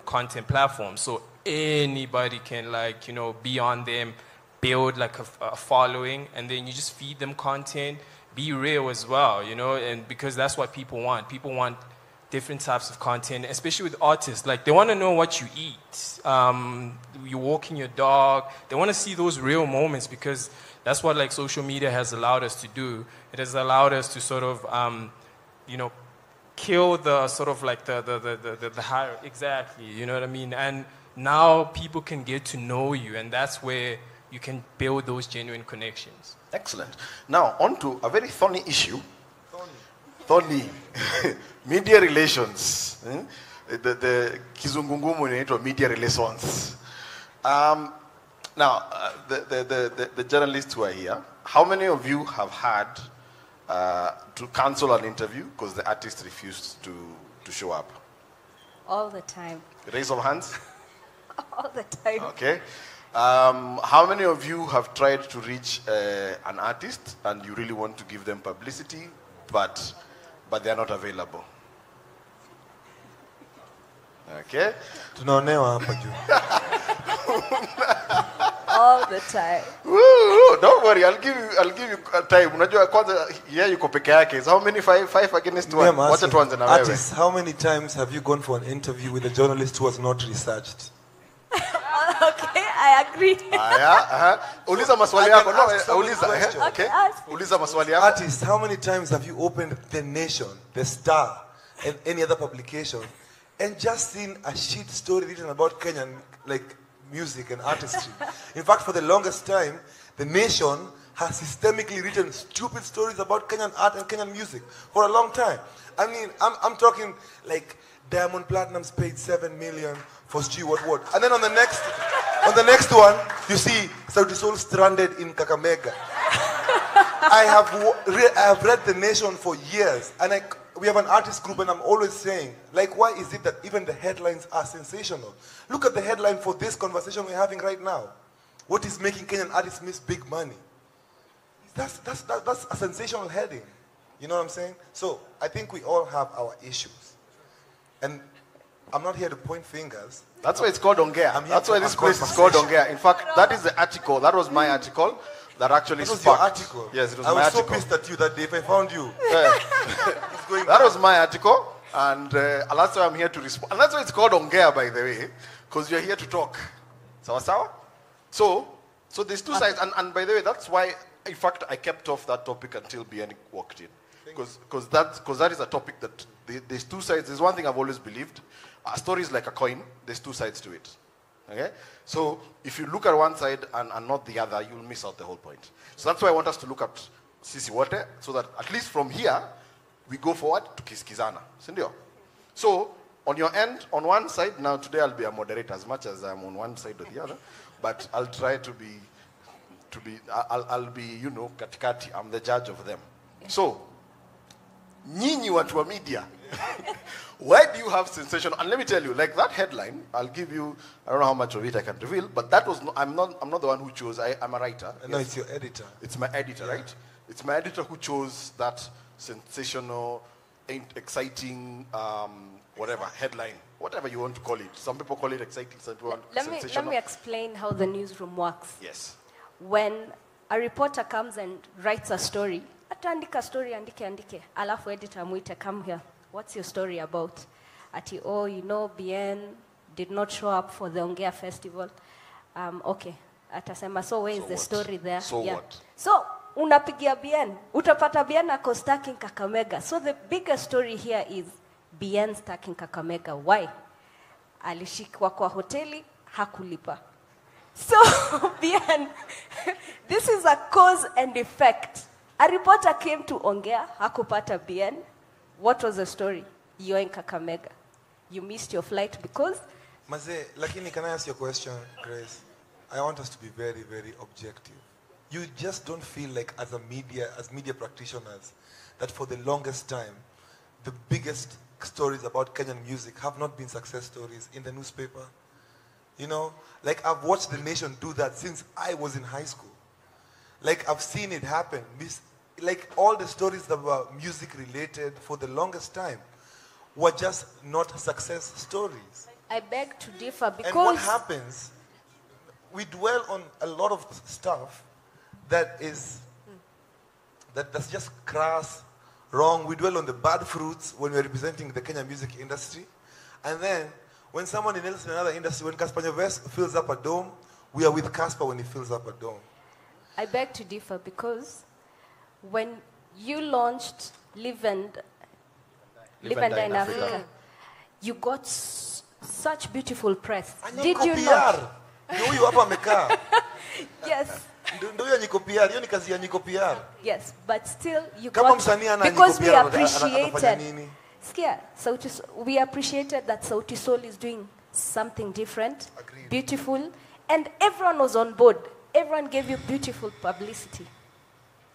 content platforms. So anybody can, like, you know, be on them, build like a following, and then you just feed them content. Be real as well, you know, and because that's what people want. People want different types of content, especially with artists. Like, they want to know what you eat. You're walking your dog. They want to see those real moments because that's what, like, social media has allowed us to do. It has allowed us to sort of, you know, kill the sort of like the higher, exactly, you know what I mean? And now people can get to know you, and that's where you can build those genuine connections. Excellent. Now, on to a very thorny issue. Thorny. Media relations. The kizungungumu inaitwa media relations. Now, the journalists who are here, how many of you have had to cancel an interview because the artist refused to show up? All the time. Raise of hands. All the time. Okay. How many of you have tried to reach an artist and you really want to give them publicity, but they are not available? Okay. Tunaonewa hapa juu. All the time. Woo, don't worry, I'll give you a time. Unajua kwanza yeye yuko peke yake. So how many five against one? Wacha tuanze na wewe. Artists, how many times have you gone for an interview with a journalist who was not researched? Okay, I agree. Uliza maswali yako. No, uliza. Okay. Uliza maswali yako. Artists, how many times have you opened The Nation, The Star, and any other publication, and just seen a shit story written about Kenyan, like, music and artistry? In fact, for the longest time, The Nation has systemically written stupid stories about Kenyan art and Kenyan music for a long time. I mean, I'm talking like Diamond Platinum's paid 7 million for Stu what. And then on the next one, you see Sauti Sol stranded in Kakamega. I have read The Nation for years, and we have an artist group, and I'm always saying, like, why is it that even the headlines are sensational? Look at the headline for this conversation we're having right now. What is making Kenyan artists miss big money? That's a sensational heading. You know what I'm saying? So I think we all have our issues. And I'm not here to point fingers. That's why it's called ONGEA. That's why this place is called ONGEA. In fact, that is the article. That was my article that actually sparked. Your article? Yes, it was my article. I was so pissed at you that day if I found you. That was my article, and that's why I'm here to respond. And that's why it's called ONGEA, by the way, because you're here to talk. Sawa? So there's two sides, and by the way, that's why, in fact, I kept off that topic until BN walked in. Because that is a topic that there's two sides. There's one thing I've always believed. A story is like a coin. There's two sides to it. Okay? So if you look at one side and not the other, you'll miss out the whole point. So that's why I want us to look at Sisi Wote, so that at least from here, we go forward to Kiskizana. Sindio? So on your end, on one side, now today I'll be a moderator as much as I'm on one side or the other, but I'll try to be, I'll be, you know, katikati. I'm the judge of them. So, nyinyi watu wa media, why do you have sensational? And let me tell you, like that headline, I'll give you, I don't know how much of it I can reveal, but that was, I'm not the one who chose, I'm a writer. No, it's your editor. It's my editor, yeah. Right? It's my editor who chose that sensational, exciting, whatever, headline, whatever you want to call it. Some people call it exciting, some people sensational. Let me explain how the newsroom works. Yes. When a reporter comes and writes a story, ataandika story, andike, alafu editor muite, come here. What's your story about? Ati, oh, you know, BN did not show up for the ONGEA festival. Okay. Atasema, so where is the story there? So what? So, unapigia BN. Utapata BN ako stuck in Kakamega. So the biggest story here is BN stuck in Kakamega. Why? Alishikwa kwa hoteli, hakulipa. So, BN, this is a cause and effect. A reporter came to ONGEA, hakupata BN. What was the story? You're in Kakamega. You missed your flight because... Maze, lakini, can I ask you a question, Grace? I want us to be very, very objective. You just don't feel like as media practitioners, that for the longest time, the biggest stories about Kenyan music have not been success stories in the newspaper. You know, like I've watched the nation do that since I was in high school. Like I've seen it happen. Like all the stories that were music related for the longest time were just not success stories. I beg to differ because... And what happens, we dwell on a lot of stuff that's just crass, wrong. We dwell on the bad fruits when we're representing the Kenyan music industry. And then when someone else in another industry, when Casper Nyovest fills up a dome, we are with Casper when he fills up a dome. I beg to differ because when you launched Live and Die in Africa, you got such beautiful press. Did you not? Yes. Yes, but still you got, because we appreciated. We appreciated that Sauti Sol is doing something different, beautiful, and everyone was on board. Everyone gave you beautiful publicity.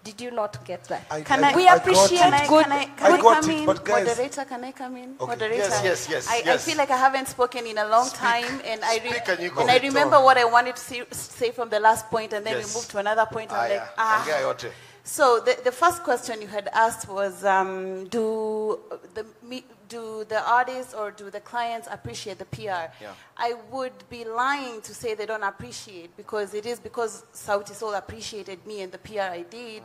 Did you not get that? We appreciate good. Moderator, can I come in? Okay. Moderator. Yes. I feel like I haven't spoken in a long time, and I remember what I wanted to say from the last point, and then we moved to another point. I'm like, So the first question you had asked was, do the artists or do the clients appreciate the PR? Yeah. I would be lying to say they don't appreciate, because it is because Sauti Sol appreciated me and the PR I did.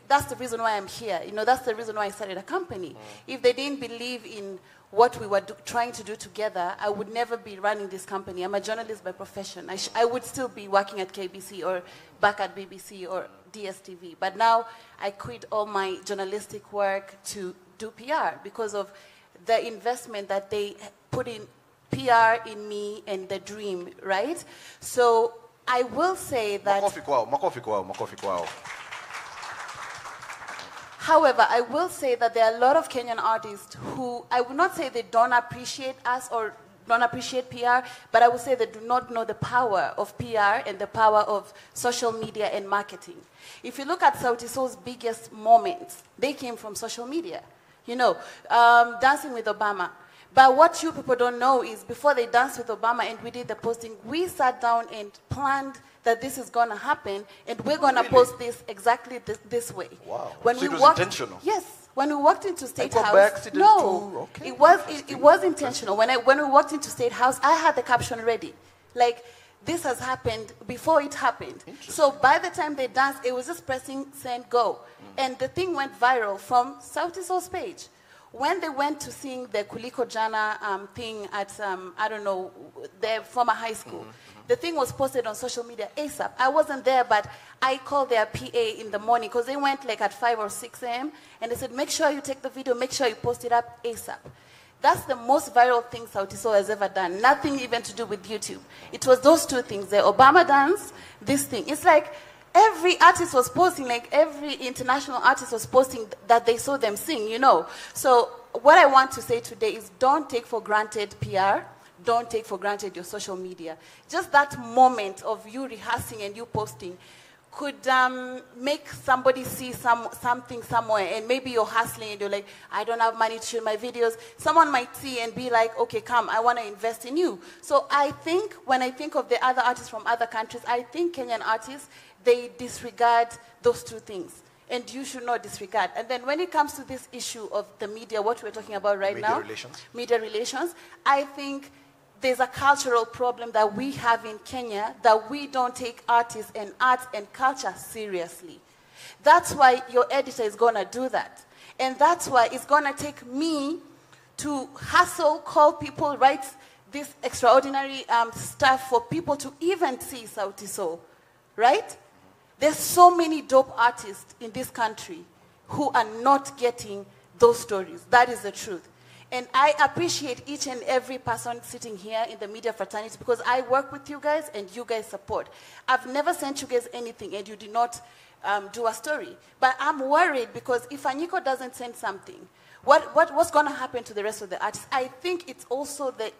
That's the reason why I'm here. You know, that's the reason why I started a company. If they didn't believe in what we were trying to do together, I would never be running this company. I'm a journalist by profession. I would still be working at KBC or back at BBC or DSTV. But now I quit all my journalistic work to do PR because of the investment that they put in PR in me and the dream, right? So I will say that... Makofi kwao. However, I will say that there are a lot of Kenyan artists who, I would not say they don't appreciate us or don't appreciate PR, but I would say they do not know the power of PR and the power of social media and marketing. If you look at Sauti Sol's biggest moments, they came from social media. You know, Dancing with Obama. But what you people don't know is before they danced with Obama and we did the posting, we sat down and planned that this is going to happen, and we're going to post this exactly this way. Wow. When So we it was walked, intentional? Yes. When we walked into State go House, back, season no, 2, okay. it was intentional. When we walked into State House, I had the caption ready. Like, this has happened before it happened. So by the time they danced, it was just pressing send, go. And the thing went viral from Sauti Sol's page. When they went to sing the Kuliko Jana thing at, I don't know, their former high school, the thing was posted on social media ASAP. I wasn't there, but I called their PA in the morning because they went like at 5 or 6 a.m. and they said, make sure you take the video, make sure you post it up ASAP. That's the most viral thing Sauti Sol has ever done. Nothing even to do with YouTube. It was those two things, the Obama dance, this thing. It's like every artist was posting, like every international artist was posting that they saw them sing, you know. So what I want to say today is don't take for granted PR. Don't take for granted your social media. Just that moment of you rehearsing and you posting could make somebody see something somewhere, and maybe you're hustling and you're like, I don't have money to shoot my videos. Someone might see and be like, okay, come, I want to invest in you. So I think, when I think of the other artists from other countries, I think Kenyan artists, they disregard those two things. And you should not disregard. And then when it comes to this issue of the media, what we're talking about right now, media relations, I think there's a cultural problem that we have in Kenya, that we don't take artists and arts and culture seriously. That's why your editor is going to do that. And that's why it's going to take me to hustle, call people, write this extraordinary stuff for people to even see Sauti Sol, right? There's so many dope artists in this country who are not getting those stories. That is the truth. And I appreciate each and every person sitting here in the media fraternity, because I work with you guys and you guys support. I've never sent you guys anything and you did not do a story. But I'm worried because if Anyiko doesn't send something, what's going to happen to the rest of the artists? I think it's also the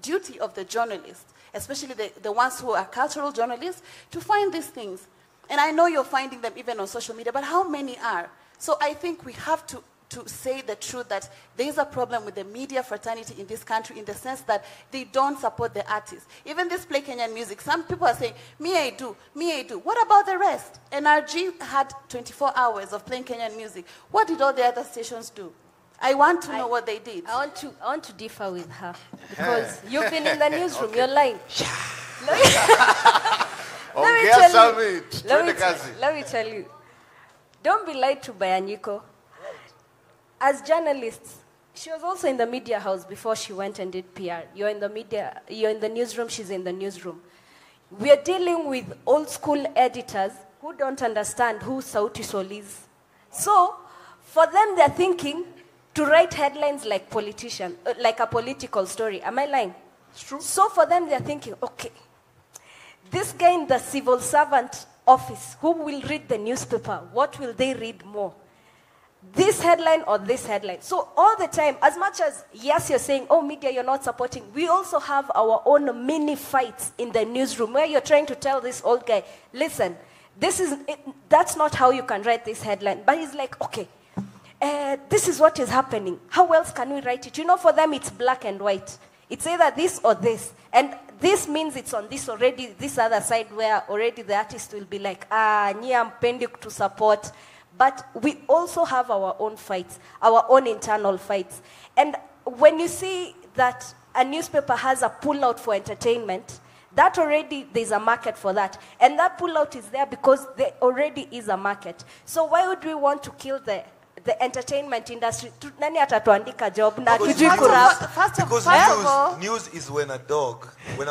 duty of the journalists, especially the ones who are cultural journalists, to find these things. And I know you're finding them even on social media, but how many are? So I think we have to to say the truth that there is a problem with the media fraternity in this country in the sense that they don't support the artists. Even this Play Kenyan Music, some people are saying, me I do, me I do. What about the rest? NRG had 24 hours of playing Kenyan music. What did all the other stations do? I want to know what they did. I want to differ with her because you've been in the newsroom. Okay. You're lying. Let me tell you. Don't be lied to by Anyiko. As journalists, she was also in the media house before she went and did PR. You're in the media. You're in the newsroom. She's in the newsroom. We are dealing with old school editors who don't understand who Sauti Sol is. So, for them, they're thinking to write headlines like politician, like a political story. Am I lying? It's true. So for them, they're thinking, okay, this guy in the civil servant office, who will read the newspaper? What will they read more? This headline or this headline? So all the time, as much as, yes, you're saying, oh, media, you're not supporting, we also have our own mini fights in the newsroom where you're trying to tell this old guy, listen, that's not how you can write this headline. But he's like, okay, this is what is happening. How else can we write it? You know, for them, it's black and white. It's either this or this. And this means it's on this already, this other side where already the artist will be like, nye ampendi to support. But we also have our own fights, our own internal fights. And when you see that a newspaper has a pullout for entertainment, that already, there's a market for that. And that pullout is there because there already is a market. So why would we want to kill the entertainment industry? Nani atatuandika job na tujui kurap? Because news is when a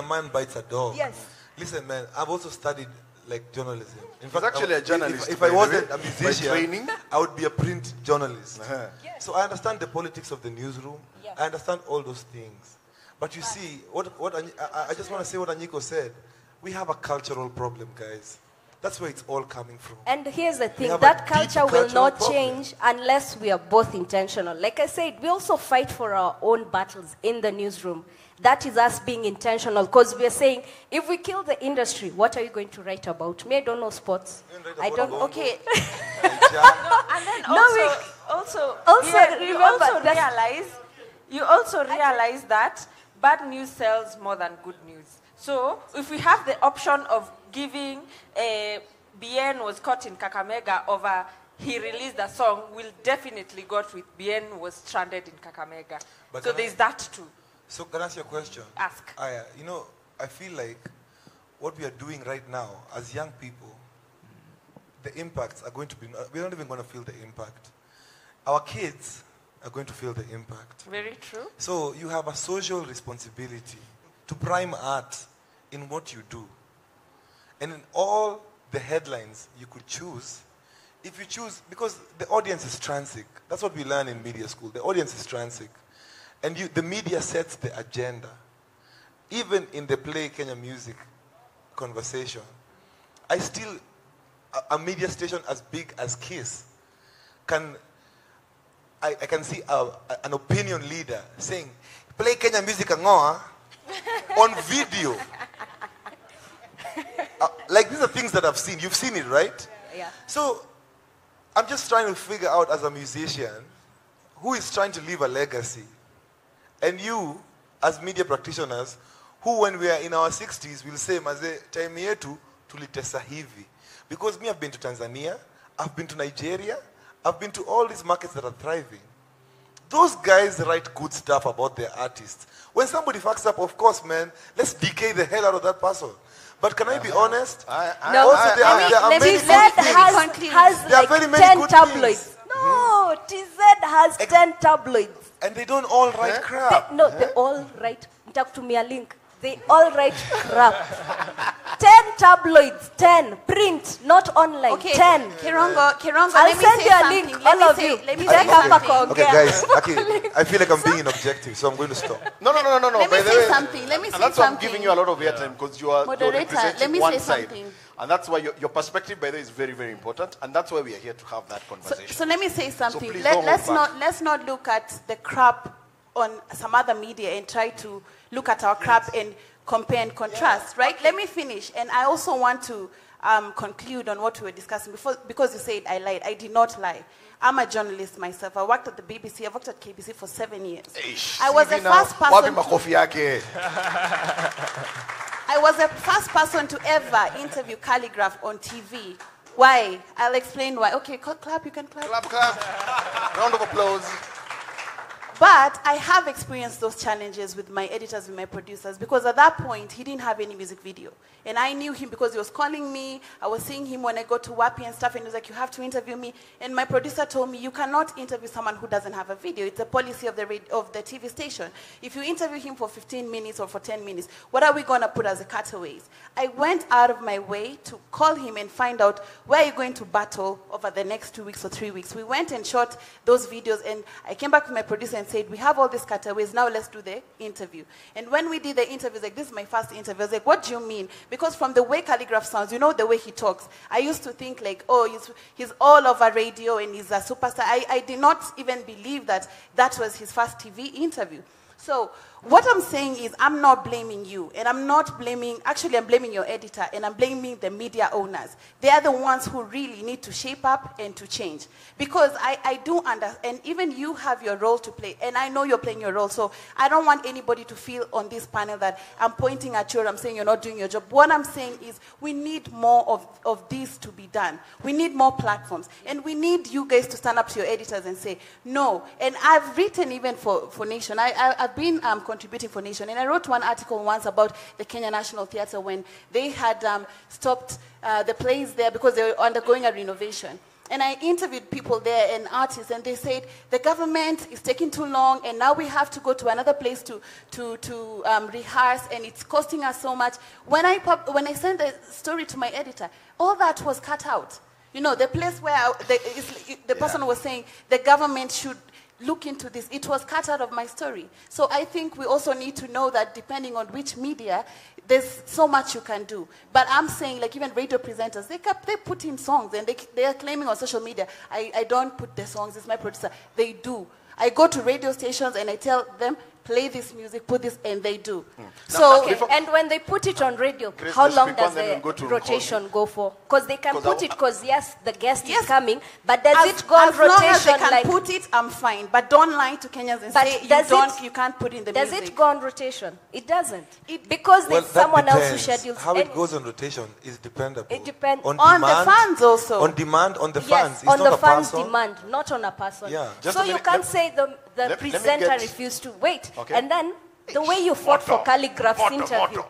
man bites a dog. Yes. Listen, man, I've also studied like journalism. In fact, actually a journalist. If I wasn't a musician, I would be a print journalist. Yes. So I understand the politics of the newsroom. Yeah. I understand all those things. But you see, I just want to say what Anyiko said. We have a cultural problem, guys. That's where it's all coming from. And here's the thing, that culture will not change unless we are both intentional. Like I said, we also fight for our own battles in the newsroom. That is us being intentional, because we are saying, if we kill the industry, what are you going to write about? Me, I don't know sports. I don't, okay. And then you also realize that bad news sells more than good news. So if we have the option of giving Bien was caught in Kakamega over he released a song, we'll definitely go with Bien was stranded in Kakamega. But so there's that too. So can I ask you a question? Ask. You know, I feel like what we are doing right now as young people, the impacts are going to be, we're not even going to feel the impact. Our kids are going to feel the impact. Very true. So you have a social responsibility to prime art in what you do. And in all the headlines you could choose, if you choose, because the audience is transic. That's what we learn in media school. The audience is transic. And the media sets the agenda. Even in the Play Kenya Music conversation, I still, a media station as big as KISS, I can see an opinion leader saying, Play Kenya Music Angoa on video. Like, these are things that I've seen. You've seen it, right? Yeah. So, I'm just trying to figure out as a musician, who is trying to leave a legacy? And you, as media practitioners, who when we are in our 60s will say, Maze, time yetu tulitesa hivi. Because me, I've been to Tanzania, I've been to Nigeria, I've been to all these markets that are thriving. Those guys write good stuff about their artists. When somebody fucks up, of course, man, let's decay the hell out of that person. But can I be honest? Also, there are many good things. There are like 10 tabloids. No, TZ has 10 tabloids. And they don't all write crap. They all write, talk to me a link. They all write crap. 10 tabloids, 10, print, not online, okay. 10. Kirongo, I'll send you a link, all of you. Let me say something. Okay, guys, I feel like I'm being objective, so I'm going to stop. No. Let me say something. And that's why I'm giving you a lot of airtime, because you're representing one side. And that's why your perspective, by the way, is very, very important. And that's why we are here to have that conversation. So let me say something. So let's not look at the crap on some other media and try to look at our crap and compare and contrast, right? Let me finish. And I also want to conclude on what we were discussing before, because you said I lied. I did not lie. I'm a journalist myself. I worked at the BBC. I worked at KBC for 7 years. I was the first person. I was the first person to ever interview Calligraph on TV. Why? I'll explain why. Okay, clap. You can clap. Clap, clap. Round of applause. But I have experienced those challenges with my editors and my producers, because at that point, he didn't have any music video. And I knew him because he was calling me. I was seeing him when I go to WAPI and stuff, and he was like, you have to interview me. And my producer told me, you cannot interview someone who doesn't have a video. It's a policy of the TV station. If you interview him for 15 minutes or for 10 minutes, what are we going to put as a cutaways? I went out of my way to call him and find out where you're going to battle over the next 2 weeks or 3 weeks. We went and shot those videos, and I came back to my producer and said, we have all these cutaways, now let's do the interview. And when we did the interview, like, this is my first interview. I was like, what do you mean? Because from the way Calligraph sounds, you know, the way he talks, I used to think like, oh, he's all over radio and he's a superstar. I did not even believe that that was his first TV interview. So what I'm saying is, I'm not blaming you, and I'm not blaming, actually I'm blaming your editor, and I'm blaming the media owners. They are the ones who really need to shape up and to change. Because I do understand, and even you have your role to play, and I know you're playing your role, so I don't want anybody to feel on this panel that I'm pointing at you or I'm saying you're not doing your job. What I'm saying is, we need more of this to be done. We need more platforms, and we need you guys to stand up to your editors and say, no. And I've written even for Nation. I've been contributing for Nation, and I wrote one article once about the Kenya National Theatre when they had stopped the plays there because they were undergoing a renovation. And I interviewed people there and artists, and they said the government is taking too long, and now we have to go to another place to rehearse, and it's costing us so much. When I sent the story to my editor, all that was cut out. You know, the place where the person was saying the government should look into this, it was cut out of my story. So I think we also need to know that depending on which media, there's so much you can do. But I'm saying, like, even radio presenters, they put in songs, and they are claiming on social media, I don't put the songs, it's my producer. They do. I go to radio stations and I tell them, play this music, put this, and they do. So, okay. And when they put it on radio, how long does the rotation go for? Because they can put it, because yes, the guest is coming, but does it go on rotation? As long as they can put it, I'm fine. But don't lie to Kenyans and say you can't put in the music. Does it go on rotation? It doesn't. Because there's someone else who schedules. How it goes on rotation is dependable. It depends on the fans also. On demand, on the fans. Yes, on the fans' demand, not on a person. Yeah. So you can't say the presenter refused to wait. Okay. And then the way you fought for Calligraph's interview,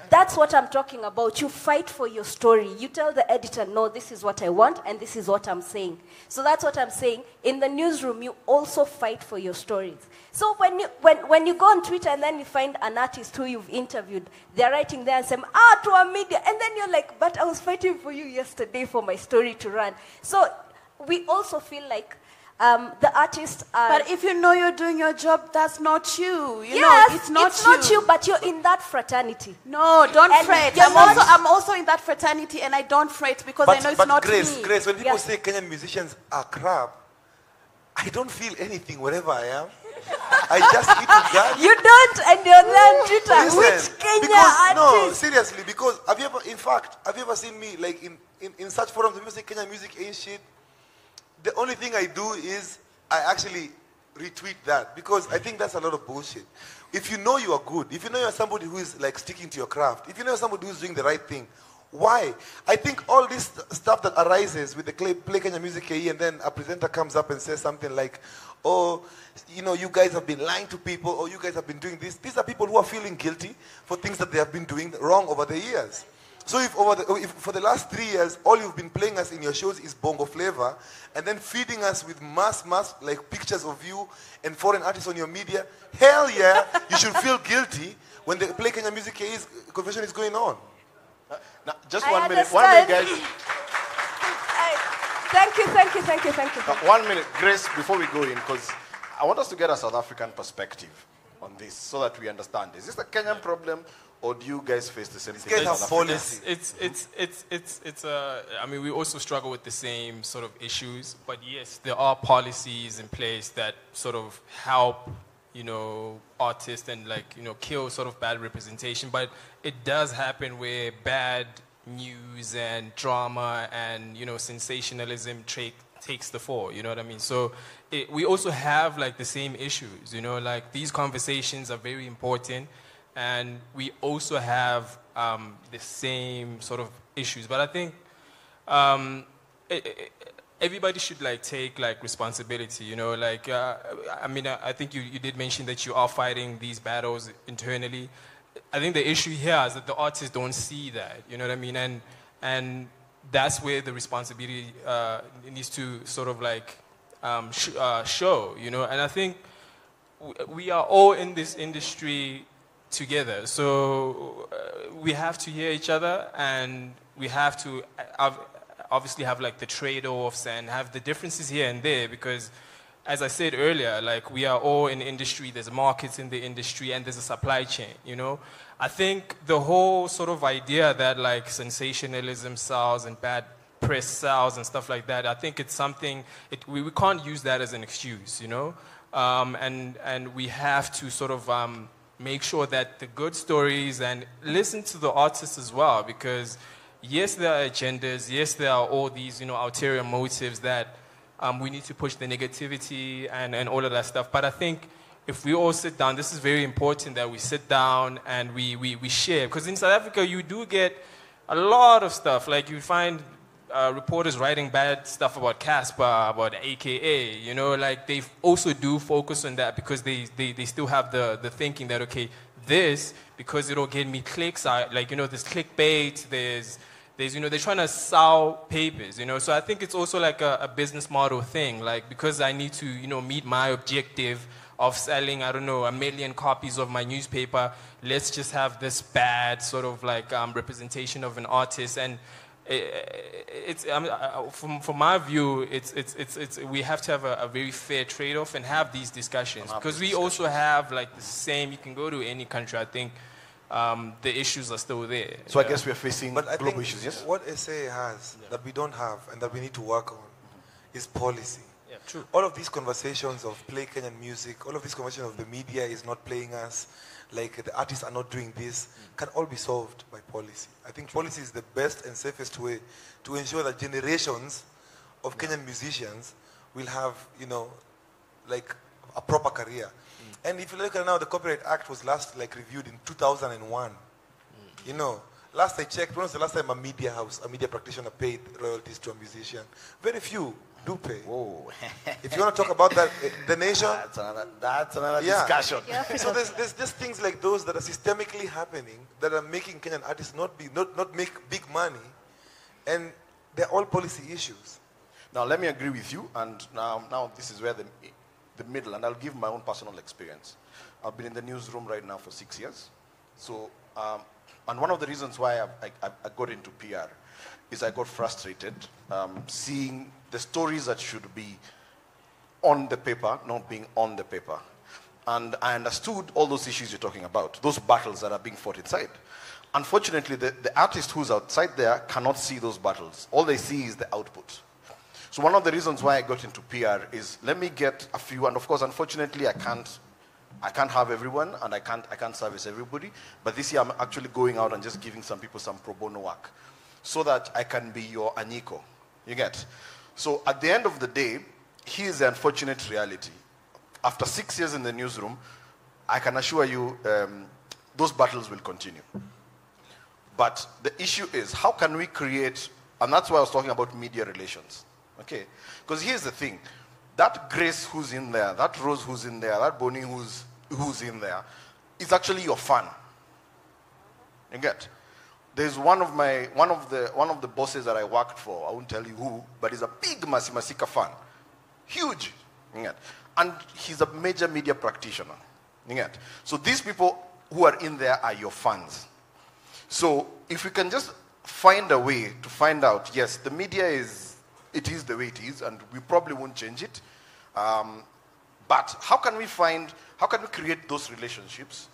that's what I'm talking about. You fight for your story. You tell the editor, no, this is what I want and this is what I'm saying. So that's what I'm saying. In the newsroom, you also fight for your stories. So when you go on Twitter and then you find an artist who you've interviewed, they're writing there and saying, to our media. And then you're like, but I was fighting for you yesterday for my story to run. So we also feel like the artists are... But if you know you're doing your job, that's not you. You know, it's not you, but you're in that fraternity. No, don't fret. I'm also in that fraternity, and I don't fret because I know it's not me. Grace, when people say Kenyan musicians are crap, I don't feel anything wherever I am. I just eat with God. You don't, and you're there on Twitter. Which Kenya artist? No, seriously, because have you ever seen me like in such forums of music, Kenyan music ain't shit? The only thing I do is I actually retweet that, because I think that's a lot of bullshit. If you know you are good, if you know you're somebody who is like sticking to your craft, if you know you're somebody who's doing the right thing, why? I think all this stuff that arises with the Play Kenya Music KE, and then a presenter comes up and says something like, oh, you know, you guys have been lying to people, or you guys have been doing this. These are people who are feeling guilty for things that they have been doing wrong over the years. So if for the last 3 years, all you've been playing us in your shows is bongo flavor, and then feeding us with mass like pictures of you and foreign artists on your media, hell yeah, you should feel guilty when the Play Kenya Music convention is going on. Now, just 1 minute, guys. Thank you. 1 minute, Grace, before we go in, because I want us to get a South African perspective on this so that we understand. Is this a Kenyan problem, or do you guys face the same thing? I mean, we also struggle with the same sort of issues, but yes, there are policies in place that sort of help, artists and kill sort of bad representation, but it does happen where bad news and drama and sensationalism takes the fall. You know what I mean? So we also have the same issues. These conversations are very important, and we also have the same sort of issues. But I think everybody should take responsibility. I think you did mention that you are fighting these battles internally. I think the issue here is that the artists don't see that. You know what I mean? And that's where the responsibility needs to sort of show. And I think we are all in this industry together, so we have to hear each other, and we have to obviously have the trade-offs and have the differences here and there, because as I said earlier, we are all in the industry, there's markets in the industry, and there's a supply chain. I think the whole sort of idea that sensationalism sells and bad press sells and stuff like that, I think it's something we can't use that as an excuse. And we have to sort of make sure that the good stories, and listen to the artists as well, because yes, there are agendas, yes, there are all these ulterior motives that we need to push the negativity and all of that stuff. But I think if we all sit down, this is very important that we sit down and we share, because in South Africa you do get a lot of stuff. You find reporters writing bad stuff about Casper, about AKA, they also do focus on that, because they still have the thinking that, okay, this, because it'll get me clicks, there's clickbait, there's they're trying to sell papers, so I think it's also a business model thing, because I need to, meet my objective of selling, 1 million copies of my newspaper, let's just have this bad sort of representation of an artist. And from my view, we have to have a very fair trade-off and have these discussions, because we also have the same. You can go to any country, I think the issues are still there. So I guess we are facing global issues. Yes. What SA has that we don't have and that we need to work on is policy. Yeah, true. All of these conversations of play Kenyan music, all of these conversations of the media is not playing us, the artists are not doing this, can all be solved by policy. I think policy is the best and safest way to ensure that generations of Kenyan musicians will have, a proper career. And if you look at now, the Copyright Act was last reviewed in 2001. Last I checked, when was the last time a media practitioner paid royalties to a musician? Very few do pay. Whoa. If you want to talk about that, the nation. That's another discussion. Yeah. So there's just things like those that are systemically happening that are making Kenyan artists not make big money, and they're all policy issues. Now let me agree with you, and now this is where the middle, and I'll give my own personal experience. I've been in the newsroom right now for 6 years. So, and one of the reasons why I got into PR is I got frustrated seeing the stories that should be on the paper not being on the paper. And I understood all those issues you're talking about, those battles that are being fought inside. Unfortunately, the artist who's outside there cannot see those battles. All they see is the output. So one of the reasons why I got into PR is let me get a few, and of course, unfortunately, I can't have everyone, and I can't service everybody. But this year, I'm actually going out and just giving some people some pro bono work, so that I can be your Anyiko. You get? So at the end of the day, here's the unfortunate reality. After 6 years in the newsroom, I can assure you, those battles will continue. But the issue is, how can we create, and that's why I was talking about media relations. Okay, because here's the thing, that Grace who's in there, that Rose who's in there, that Bonnie who's in there, is actually your fan. You get? There's one of the bosses that I worked for, I won't tell you who, but he's a big Masi Masika fan, huge. You get? And he's a major media practitioner. You get? So these people who are in there are your fans. So if we can just find a way to find out, yes, the media is the way it is, and we probably won't change it. But how can we create those relationships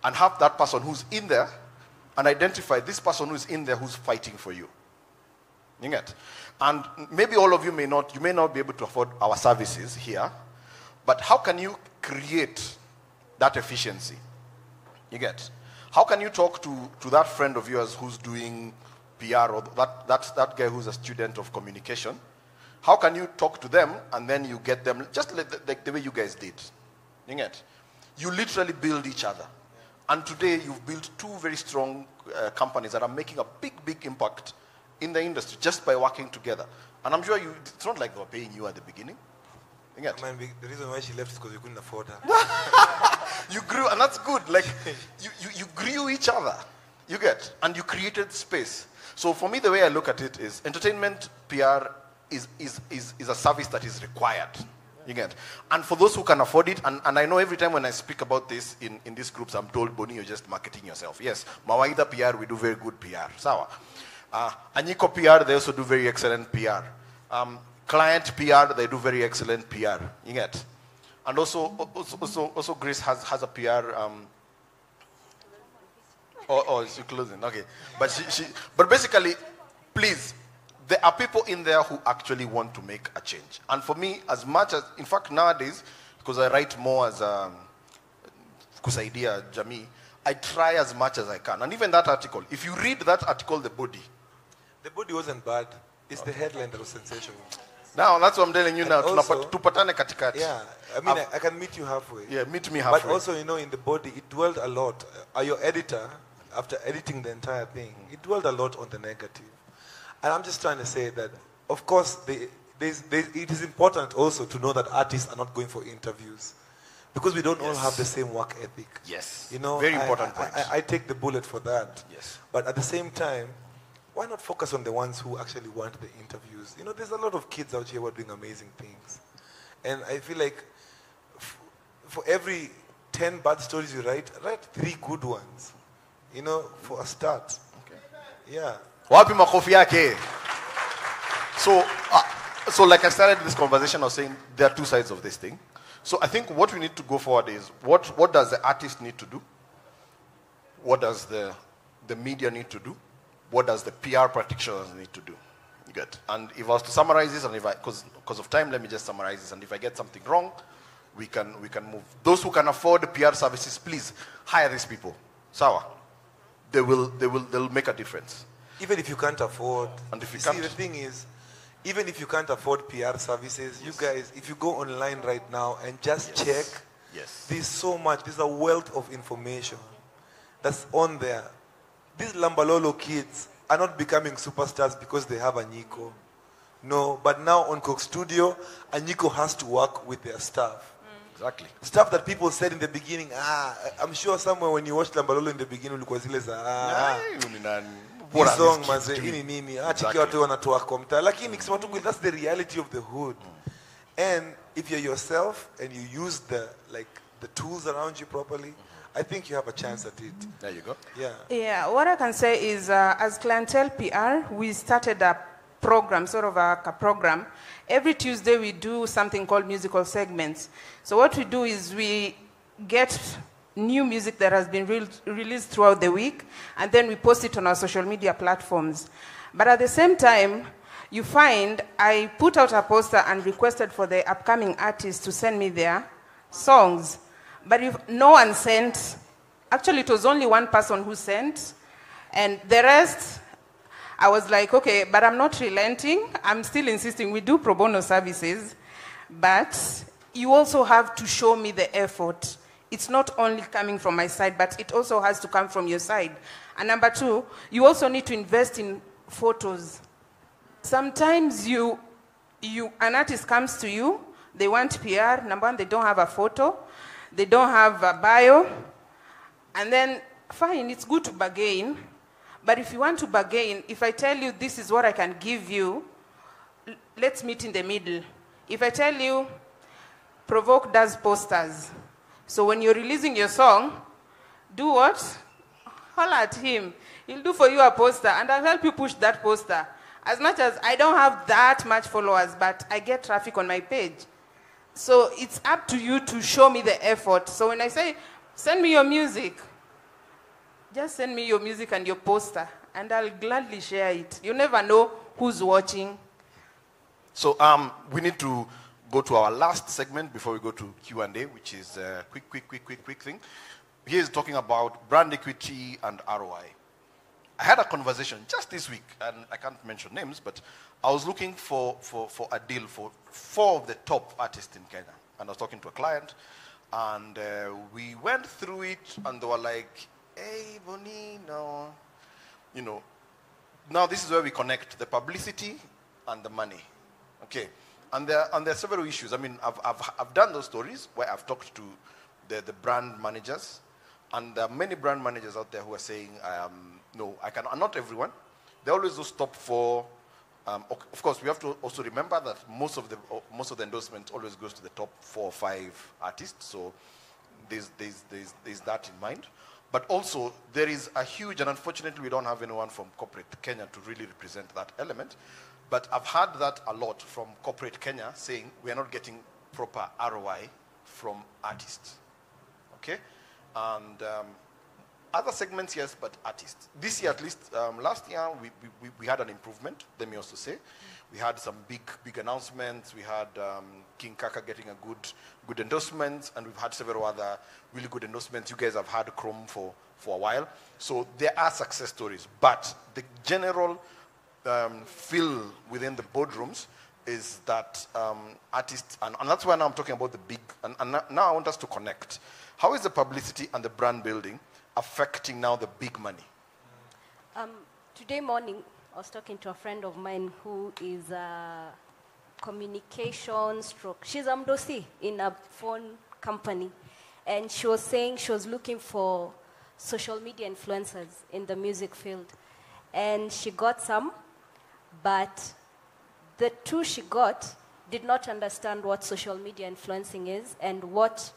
and have that person who's in there and identify this person who's in there who's fighting for you? You get? And maybe all of you may not be able to afford our services here, but how can you create that efficiency. You get? How can you talk to that friend of yours who's doing PR, or that guy who's a student of communication? How can you talk to them and then you get them, just like the way you guys did? You get? You literally build each other. And today you've built two very strong companies that are making a big, big impact in the industry just by working together. And I'm sure it's not like they were paying you at the beginning. You get? I mean, the reason why she left is because we couldn't afford her. You grew, and that's good. Like, you grew each other. You get? And you created space. So for me, the way I look at it is entertainment PR is a service that is required. You get? And for those who can afford it, and I know every time when I speak about this in these groups, I'm told, Boni, you're just marketing yourself. Yes, Mawaida PR, we do very good PR. Sawa. Anyiko PR, they also do very excellent PR. Client PR, they do very excellent PR. You get? And also Grace has a PR. She's closing. Okay, but basically, please, there are people in there who actually want to make a change. And for me, as much as, in fact, nowadays, because I write more as Kusaidia Jamii, I try as much as I can. And even that article, if you read that article, the body wasn't bad. It's the headline that was sensational. Now, that's what I'm telling you now. Also, Tupatane katikati. Yeah, I mean, I can meet you halfway. Yeah, meet me halfway. But also, you know, in the body, it dwelled a lot. Your editor, after editing the entire thing, it dwelled a lot on the negative. And I'm just trying to say that, of course, it is important also to know that artists are not going for interviews. Because we don't all have the same work ethic. Yes. You know, very important point. I take the bullet for that. Yes. But at the same time, why not focus on the ones who actually want the interviews? You know, there's a lot of kids out here who are doing amazing things. And I feel like for every 10 bad stories you write 3 good ones. You know, for a start. Okay. Yeah. Wapi makofi yake? So like I started this conversation, I was saying there are two sides of this thing. So I think what we need to go forward is, what does the artist need to do? What does the media need to do? What does the PR practitioners need to do? You get? And if I was to summarize this, and because of time, let me just summarize this. And if I get something wrong, we can move. Those who can afford the PR services, please hire these people. Sawa. They'll make a difference. Even if you can't afford, and if you see, the thing is, even if you can't afford PR services, you guys, if you go online right now and just check, there's so much, there's a wealth of information that's on there. These Lambalolo kids are not becoming superstars because they have Anyiko. No, but now on Coke Studio, Anyiko has to work with their staff. Exactly. Stuff that people said in the beginning, I'm sure somewhere when you watched Lambalolo in the beginning, this song maze ini nini chiki watu wanatoa kwa mtaa, lakini kisema tu that's the reality of the hood. And if you're yourself and you use the tools around you properly, I think you have a chance at it. There you go. Yeah. Yeah, what I can say is as Clientele PR, we started a program, sort of a program. Every Tuesday we do something called musical segments. So what we do is we get new music that has been released throughout the week, and then we post it on our social media platforms. But at the same time, you find I put out a poster and requested for the upcoming artists to send me their songs. But if no one sent, actually it was only one person who sent, and the rest, I was like, okay, but I'm not relenting. I'm still insisting. We do pro bono services, but you also have to show me the effort. It's not only coming from my side, but it also has to come from your side. And number 2, you also need to invest in photos. Sometimes an artist comes to you, they want PR. Number 1, they don't have a photo. They don't have a bio. And then, fine, it's good to bargain. But if you want to bargain, if I tell you this is what I can give you, let's meet in the middle. If I tell you, Provoke does posters. So when you're releasing your song, do what? Holler at him. He'll do for you a poster, and I'll help you push that poster. As much as I don't have that much followers, but I get traffic on my page. So it's up to you to show me the effort. So when I say, send me your music, just send me your music and your poster, and I'll gladly share it. You never know who's watching. So we need to go to our last segment before we go to Q&A, which is a quick thing. Here is talking about brand equity and ROI. I had a conversation just this week, and I can't mention names, but I was looking for a deal for 4 of the top artists in Kenya. And I was talking to a client, and we went through it, and they were like, hey, Boni, no. You know, now this is where we connect the publicity and the money. Okay. And there are several issues. I mean, I've done those stories where I've talked to the brand managers, and there are many brand managers out there who are saying, no, I cannot. Not everyone. They always those top 4. Of course, we have to also remember that most of the endorsement always goes to the top 4 or 5 artists. So there's that in mind. But also there is a huge, and unfortunately we don't have anyone from corporate Kenya to really represent that element. But I've heard that a lot from corporate Kenya saying we are not getting proper ROI from artists. Okay? And other segments, yes, but artists. This year, at least, last year, we had an improvement, let me also say. We had some big announcements. We had King Kaka getting a good endorsement, and we've had several other really good endorsements. You guys have had Chrome for a while. So there are success stories. But the general feel within the boardrooms is that artists, and that's why now I'm talking about the big, and now I want us to connect. How is the publicity and the brand building affecting now the big money? Today morning, I was talking to a friend of mine who is a communication stroke. She's a mdosi in a phone company. And she was saying she was looking for social media influencers in the music field. And she got some, but the 2 she got did not understand what social media influencing is and what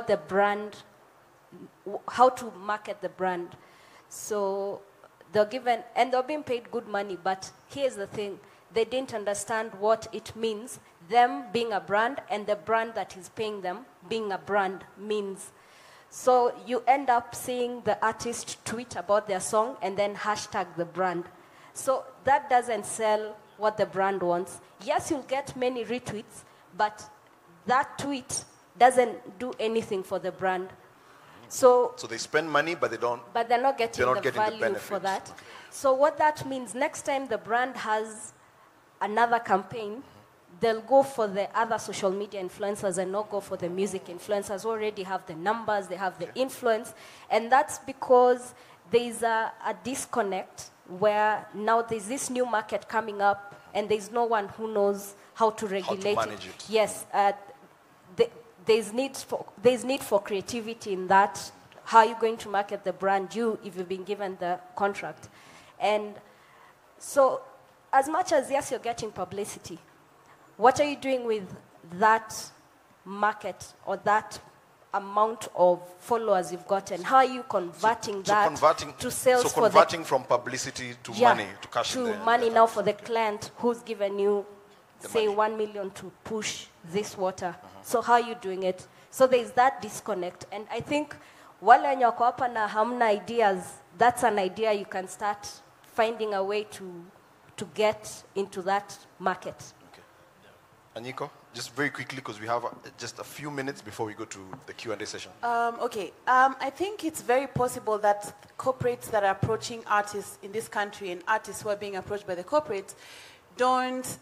the brand, how to market the brand. So they're given, and they're being paid good money, but here's the thing. They didn't understand what it means, them being a brand and the brand that is paying them being a brand means. So you end up seeing the artist tweet about their song and then hashtag the brand. So that doesn't sell what the brand wants. Yes, you'll get many retweets, but that tweet doesn't do anything for the brand. So they spend money, but they're not getting the value for that. Okay. So what that means, next time the brand has another campaign, they'll go for the other social media influencers and not go for the music influencers who already have the numbers, they have the influence. And that's because there's a disconnect where now there's this new market coming up and there's no one who knows how to regulate it. Yes. There's need for creativity in that. How are you going to market the brand if you've been given the contract? And so as much as, yes, you're getting publicity, what are you doing with that market or that amount of followers you've gotten? How are you converting to sales? So converting from publicity to money, to cash to money now for the client who's given you, say, 1 million to push this water. So how are you doing it? So there's that disconnect. And I think wale wenye wako hapa na hamna ideas, that's an idea you can start finding a way to get into that market. Okay. Anyiko, just very quickly, because we have just a few minutes before we go to the Q&A session. I think it's very possible that corporates that are approaching artists in this country and artists who are being approached by the corporates don't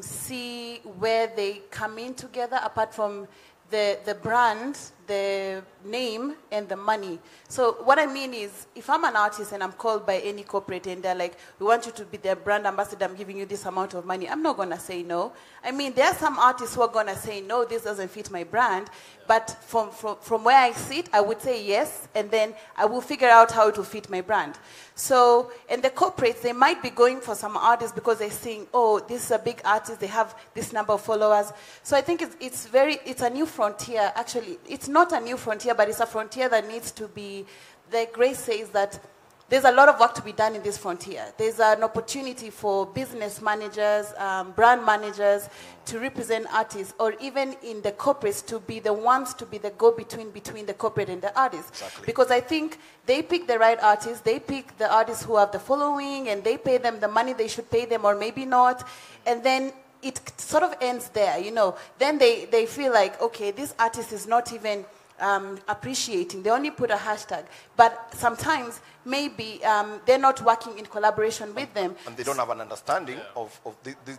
see where they come in together apart from the brand, the name, and the money. So what I mean is, if I'm an artist and I'm called by any corporate and they're like, we want you to be their brand ambassador, I'm giving you this amount of money, I'm not going to say no. I mean, there are some artists who are going to say, no, this doesn't fit my brand. But from where I sit, I would say yes, and then I will figure out how it will fit my brand. So, and the corporates, they might be going for some artists because they're saying, oh, this is a big artist, they have this number of followers. So I think it's a new frontier. Actually, it's not a new frontier, but it's a frontier that needs to be, the Grace says that there's a lot of work to be done in this frontier. There's an opportunity for business managers, brand managers to represent artists, or even in the corporates to be the ones to be the go-between between the corporate and the artists. Exactly. Because I think they pick the right artists, they pick the artists who have the following, and they pay them the money they should pay them, or maybe not. And then it sort of ends there, you know. Then they feel like, okay, this artist is not even appreciating. They only put a hashtag. But sometimes, maybe they're not working in collaboration with them. And they don't have an understanding of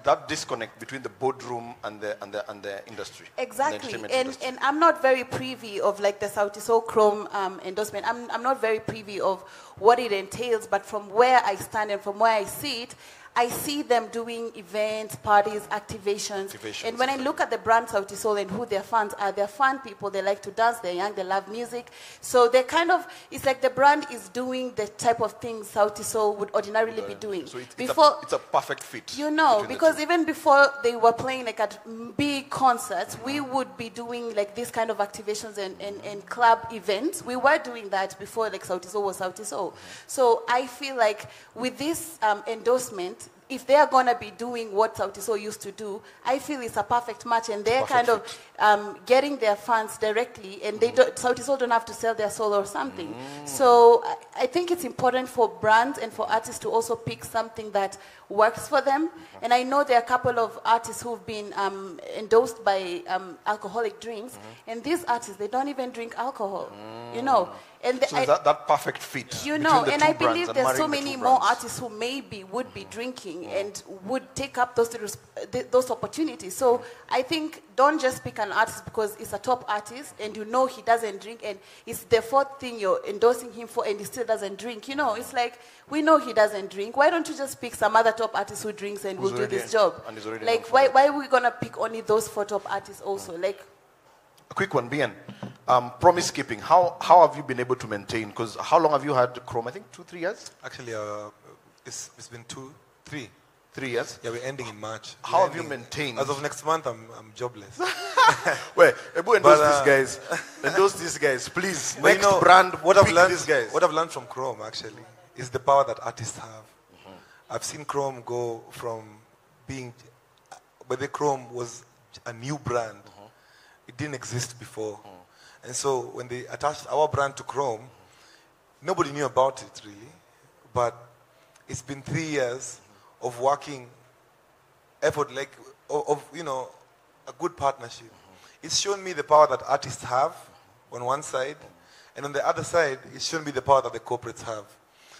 that disconnect between the boardroom and the industry. Exactly. The And I'm not very privy of like the Sauti Sol Chrome endorsement. I'm not very privy of what it entails, but from where I stand and from where I see it, I see them doing events, parties, activations. And when I look at the brand Sauti Sol and who their fans are, they're fun people. They like to dance, they're young, they love music. So they kind of, it's like the brand is doing the type of things Sauti Sol would ordinarily be doing. So it's a perfect fit. You know, because even before they were playing like at big concerts, we would be doing like this kind of activations and club events. We were doing that before like Sauti Sol was Sauti Sol. So I feel like with this endorsement, if they are going to be doing what Sauti Sol used to do, I feel it's a perfect match, and they're kind of getting their fans directly, and Sauti Sol don't have to sell their soul or something. So I think it's important for brands and for artists to also pick something that works for them. And I know there are a couple of artists who've been endorsed by alcoholic drinks, and these artists, they don't even drink alcohol, you know. And so that perfect fit. You know, and I believe there's so many more artists who maybe would be drinking and would take up those opportunities. So I think don't just pick an artist because it's a top artist and you know he doesn't drink and it's the fourth thing you're endorsing him for and he still doesn't drink. You know, it's like, we know he doesn't drink. Why don't you just pick some other top artist who drinks and will do this job? Like, why are we going to pick only those 4 top artists also? Like, a quick one, Bien. Promise keeping. How have you been able to maintain? Because how long have you had Chrome? I think 2-3 years. Actually, it's been 3 years. Yeah, we're ending in March. How have you maintained? As of next month, I'm jobless. Wait, Ebu endorse these guys. Endorse these guys, please. Next brand. What I've learned, these guys. What I've learned from Chrome actually is the power that artists have. I've seen Chrome go from being, but the Chrome was a new brand. It didn't exist before. And so when they attached our brand to Chrome, nobody knew about it really. But it's been 3 years of working effort, like, of you know, a good partnership. It's shown me the power that artists have on one side, and on the other side, it's shown me the power that the corporates have.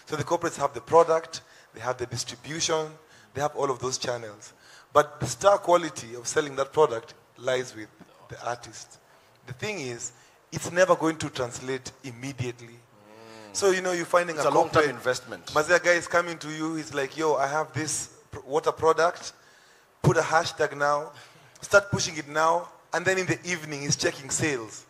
So the corporates have the product, they have the distribution, they have all of those channels. But the star quality of selling that product lies with the artist. The thing is, it's never going to translate immediately. So, you know, you're finding it's a long-term investment. Mazia guy is coming to you, he's like, yo, I have this water product, put a hashtag now, start pushing it now, and then in the evening he's checking sales.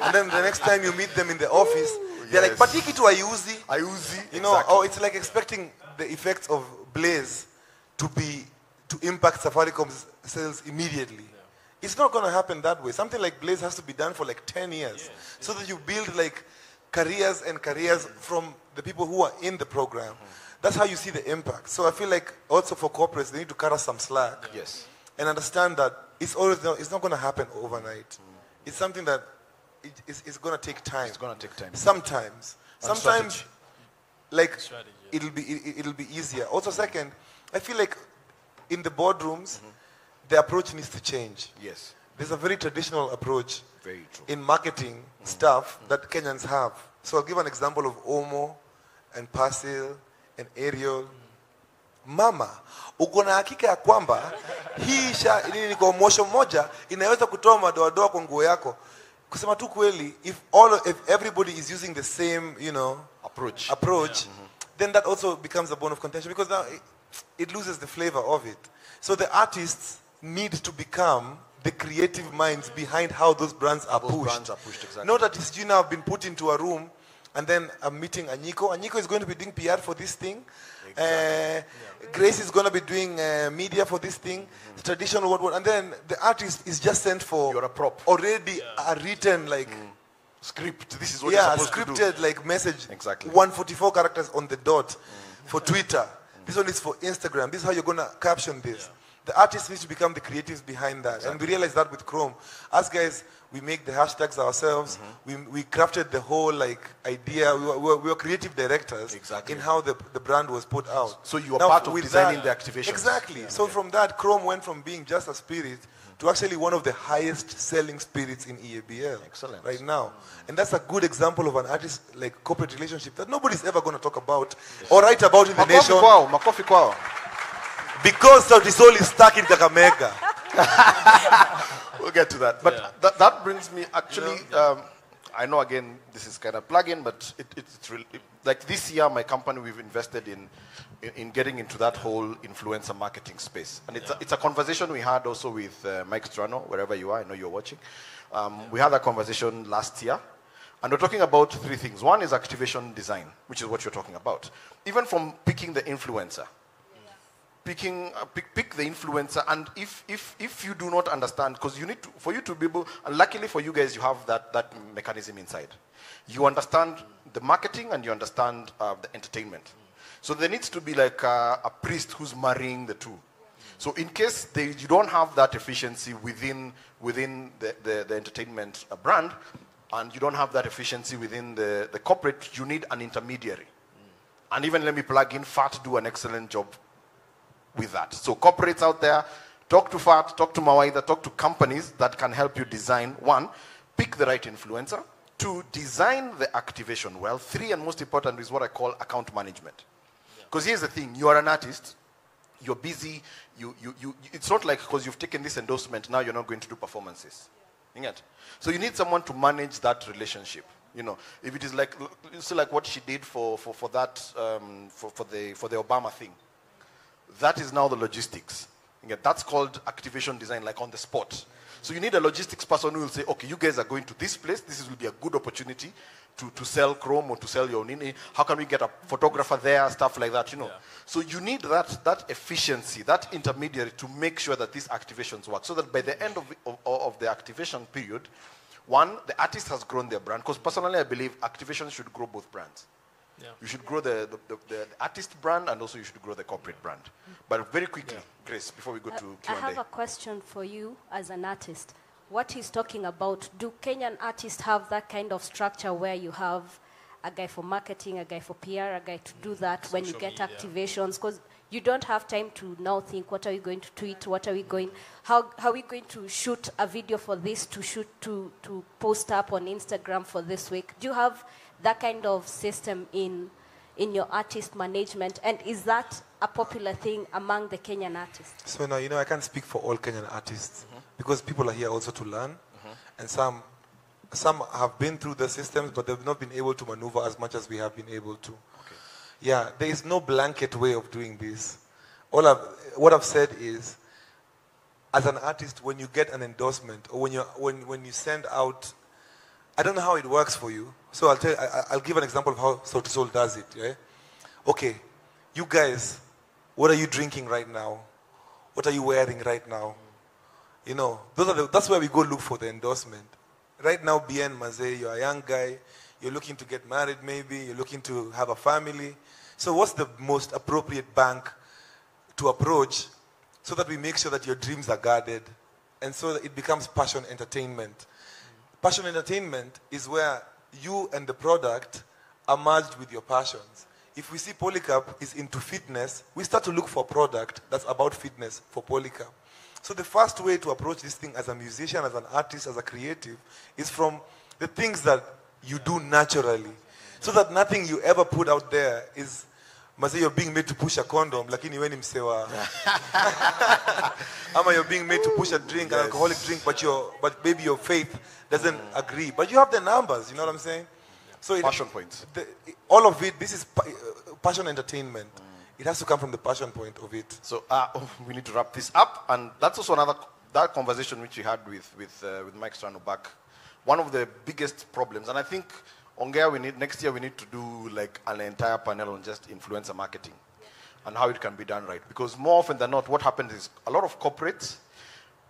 And then the next time you meet them in the office, they're like, but hiki tu ayuzi. You know, or it's like expecting the effects of Blaze to impact Safaricom's sales immediately. It's not going to happen that way. Something like Blaze has to be done for like 10 years so that you build like careers and careers from the people who are in the program. That's how you see the impact. So I feel like also for corporates, they need to cut us some slack. Yes. And understand that it's not going to happen overnight. It's something that it's going to take time. It's going to take time. Sometimes, like it'll be easier. Also, second, I feel like in the boardrooms, the approach needs to change. Yes. There's a very traditional approach Very true. in marketing stuff that Kenyans have. So I'll give an example of Omo and Pasil and Ariel. Mama, uko na hakika ya kwamba hii ni promotion moja inaweza kutoa madoadoa kwa nguo yako. Kusema tu kweli, if everybody is using the same, you know, approach, then that also becomes a bone of contention because now it loses the flavor of it. So the artists need to become the creative minds behind how those brands are pushed. Exactly. Not that it's, you know, I've been put into a room and then I'm meeting Anyiko. Anyiko is going to be doing PR for this thing. Grace is going to be doing media for this thing. Traditional what, and then the artist is just sent for You're a prop. already a written like script. This is what you're supposed scripted to do. like message. Exactly. 144 characters on the dot for Twitter. This one is for Instagram. This is how you're going to caption this. The artist needs to become the creatives behind that. And we realized that with Chrome. Us guys, we make the hashtags ourselves. We crafted the whole idea. We were creative directors in how the brand was put out. So you were part of designing the activation. Exactly. Yeah, so from that, Chrome went from being just a spirit to actually one of the highest selling spirits in EABL. Excellent. Right now. And that's a good example of an artist corporate relationship that nobody's ever going to talk about or write about in the nation. Makofi kwao. Because Sauti Sol is stuck in Kakamega. We'll get to that. But that brings me actually, I know again, this is kind of plug-in, but it's really, like this year, my company, we've invested in getting into that whole influencer marketing space. And it's a conversation we had also with Mike Strano, wherever you are, I know you're watching. We had that conversation last year. And we're talking about three things. One is activation design, which is what you're talking about. Even from picking the influencer. Pick the influencer, and if you do not understand, because you need to, for you to be able, and luckily for you guys, you have that mechanism inside. You understand the marketing and you understand the entertainment. So there needs to be like a priest who's marrying the two. So in case you don't have that efficiency within the entertainment brand, and you don't have that efficiency within the corporate, you need an intermediary. And even let me plug in, FAT do an excellent job with that. So corporates out there, talk to FAT, talk to Mawaida, talk to companies that can help you design. One, pick the right influencer. Two, design the activation well. Three, and most important, is what I call account management. Because here's the thing, you are an artist, you're busy, it's not like because you've taken this endorsement, now you're not going to do performances. So you need someone to manage that relationship. If it is like what she did for that, for the Obama thing. That is now the logistics. That's called activation design, like on the spot. So you need a logistics person who will say, okay, you guys are going to this place. This will be a good opportunity to sell Chrome or to sell your Nini. How can we get a photographer there, stuff like that, So you need that efficiency, that intermediary to make sure that these activations work. So that by the end of the activation period, one, the artist has grown their brand. Because personally, I believe activation should grow both brands. Yeah. You should grow the artist brand, and also you should grow the corporate brand. But very quickly, Grace, before we go to Q&A. I have a question for you as an artist. What he's talking about, do Kenyan artists have that kind of structure where you have a guy for marketing, a guy for PR, a guy to do that when you get activations? Because you don't have time to now think, what are we going to tweet? What are we going, how are we going to shoot a video for this, to post up on Instagram for this week? Do you have that kind of system in your artist management, and is that a popular thing among the Kenyan artists? So now, I can't speak for all Kenyan artists because people are here also to learn, and some have been through the systems, but they've not been able to maneuver as much as we have been able to. Okay. Yeah, there is no blanket way of doing this. What I've said is, as an artist, when you get an endorsement or when you send out, I don't know how it works for you. So I'll give an example of how Sauti Sol does it. Yeah? Okay, you guys, what are you drinking right now? What are you wearing right now? That's where we go look for the endorsement. Right now, Bien Maze, you're a young guy. You're looking to get married maybe. You're looking to have a family. So what's the most appropriate bank to approach so that we make sure that your dreams are guarded and so that it becomes passion entertainment? Passion entertainment is where you and the product are merged with your passions. If we see Polycarp is into fitness, we start to look for a product that's about fitness for Polycarp. So the first way to approach this thing as a musician, as an artist, as a creative, is from the things that you do naturally. So that nothing you ever put out there is, must say you're being made to push a condom, lakini when msewa. Ama you're being made to push a drink, an alcoholic drink, but maybe your faith doesn't agree. But you have the numbers, you know what I'm saying? So passion points. All of it, this is passion entertainment. It has to come from the passion point of it. So we need to wrap this up, and that's also that conversation which we had with Mike Strano back. One of the biggest problems, and I think ONGEA next year we need to do like an entire panel on just influencer marketing and how it can be done right. Because more often than not, what happens is a lot of corporates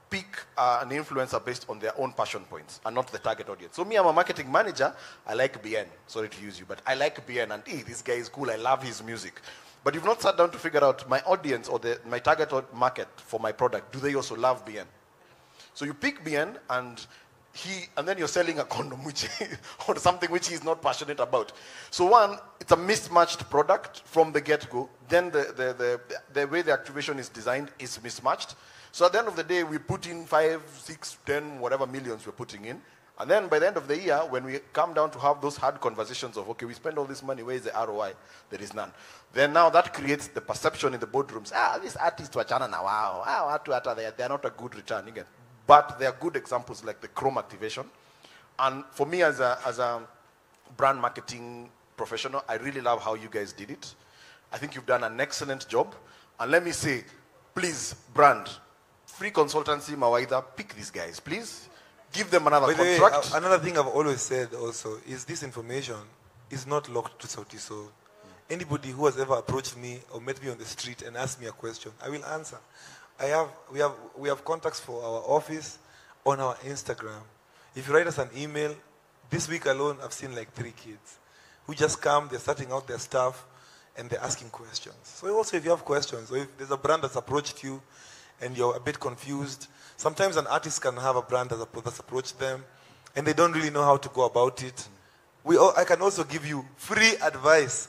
pick an influencer based on their own passion points and not the target audience. So me, I'm a marketing manager. I like Bien. Sorry to use you, but I like Bien, and this guy is cool. I love his music. But you've not sat down to figure out my audience or my target market for my product. Do they also love BN? So you pick BN and then you're selling a condom or something which he's not passionate about. So one, it's a mismatched product from the get-go. Then the way the activation is designed is mismatched. So at the end of the day, we put in 5, 6, 10, whatever millions we're putting in. And then by the end of the year, when we come down to have those hard conversations of, okay, we spend all this money, where is the ROI? There is none. Then now that creates the perception in the boardrooms, these artists were chana now, wow, they're not a good return again. But there are good examples like the Chrome activation. And for me as a brand marketing professional, I really love how you guys did it. I think you've done an excellent job. And let me say, please, brand, free consultancy, Mawaida, pick these guys, please. Give them another contract. Another thing I've always said also is this information is not locked to Sauti Sol. Anybody who has ever approached me or met me on the street and asked me a question, I will answer. We have contacts for our office on our Instagram. If you write us an email, this week alone I've seen like 3 kids who just come, they're starting out their stuff and they're asking questions. So also if you have questions, or if there's a brand that's approached you and you're a bit confused, sometimes an artist can have a brand that's approached them and they don't really know how to go about it. I can also give you free advice,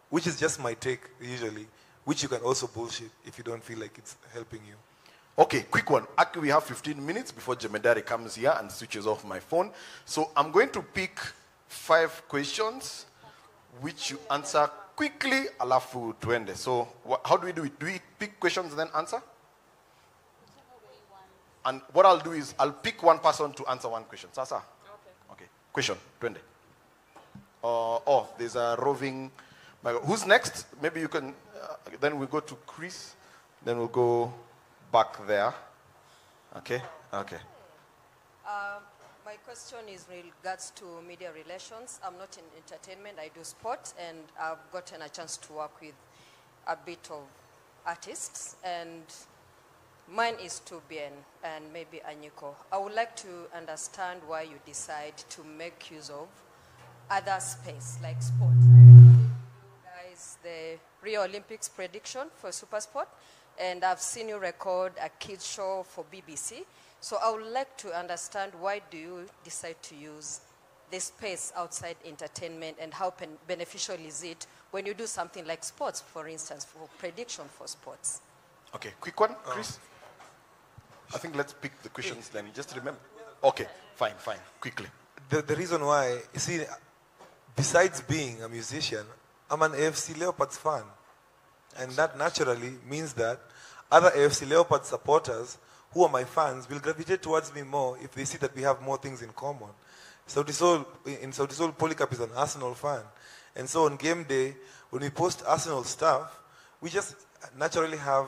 which is just my take usually, which you can also bullshit if you don't feel like it's helping you. Okay, quick one. Actually, we have 15 minutes before Jemedari comes here and switches off my phone. So I'm going to pick 5 questions, which you answer quickly, alafu tuende. So how do we do it? Do we pick questions and then answer? And what I'll do is I'll pick one person to answer one question. Sasa? Okay. Question, tuende. There's a roving... Who's next? Maybe you can... then we'll go to Chris. Then we'll go back there. Okay? Okay. My question is in regards to media relations. I'm not in entertainment. I do sport. And I've gotten a chance to work with a bit of artists. And mine is to BN and maybe Anyiko. I would like to understand why you decide to make use of other space, like sport. The Rio Olympics prediction for Supersport, and I've seen you record a kids show for BBC. So I would like to understand why do you decide to use this space outside entertainment, and how beneficial is it when you do something like sports, for instance, for prediction for sports? Okay, quick one, Chris. I think let's pick the questions then. Just remember. Okay, fine, quickly. The reason why, you see, besides being a musician, I'm an AFC Leopards fan. And that naturally means that other AFC Leopards supporters who are my fans will gravitate towards me more if they see that we have more things in common. In Sauti Sol, Polycarp is an Arsenal fan. And so on game day, when we post Arsenal stuff, we just naturally have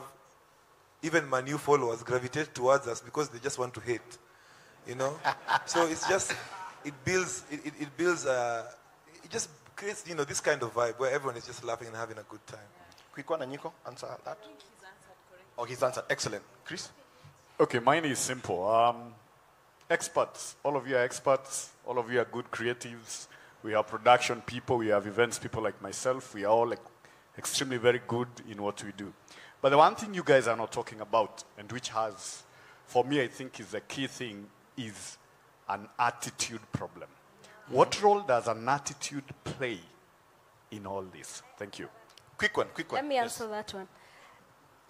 even my new followers gravitate towards us because they just want to hate. You know? So it's just, it just creates, this kind of vibe where everyone is just laughing and having a good time. Quick one, Anyiko, answer that. Oh, he's answered. Excellent. Chris? Okay, mine is simple. Experts. All of you are experts. All of you are good creatives. We have production people. We have events people like myself. We are all extremely very good in what we do. But the one thing you guys are not talking about, and which has, for me, I think is the key thing, is an attitude problem. What role does an attitude play in all this? Thank you. Quick one. Let me answer that one.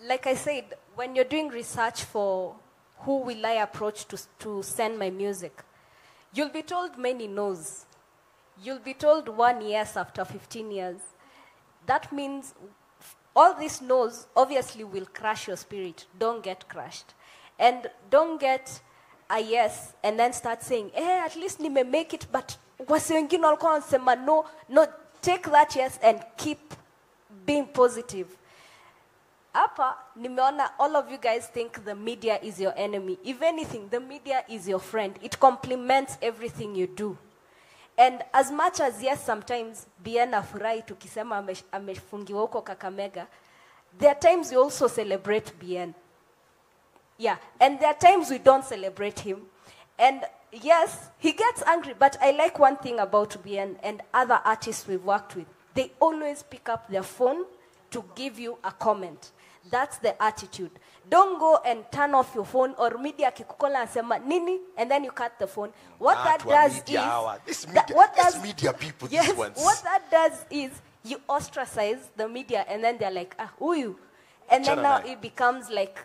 Like I said, when you're doing research for who will I approach to send my music, you'll be told many no's. You'll be told 1 yes after 15 years. That means all these no's obviously will crush your spirit. Don't get crushed. And don't get a yes and then start saying, at least ni me make it, but wasi wengine walikuwa wanasema no. Take that yes and keep being positive. Hapa, nimeona all of you guys think the media is your enemy. If anything, the media is your friend. It complements everything you do. And as much as, yes, sometimes BN afurahi tukisema amefungiwa huko Kakamega, there are times we also celebrate BN. Yeah, and there are times we don't celebrate him. And yes, he gets angry, but I like one thing about BN and other artists we've worked with. They always pick up their phone to give you a comment. That's the attitude. Don't go and turn off your phone or media kikukola and say nini, and then you cut the phone. What that does is media people. Yes, These ones. what that does is you ostracize the media, and then they're like, who are you? And then now it becomes like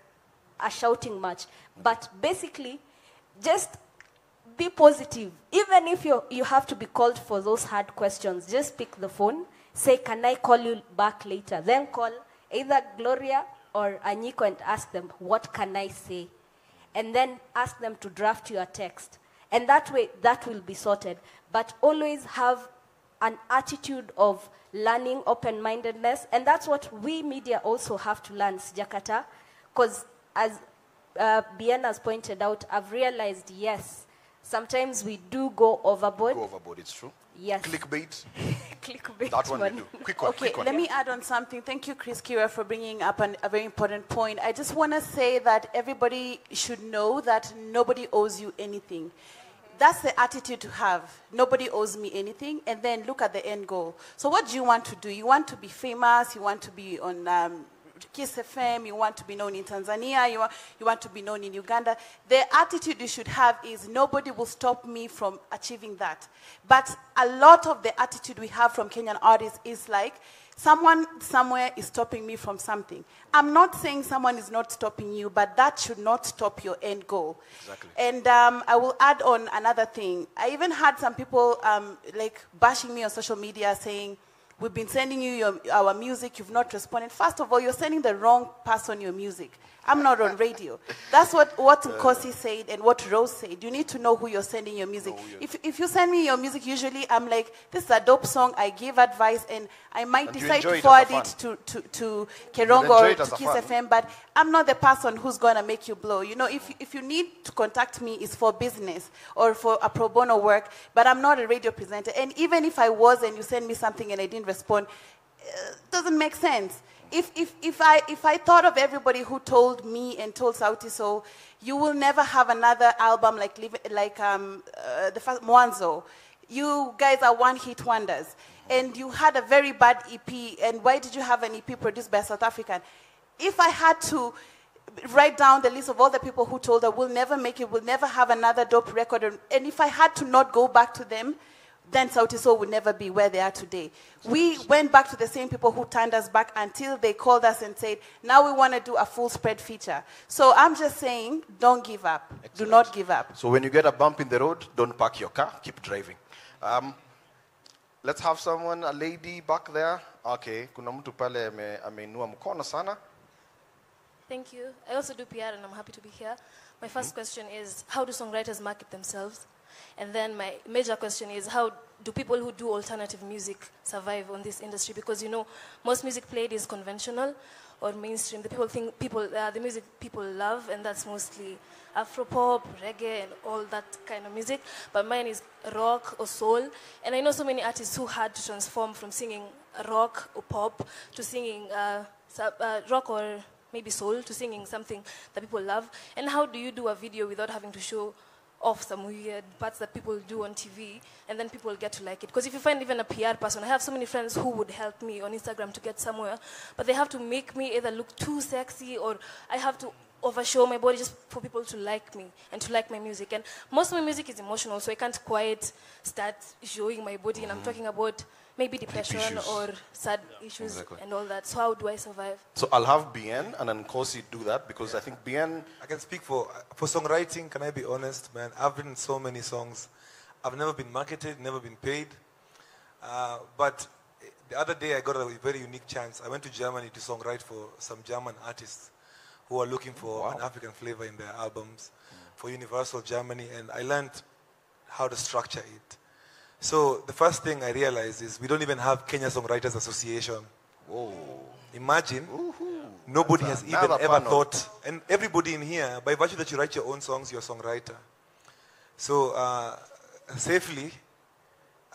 a shouting match. But basically, just be positive. Even if you have to be called for those hard questions, just pick the phone, say, can I call you back later? Then call either Gloria or Anyiko and ask them, what can I say? And then ask them to draft you a text. And that way, that will be sorted. But always have an attitude of learning, open-mindedness. And that's what we media also have to learn, Jakarta. Because as Bien has pointed out, I've realized, yes, sometimes we do go overboard. Go overboard, it's true. Yes. Clickbait. Clickbait. That one we do. Quick one. Okay, quick one. let me add on something. Thank you, Chris Kira, for bringing up a very important point. I just want to say that everybody should know that nobody owes you anything. That's the attitude to have. Nobody owes me anything. And then look at the end goal. So what do you want to do? You want to be famous. You want to be on Kiss FM. You want to be known in Tanzania. You want to be known in Uganda. The attitude you should have is nobody will stop me from achieving that. But a lot of the attitude we have from Kenyan artists is like, someone somewhere is stopping me from something. I'm not saying someone is not stopping you, but that should not stop your end goal. Exactly. And I will add on another thing. I even had some people like bashing me on social media saying, we've been sending you our music, you've not responded. First of all, you're sending the wrong person your music. I'm not on radio. That's what Nkosi said and what Rose said. You need to know who you're sending your music. If you send me your music, usually I'm like, this is a dope song, I give advice, and I might decide to forward it to Kerongo or to Kiss FM, but I'm not the person who's going to make you blow. You know, if you need to contact me, it's for business or for a pro bono work, but I'm not a radio presenter. And even if I was and you send me something and I didn't respond, it doesn't make sense. If I thought of everybody who told me and told Sauti So, you will never have another album like the first Mwanzo. You guys are one-hit wonders. And you had a very bad EP, and why did you have an EP produced by a South African? If I had to write down the list of all the people who told her, we'll never make it, we'll never have another dope record, and if I had to not go back to them, then Sauti So would never be where they are today. We went back to the same people who turned us back until they called us and said, now we want to do a full spread feature. So I'm just saying, don't give up. Excellent. Do not give up. So when you get a bump in the road, don't park your car, keep driving. Let's have someone, a lady back there. Okay, kuna mtu pale ameinua mkono sana. Thank you. I also do PR and I'm happy to be here. My first question is, how do songwriters market themselves? And then my major question is, how do people who do alternative music survive on this industry? Because, you know, most music played is conventional or mainstream. The music people love, and that's mostly Afropop, reggae, and all that kind of music. But mine is rock or soul. And I know so many artists who had to transform from singing rock or pop to singing rock or maybe soul to singing something that people love. And how do you do a video without having to show off some weird parts that people do on TV, and then people get to like it? Because if you find even a PR person, I have so many friends who would help me on Instagram to get somewhere, but they have to make me either look too sexy or I have to overshow my body just for people to like me and to like my music. And most of my music is emotional, so I can't quite start showing my body, and I'm talking about maybe depression or sad issues and all that. So how do I survive? So I'll have Bien and then Nkosi do that, because I think Bien... I can speak for songwriting. Can I be honest, man? I've written so many songs. I've never been marketed, never been paid. But the other day I got a very unique chance. I went to Germany to songwrite for some German artists who are looking for an African flavor in their albums for Universal Germany, and I learned how to structure it. So the first thing I realized is we don't even have Kenya Songwriters Association. Whoa. Imagine, nobody has even ever thought, and everybody in here, by virtue that you write your own songs, you're a songwriter. So safely,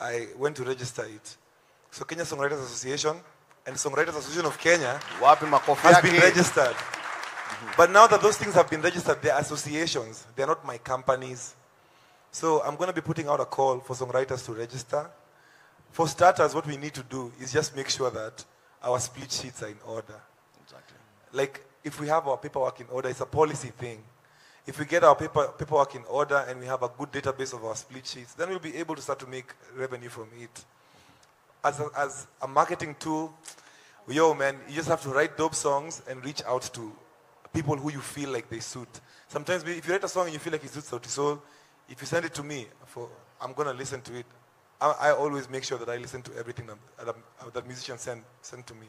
I went to register it. So Kenya Songwriters Association and Songwriters Association of Kenya has been registered. But now that those things have been registered, they're associations. They're not my companies. So I'm going to be putting out a call for songwriters to register. For starters, what we need to do is just make sure that our split sheets are in order. Exactly. Like, if we have our paperwork in order, it's a policy thing. If we get our paperwork in order and we have a good database of our split sheets, then we'll be able to start to make revenue from it. As a marketing tool, yo, man, you just have to write dope songs and reach out to people who you feel like they suit. Sometimes if you write a song and you feel like it suits Sauti Sol, if you send it to me, I'm going to listen to it. I always make sure that I listen to everything that musicians send to me.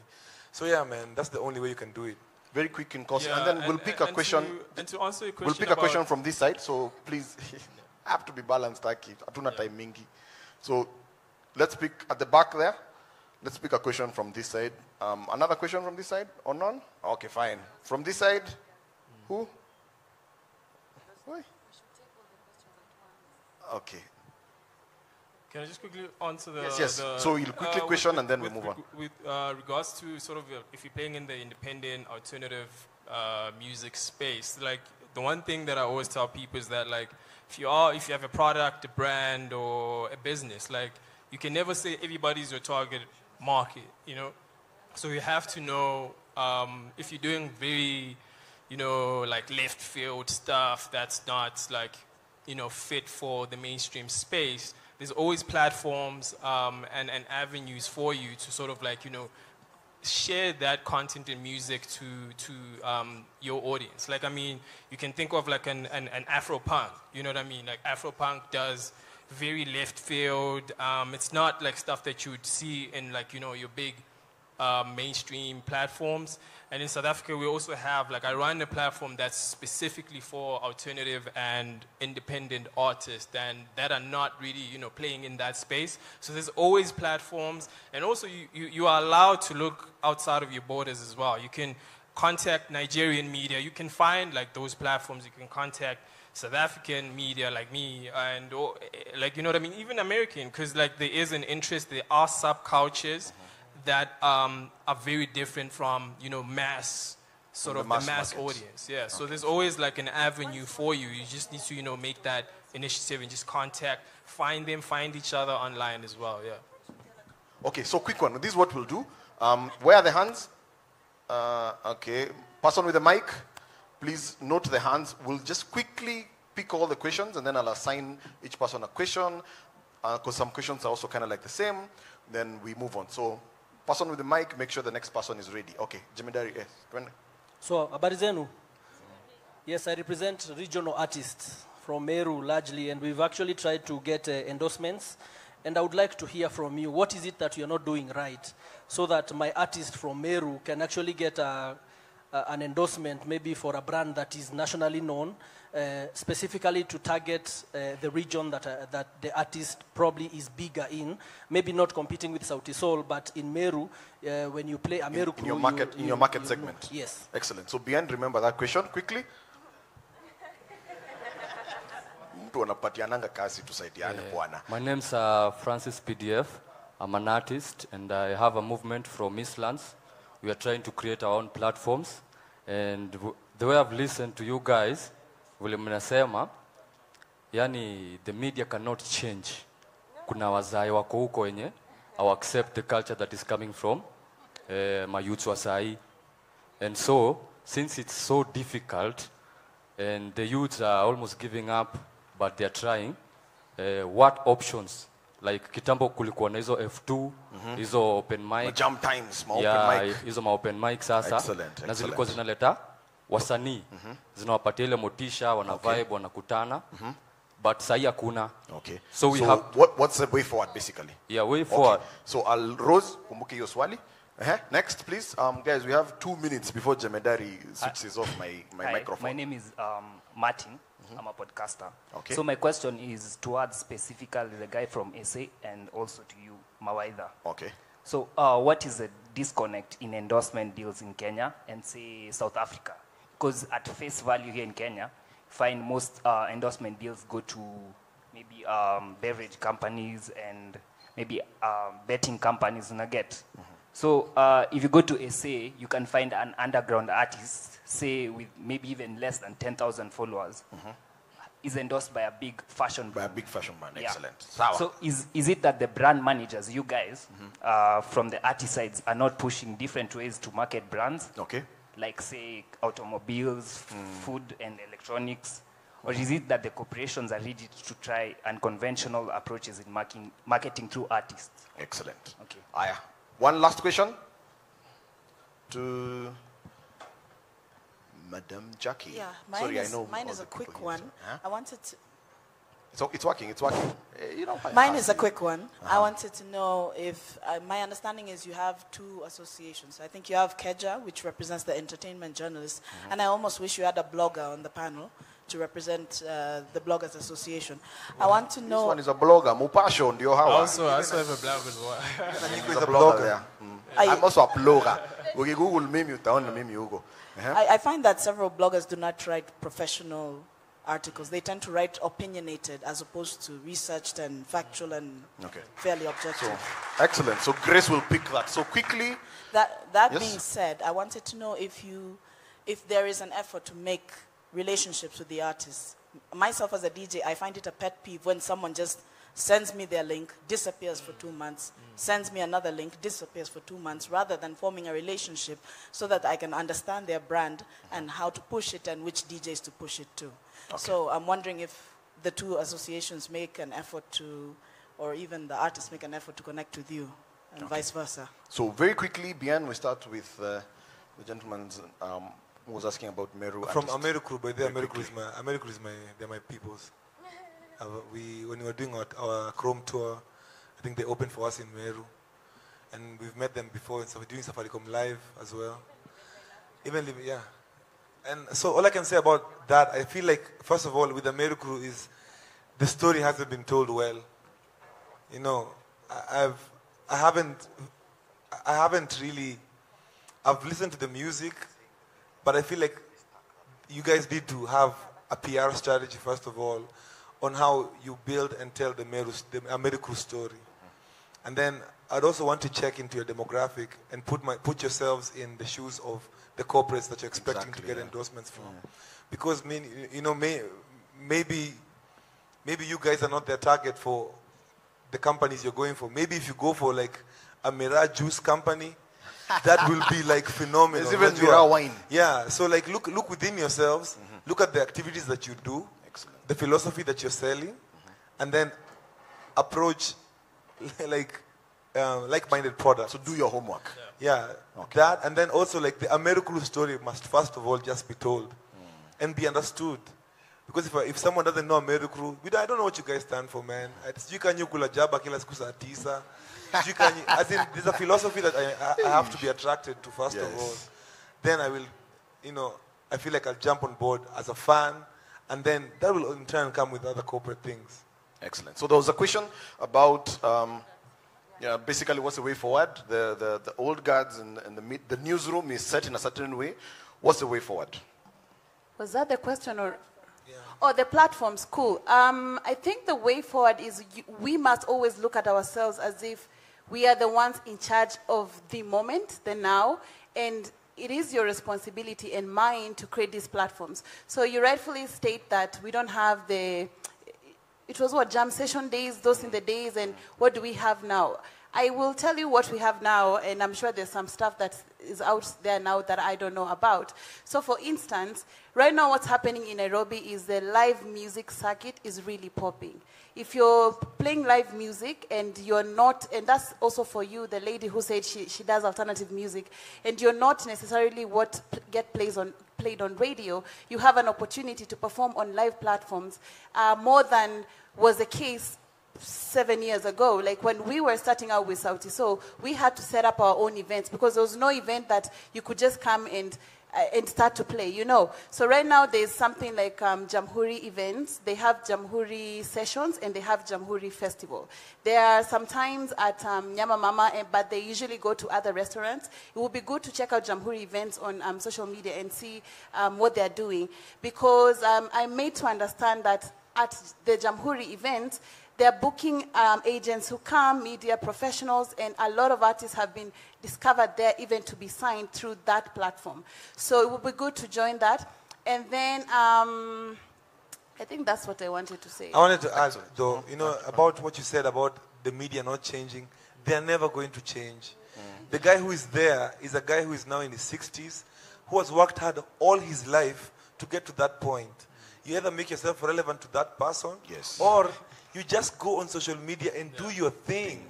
So yeah, man, that's the only way you can do it. Very quick in course, and then we'll pick a question. To answer your question, we'll pick a question from this side. So please, have to be balanced. Atuna time mingi. So let's pick at the back there. Let's pick a question from this side. Another question from this side or none? Okay, fine. From this side, who? Why? Okay. Can I just quickly answer the... Yes. So you'll quickly question and then we move on. With regards to sort of if you're playing in the independent, alternative music space, like the one thing that I always tell people is that like if you have a product, a brand, or a business, like you can never say everybody's your target market, you know? So you have to know if you're doing very, you know, like left field stuff that's not like, you know, fit for the mainstream space, there's always platforms and avenues for you to sort of like, you know, share that content and music to your audience. Like, I mean, you can think of like an Afro-punk, you know what I mean? Like Afro-punk does very left field. It's not like stuff that you would see in like, you know, your big mainstream platforms. And in South Africa, we also have, like, I run a platform that's specifically for alternative and independent artists and that are not really, you know, playing in that space. So there's always platforms. And also you are allowed to look outside of your borders as well. You can contact Nigerian media. You can find, like, those platforms. You can contact South African media like me and, like, you know what I mean? Even American, because, like, there is an interest. There are subcultures that are very different from, you know, mass, sort of the mass audience. Yeah, so there's always like an avenue for you. You just need to, you know, make that initiative and just find each other online as well, yeah. Okay, so quick one. This is what we'll do. Where are the hands? Okay, person with the mic, please note the hands. We'll just quickly pick all the questions and then I'll assign each person a question because some questions are also kind of like the same. Then we move on. So, person with the mic, make sure the next person is ready. Okay, Jemedari, yes. So, habari zenu? Yes, I represent regional artists from Meru largely, and we've actually tried to get endorsements. And I would like to hear from you, what is it that you're not doing right, so that my artist from Meru can actually get an endorsement, maybe for a brand that is nationally known, specifically to target the region that the artist probably is bigger in, maybe not competing with Sauti Sol, but in Meru, when you play a Meru crew, in your market segment. Know. Yes. Excellent. So, Bien, remember that question quickly. My name's Francis PDF. I'm an artist, and I have a movement from Eastlands. We are trying to create our own platforms, and the way I've listened to you guys, vile mnasema, yani the media cannot change. Kuna wazai wako huko wenye au accept the culture that is coming from my youths wa sai. And so, since it's so difficult, and the youths are almost giving up, but they're trying, what options? Like kitambo kulikuwa na hizo F2, hizo open mic. Jump times, open mic. Hizo open mic sasa. Excellent. Na zilikuwa zinaleta wasanii. Zinawapatia ile motisha, wana vibe, wanakutana. But sahi hakuna. Okay. So we have... What's the way forward, basically? Yeah, way forward. Okay. So Rose, kumbuke hiyo swali. Next, please. Guys, we have 2 minutes before Jemedari switches off my microphone. My name is Martin. I'm a podcaster. Okay. So my question is towards specifically the guy from SA and also to you, Mawaidha. Okay. So what is the disconnect in endorsement deals in Kenya and say South Africa? Because at face value here in Kenya, find most endorsement deals go to maybe beverage companies and maybe betting companies in a get. So if you go to SA, you can find an underground artist, say with maybe even less than 10,000 followers, is endorsed by a big fashion brand. By a big fashion brand, Yeah. excellent. Sawa. So is it that the brand managers, you guys, from the artist sides, are not pushing different ways to market brands? Okay. Like, say, automobiles, food and electronics? Or is it that the corporations are rigid to try unconventional approaches in marketing through artists? Excellent. Okay. Aya. One last question to Madam Jackie. Yeah, Sorry, I know mine all is the a people quick here, one. so, huh? I wanted to. So it's working. It's working. You know, Mine is a quick one. I wanted to know if my understanding is you have two associations. I think you have KEJA, which represents the entertainment journalists, and I almost wish you had a blogger on the panel to represent the Bloggers Association. I want to know. This one is a blogger. Mupasho ndio hawa. I also have a blog as well. He's a blogger there. I'm also a blogger. Okay, Google mimi utaona mimi huko. I find that several bloggers do not write professional articles. They tend to write opinionated as opposed to researched and factual and fairly objective. So, excellent. So Grace will pick that. So quickly. That Yes? being said, I wanted to know if there is an effort to make relationships with the artists. Myself as a DJ, I find it a pet peeve when someone just sends me their link, disappears for 2 months, sends me another link, disappears for 2 months, rather than forming a relationship so that I can understand their brand and how to push it and which DJs to push it to. Okay. So I'm wondering if the two associations make an effort to, or even the artists make an effort to connect with you, and vice versa. So very quickly, Bian, we start with the gentleman who was asking about Meru. From artist. America, by there, they're my peoples. When we were doing our Chrome tour, I think they opened for us in Meru, and we've met them before, and so we're doing Safaricom Live as well. Even yeah. And so all I can say about that, I feel like, first of all, with the Meru crew is the story hasn't been told well. You know, I haven't really, I've listened to the music, but I feel like you guys need to have a PR strategy, first of all, on how you build and tell the Meru crew story. And then I'd also want to check into your demographic and put yourselves in the shoes of the corporates that you're expecting to get endorsements from. Because maybe you guys are not their target for the companies you're going for. Maybe if you go for like a Mira juice company, that will be like phenomenal. There's even Mira wine. Yeah, so like look within yourselves, look at the activities that you do, the philosophy that you're selling, and then approach like-minded products. So do your homework. Yeah, that, and then also like the American story must first of all just be told and be understood. Because if someone doesn't know American, I don't know what you guys stand for, man. There's a philosophy that I have to be attracted to first of all. Then I will, I feel like I'll jump on board as a fan, and then that will in turn come with other corporate things. Excellent. So there was a question about basically what's the way forward. The old guards and the newsroom is set in a certain way. What's the way forward? Was that the question or? Oh, the platforms, cool. I think the way forward is we must always look at ourselves as if we are the ones in charge of the moment, the now, and it is your responsibility and mine to create these platforms. So you rightfully state that we don't have it was what, jam session days, those in the days, and what do we have now? I will tell you what we have now, and I'm sure there's some stuff that is out there now that I don't know about. So for instance, right now what's happening in Nairobi is the live music circuit is really popping. If you're playing live music and you're not, and that's also for you, the lady who said she does alternative music, and you're not necessarily what played on radio, you have an opportunity to perform on live platforms more than was the case 7 years ago. Like when we were starting out with Sauti Sol, we had to set up our own events because there was no event that you could just come and start to play, So right now there's something like Jamhuri events. They have Jamhuri sessions and they have Jamhuri festival. They are sometimes at Nyama Mama, but they usually go to other restaurants. It would be good to check out Jamhuri events on social media and see what they're doing, because I'm made to understand that at the Jamhuri events, they're booking agents who come, media professionals, and a lot of artists have been discovered there even to be signed through that platform. So it would be good to join that. And then I think that's what I wanted to say. I wanted to add, though, you know, about what you said about the media not changing. They are never going to change. The guy who is there is a guy who is now in his 60s, who has worked hard all his life to get to that point. You either make yourself relevant to that person, or you just go on social media and do your thing.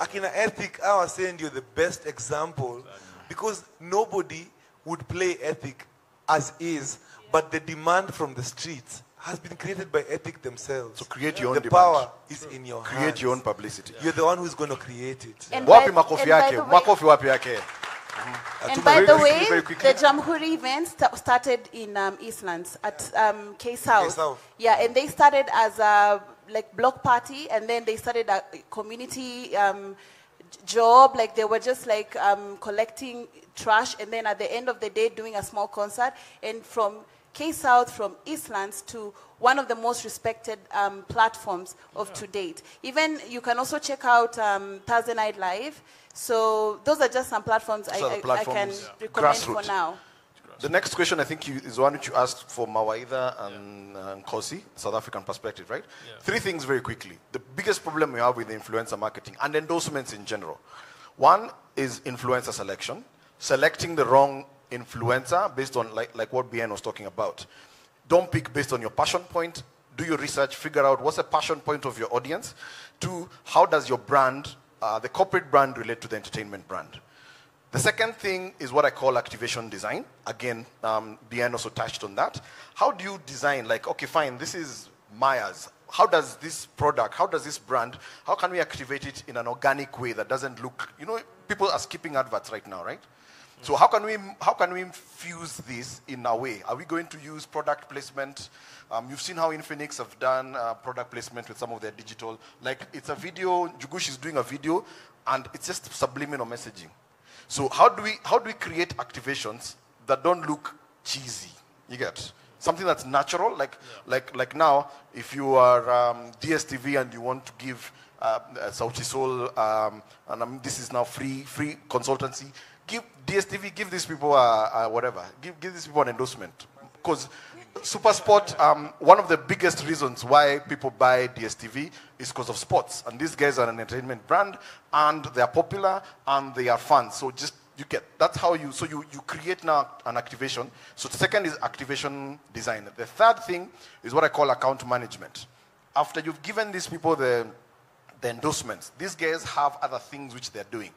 Akina Ethic, I was saying you're the best example, because nobody would play Ethic as is, but the demand from the streets has been created by Ethic themselves. So create your own the demand. power is in your hands. Create your own publicity. You're the one who's going to create it. And Wapi by- makofi and by yake? the way- Makofi wapi yake? And by the way, very quickly. the Jamhuri event started in Eastlands at K South. South. Yeah, and they started as a like block party, and then they started a community job. Like they were just like collecting trash, and then at the end of the day, doing a small concert. And from K South, from Eastlands to one of the most respected platforms of to date. Even you can also check out Thursday Night Live. So those are just some platforms I can recommend for now. The next question I think is one which you asked for Mawaidha and Kosi, South African perspective, right? 3 things very quickly. The biggest problem we have with influencer marketing and endorsements in general. One is influencer selection, selecting the wrong influencer based on like what BN was talking about. Don't pick based on your passion point. Do your research, figure out what's the passion point of your audience. 2, how does your brand, the corporate brand, relate to the entertainment brand? The second thing is what I call activation design. Again, BN also touched on that. How do you design, like, okay, fine, this is Maya's. How does this product, how does this brand, how can we activate it in an organic way that doesn't look, you know, people are skipping adverts right now, right? So how can we fuse this in a way? Are we going to use product placement? You've seen how Infinix have done product placement with some of their digital. Like it's a video, Jugush is doing a video, and it's just subliminal messaging. So how do we create activations that don't look cheesy? You get something that's natural. Like now, if you are DSTV and you want to give Sauti Sol, and this is now free consultancy. Give DSTV, give these people whatever. Give these people an endorsement. Because Supersport, one of the biggest reasons why people buy DSTV is because of sports. And these guys are an entertainment brand, and they are popular, and they are fun. So just, that's how you create now an activation. So the second is activation design. The third thing is what I call account management. After you've given these people the endorsements, these guys have other things which they're doing.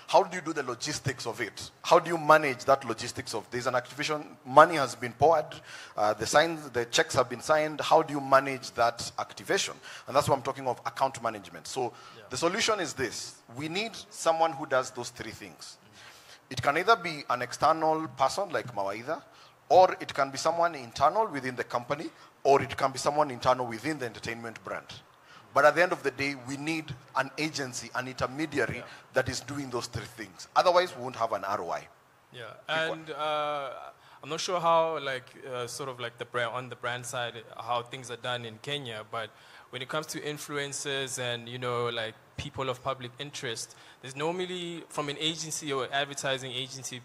How do you do the logistics of it? How do you manage that logistics of there's an activation, money has been poured, the checks have been signed. How do you manage that activation? And that's what I'm talking of account management. So the solution is this. We need someone who does those 3 things. It can either be an external person like Mawaidha, or it can be someone internal within the company, or it can be someone internal within the entertainment brand. But at the end of the day, we need an agency, an intermediary that is doing those 3 things. Otherwise, we won't have an ROI. Yeah, and I'm not sure how, sort of like the brand, on the brand side, how things are done in Kenya, but when it comes to influencers and, you know, like people of public interest, there's normally, from an agency or advertising agency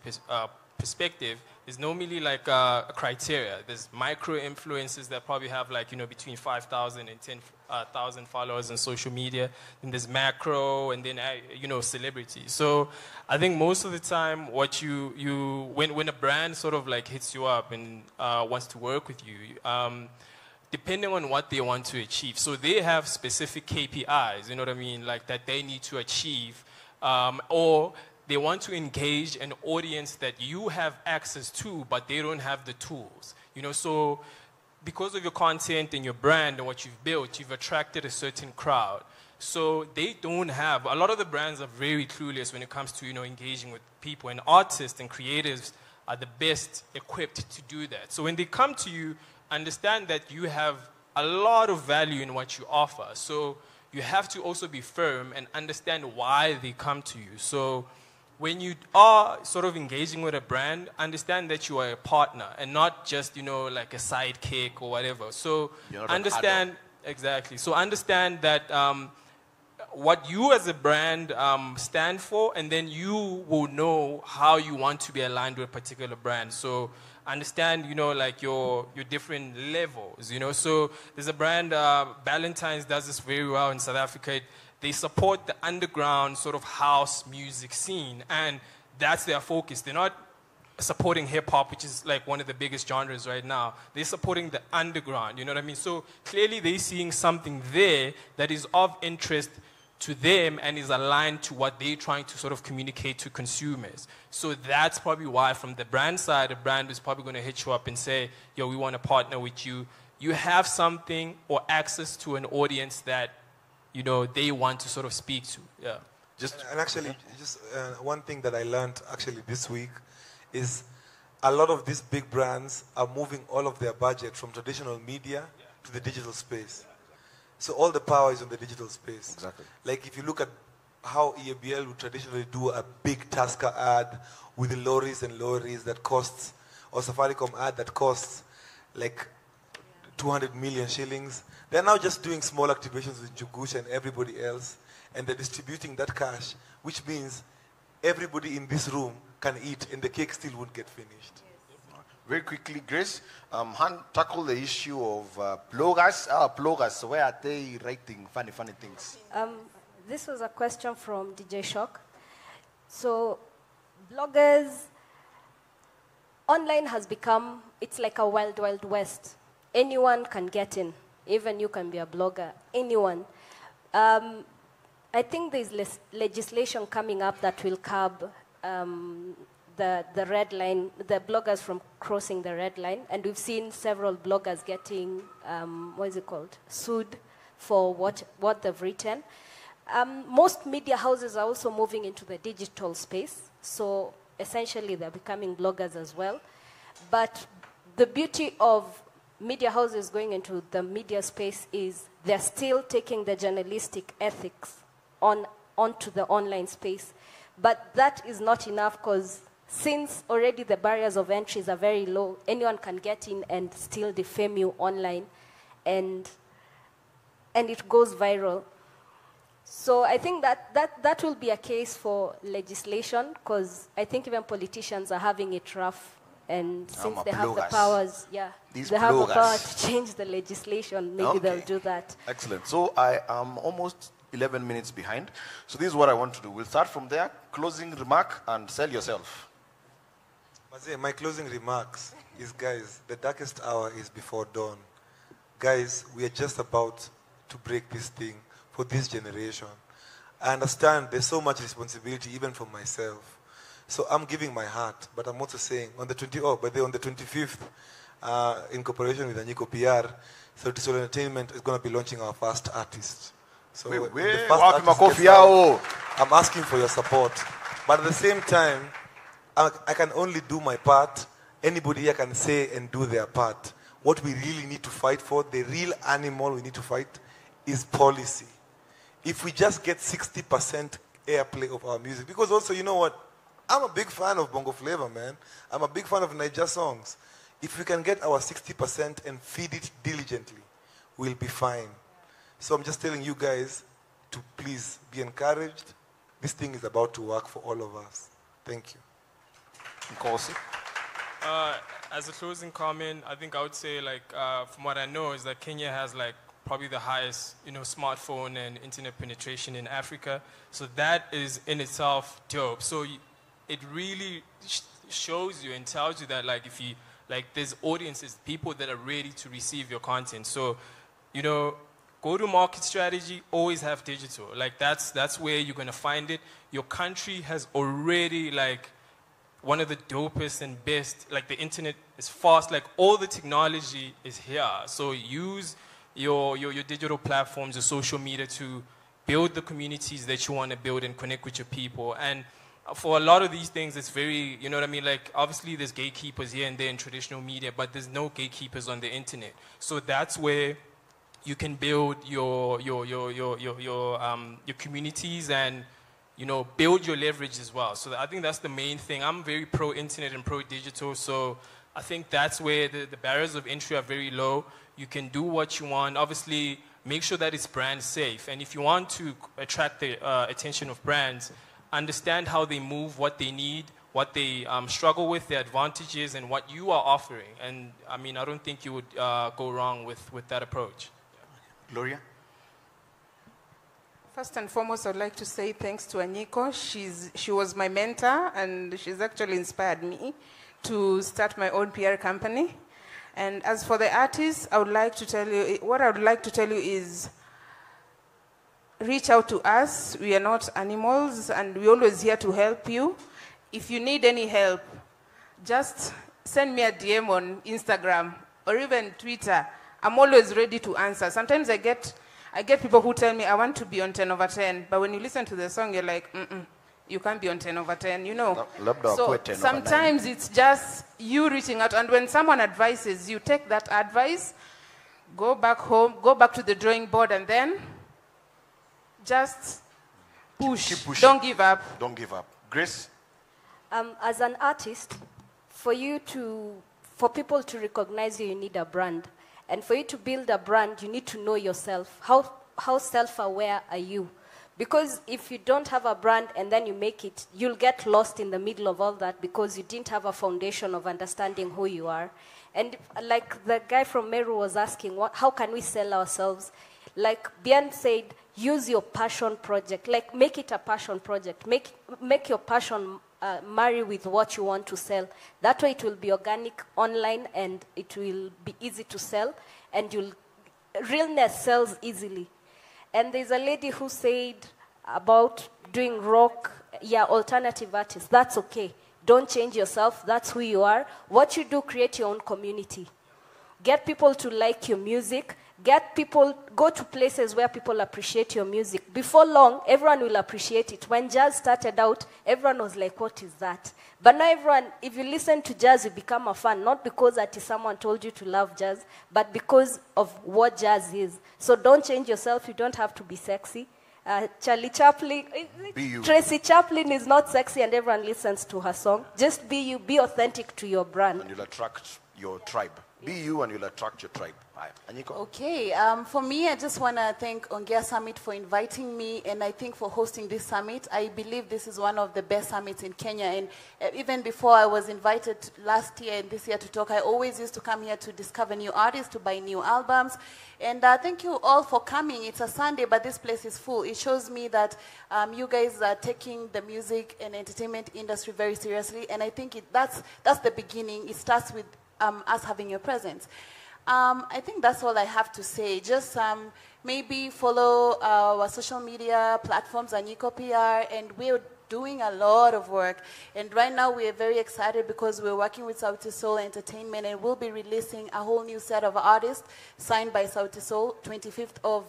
perspective, there's normally like a criteria. There's micro influencers that probably have like, you know, between 5,000 and 10,000 followers on social media. Then there's macro, and then, you know, celebrities. So I think most of the time what when a brand sort of like hits you up and wants to work with you, depending on what they want to achieve. So they have specific KPIs, you know what I mean, like that they need to achieve, or they want to engage an audience that you have access to, but they don't have the tools. You know, so because of your content and your brand and what you've built, you've attracted a certain crowd. So they don't have, a lot of the brands are very clueless when it comes to, you know, engaging with people, and artists and creatives are the best equipped to do that. So when they come to you, understand that you have a lot of value in what you offer. So you have to also be firm and understand why they come to you. So when you are sort of engaging with a brand, understand that you are a partner and not just, you know, like a sidekick or whatever. So understand, exactly. So understand that what you as a brand stand for, and then you will know how you want to be aligned with a particular brand. So understand, like your different levels, So there's a brand, Valentine's does this very well in South Africa. They support the underground sort of house music scene, and that's their focus. They're not supporting hip-hop, which is like one of the biggest genres right now. They're supporting the underground, you know what I mean? So clearly they're seeing something there that is of interest to them and is aligned to what they're trying to sort of communicate to consumers. So that's probably why from the brand side, a brand is probably going to hit you up and say, yo, we want to partner with you. You have something or access to an audience that, they want to sort of speak to. Yeah. One thing that I learned actually this week is a lot of these big brands are moving all of their budget from traditional media to the digital space. So all the power is on the digital space. Exactly. Like if you look at how EABL would traditionally do a big Tusker ad with the lorries and lorries that costs, or Safaricom ad that costs like 200 million shillings. They're now just doing small activations with Jugush and everybody else, and they're distributing that cash, which means everybody in this room can eat and the cake still won't get finished. Very quickly, Grace, tackle the issue of bloggers. Bloggers, where are they writing funny things? This was a question from DJ Shock. So, bloggers, online has become, it's like a wild, wild west. Anyone can get in. Even you can be a blogger. Anyone. I think there's legislation coming up that will curb the red line, the bloggers from crossing the red line, and we've seen several bloggers getting, sued for what they've written. Most media houses are also moving into the digital space, so essentially they're becoming bloggers as well. But the beauty of media houses going into the media space is they're still taking the journalistic ethics onto the online space. But that is not enough because since already the barriers of entries are very low, anyone can get in and still defame you online, and it goes viral. So I think that will be a case for legislation, because I think even politicians are having it rough, and since they have the powers, they have the power to change the legislation, maybe they'll do that. Excellent. So I am almost 11 minutes behind. So this is what I want to do. We'll start from there. Closing remark and sell yourself. My closing remarks is, guys, the darkest hour is before dawn. Guys, we are just about to break this thing for this generation. I understand there's so much responsibility even for myself. So I'm giving my heart, but I'm also saying on the 25th, in cooperation with Anyiko PR, Sauti Sol Entertainment is going to be launching our first artist. So I'm asking for your support. But at the same time, I can only do my part. Anybody here can say and do their part. What we really need to fight for, the real animal we need to fight, is policy. If we just get 60% airplay of our music, because also, you know what? I'm a big fan of Bongo Flava, man. I'm a big fan of Niger songs. If we can get our 60% and feed it diligently, we'll be fine. So I'm just telling you guys to please be encouraged. This thing is about to work for all of us. Thank you. As a closing comment, I think I would say, from what I know, is that Kenya has probably the highest, smartphone and internet penetration in Africa. So that is in itself dope. So it really shows you and tells you that if you there's audiences, people that are ready to receive your content. So, go-to-market strategy, always have digital. That's where you're going to find it. Your country has already, one of the dopest and best, the internet is fast, all the technology is here. So use your digital platforms, your social media to build the communities that you want to build and connect with your people. And for a lot of these things, it's very, you know what I mean? Obviously there's gatekeepers here and there in traditional media, but there's no gatekeepers on the internet. So that's where you can build your communities and, build your leverage as well. So I think that's the main thing. I'm very pro-internet and pro-digital, so I think that's where the barriers of entry are very low. You can do what you want. Obviously, make sure that it's brand safe. And if you want to attract the attention of brands, understand how they move, what they need, what they struggle with, their advantages, and what you are offering. And I mean, I don't think you would go wrong with that approach. Gloria? First and foremost, I'd like to say thanks to Anyiko. She was my mentor, and she's actually inspired me to start my own PR company. And as for the artists, I would like to tell you, what I would like to tell you is, reach out to us. We are not animals, and we're always here to help you. If you need any help, just send me a DM on Instagram or even Twitter. I'm always ready to answer. Sometimes I get people who tell me, I want to be on 10 over 10, but when you listen to the song, you're like, you can't be on 10 over 10, you know. So sometimes it's just you reaching out, and when someone advises you, take that advice, go back home, go back to the drawing board, and then just push. Keep pushing. Don't give up. Don't give up. Grace? As an artist, for people to recognize you, you need a brand. And for you to build a brand, you need to know yourself. How self-aware are you? Because if you don't have a brand and then you make it, you'll get lost in the middle of all that because you didn't have a foundation of understanding who you are. And like the guy from Meru was asking, how can we sell ourselves? Like Bien said, use your passion project. Like make it a passion project. Make your passion marry with what you want to sell. That way it will be organic online and it will be easy to sell, and realness sells easily. And there's a lady who said about doing rock, alternative artists. That's okay. Don't change yourself. That's who you are. What you do, create your own community. Get people to like your music. Go to places where people appreciate your music. Before long, everyone will appreciate it. When jazz started out, everyone was like, what is that? But now everyone, if you listen to jazz, you become a fan, not because someone told you to love jazz, but because of what jazz is. So don't change yourself. You don't have to be sexy. Charlie Chaplin, Tracy Chaplin is not sexy and everyone listens to her song. Just be you, be authentic to your brand. And you'll attract your tribe. Be you and you'll attract your tribe. Anyiko? Okay, for me, I just want to thank ONGEA Summit for inviting me, and I think for hosting this summit. I believe this is one of the best summits in Kenya, and even before I was invited last year and this year to talk, I always used to come here to discover new artists, to buy new albums, and thank you all for coming. It's a Sunday, but this place is full. It shows me that you guys are taking the music and entertainment industry very seriously, and I think that's the beginning. It starts with us having your presence. I think that's all I have to say. Just maybe follow our social media platforms, Anyiko PR, and we're doing a lot of work. And right now we are very excited because we're working with Sauti Sol Entertainment, and we'll be releasing a whole new set of artists signed by Sauti Sol, 25th of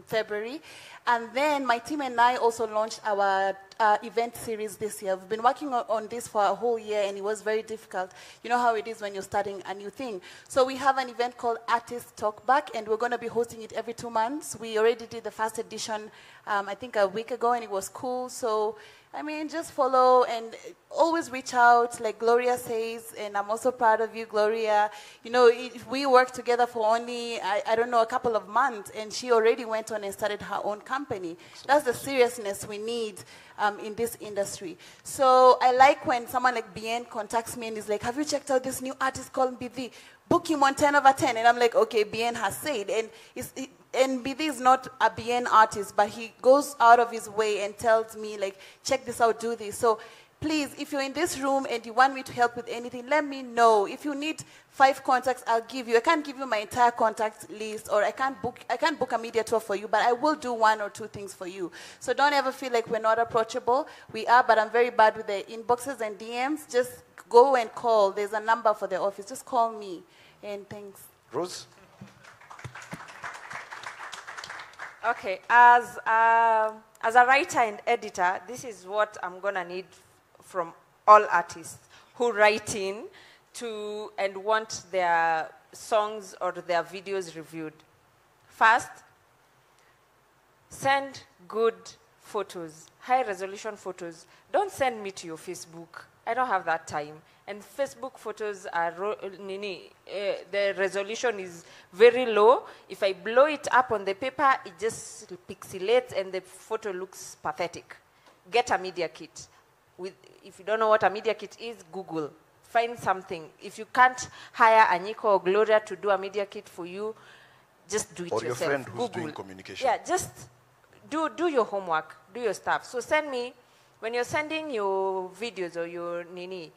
February. And then my team and I also launched our event series this year. We've been working on this for a whole year, and it was very difficult. You know how it is when you're starting a new thing. So we have an event called Artist Talk Back, and we're going to be hosting it every 2 months. We already did the first edition, I think a week ago, and it was cool. So, I mean, just follow and always reach out, like Gloria says, and I'm also proud of you, Gloria. You know, we worked together for only, I don't know, a couple of months, and she already went on and started her own company. That's the seriousness we need in this industry. So I like when someone like Bien contacts me and is like, have you checked out this new artist called BD? Book him on 10 over 10. And I'm like, okay, Bien has said. And BD is not a Bien artist, but he goes out of his way and tells me, like, check this out, do this. So please, if you're in this room and you want me to help with anything, let me know. If you need 5 contacts, I'll give you. I can't give you my entire contact list, or I can't book a media tour for you, but I will do 1 or 2 things for you. So don't ever feel like we're not approachable. We are, but I'm very bad with the inboxes and DMs. Just go and call. There's a number for the office. Just call me. And thanks. Rose? Okay, as a writer and editor, this is what I'm going to need from all artists who write in to and want their songs or their videos reviewed. First, send good photos, high-resolution photos. Don't send me to your Facebook. I don't have that time. And Facebook photos are, the resolution is very low. If I blow it up on the paper, it just pixelates and the photo looks pathetic. Get a media kit. If you don't know what a media kit is, Google. Find something. If you can't hire Anyiko or Gloria to do a media kit for you, just do it Or yourself. your friend who's Google. doing communication. Yeah, just do your homework, do your stuff. So send me, when you're sending your videos or your nini,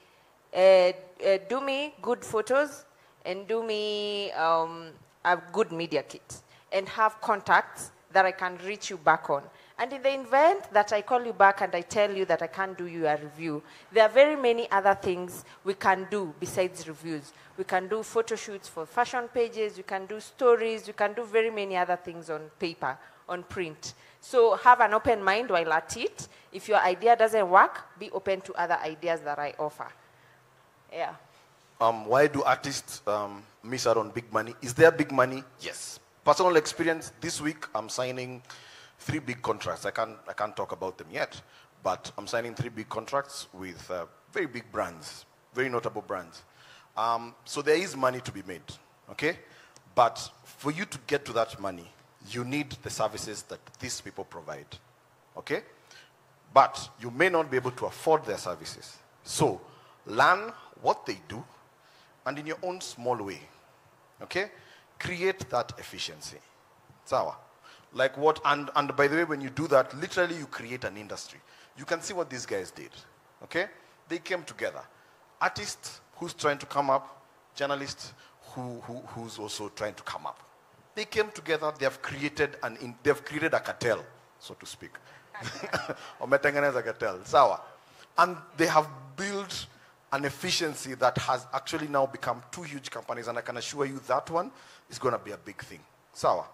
do me good photos and do me a good media kit and have contacts that I can reach you back on. And in the event that I call you back and I tell you that I can't do you a review, there are very many other things we can do besides reviews. We can do photo shoots for fashion pages, we can do stories, we can do very many other things on paper, on print. So have an open mind while at it. If your idea doesn't work, be open to other ideas that I offer. Yeah. Why do artists miss out on big money? Is there big money? Yes. Personal experience, this week I'm signing 3 big contracts. I can't talk about them yet, but I'm signing 3 big contracts with very big brands, very notable brands. So there is money to be made, okay? But for you to get to that money, you need the services that these people provide, okay? But you may not be able to afford their services. So learn what they do, and in your own small way, okay? Create that efficiency. Sawa. Like what, and by the way, when you do that, literally you create an industry. You can see what these guys did, okay? They came together. Artists who's trying to come up, journalists who's also trying to come up. They came together, they have created a cartel, so to speak. Wametengeneza cartel, sawa. And they have built an efficiency that has actually now become 2 huge companies, and I can assure you that one is going to be a big thing. Sawa.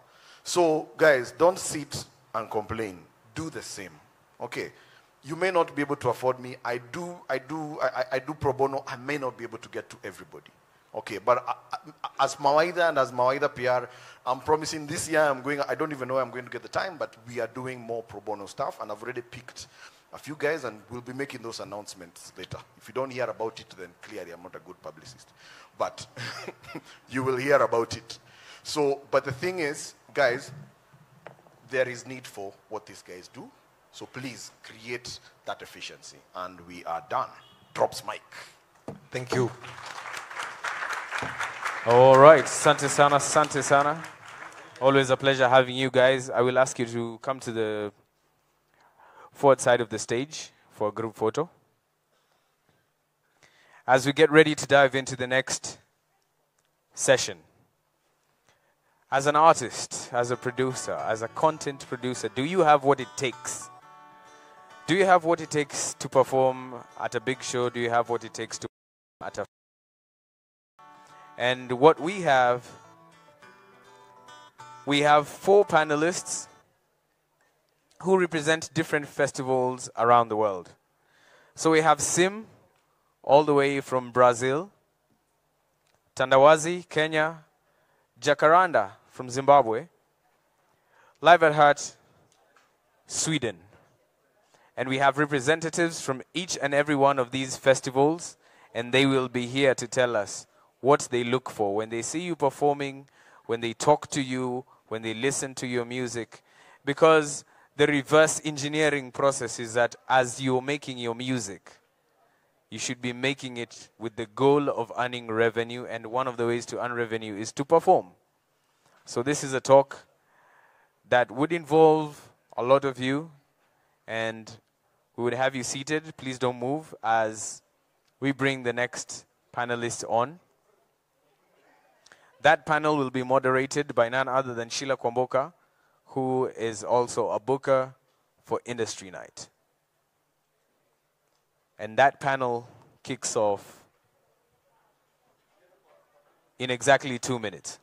So, guys, don't sit and complain. Do the same. Okay. You may not be able to afford me. I do pro bono. I may not be able to get to everybody. Okay, but as Mawaida and as Mawaida PR, I'm promising this year I don't even know I'm going to get the time, but we are doing more pro bono stuff, and I've already picked a few guys, and we'll be making those announcements later. If you don't hear about it, then clearly I'm not a good publicist. But you will hear about it. So, but the thing is, guys, there is need for what these guys do. So please create that efficiency. And we are done. Drops mic. Thank you. All right. Sante sana, sante sana. Always a pleasure having you guys. I will ask you to come to the forward side of the stage for a group photo. As we get ready to dive into the next session. As an artist, as a producer, as a content producer, do you have what it takes? Do you have what it takes to perform at a big show? Do you have what it takes to perform at a... And what we have 4 panelists who represent different festivals around the world. So we have Sim, all the way from Brazil, Tandawazi, Kenya, Jacaranda from Zimbabwe, Live at Heart, Sweden. And we have representatives from each and every one of these festivals, and they will be here to tell us what they look for when they see you performing, when they talk to you, when they listen to your music. Because the reverse engineering process is that as you're making your music, you should be making it with the goal of earning revenue, and one of the ways to earn revenue is to perform. So this is a talk that would involve a lot of you, and we would have you seated. Please don't move as we bring the next panelist on. That panel will be moderated by none other than Sheila Kwamboka, who is also a booker for Industry Night. And that panel kicks off in exactly 2 minutes.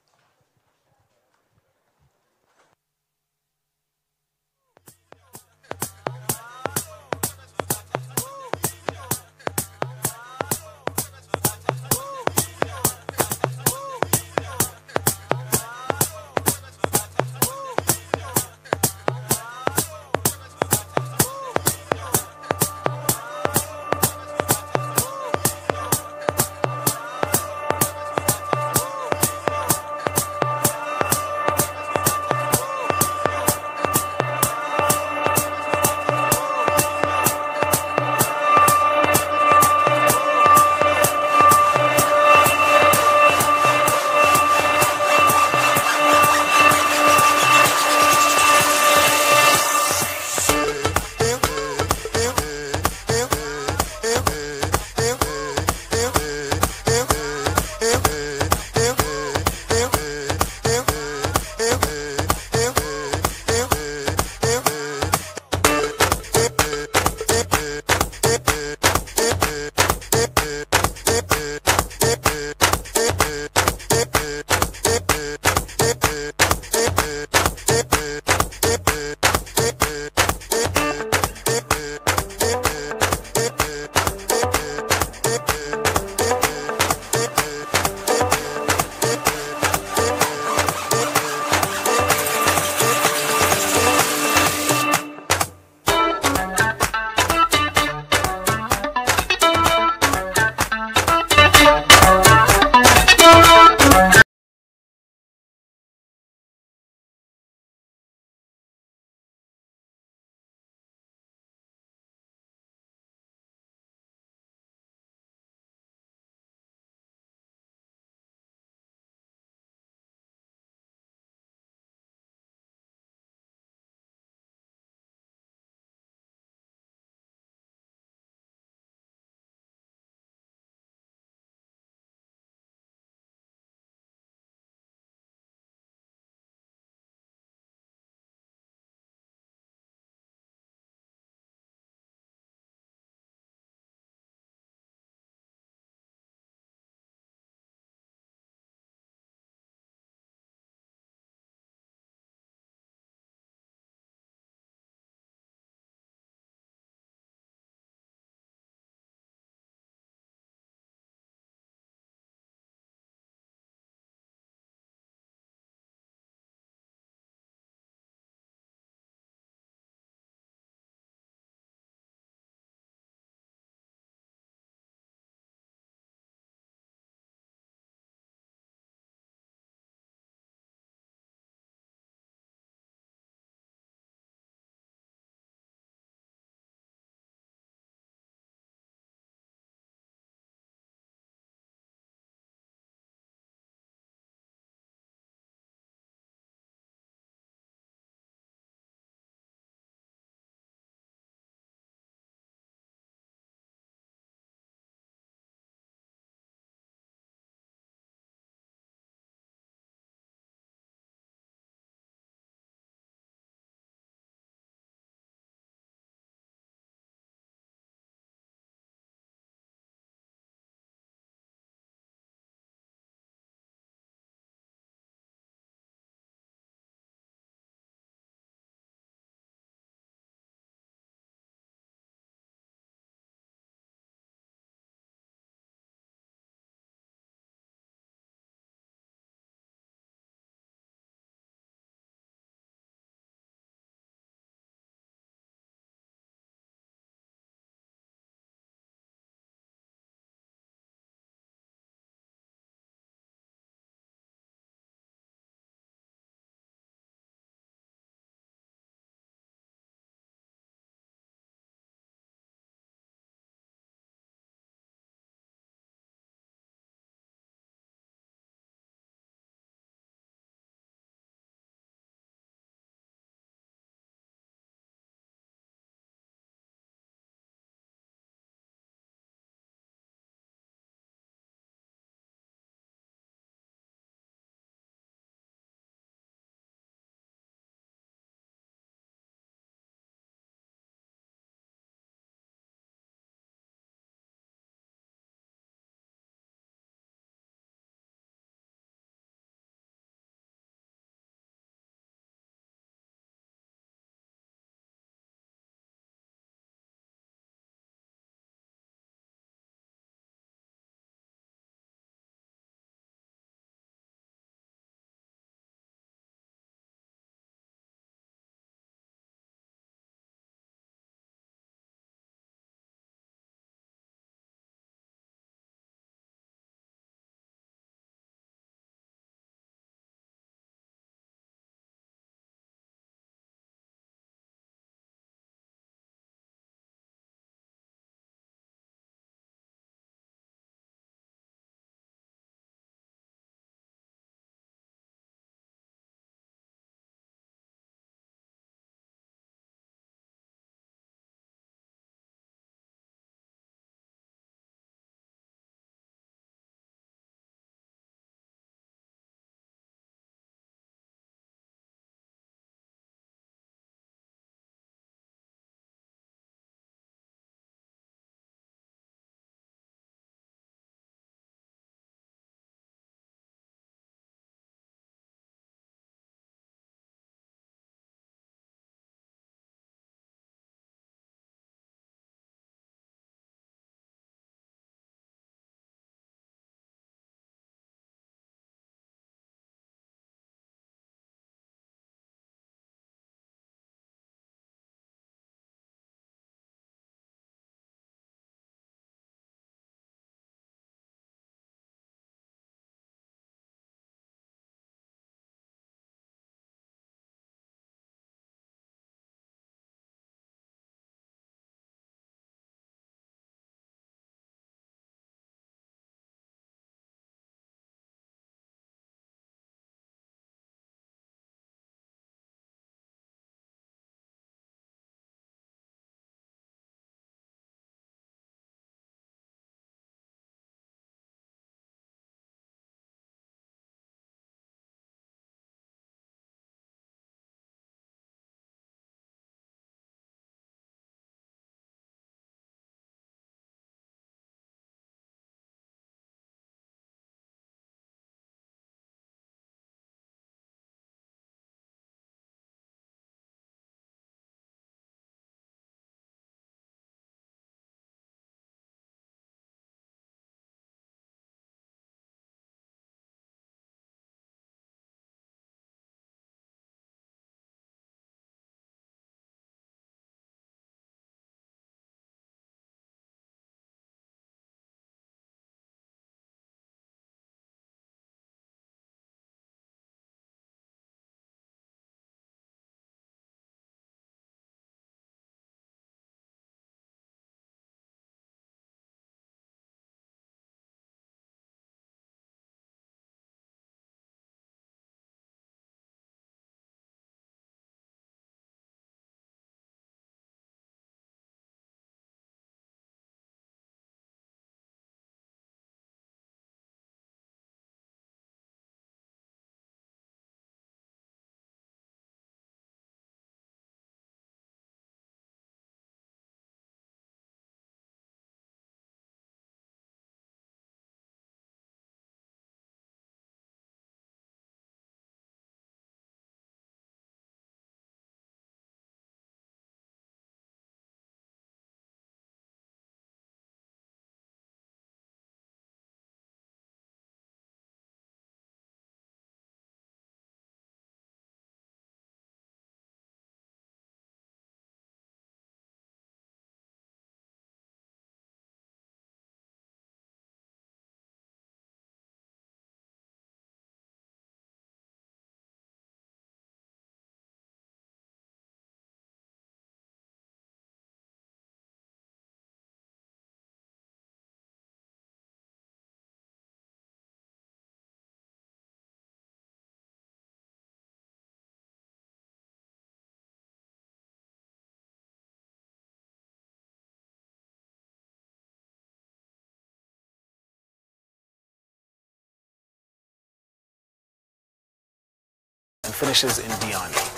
and finishes in Diani.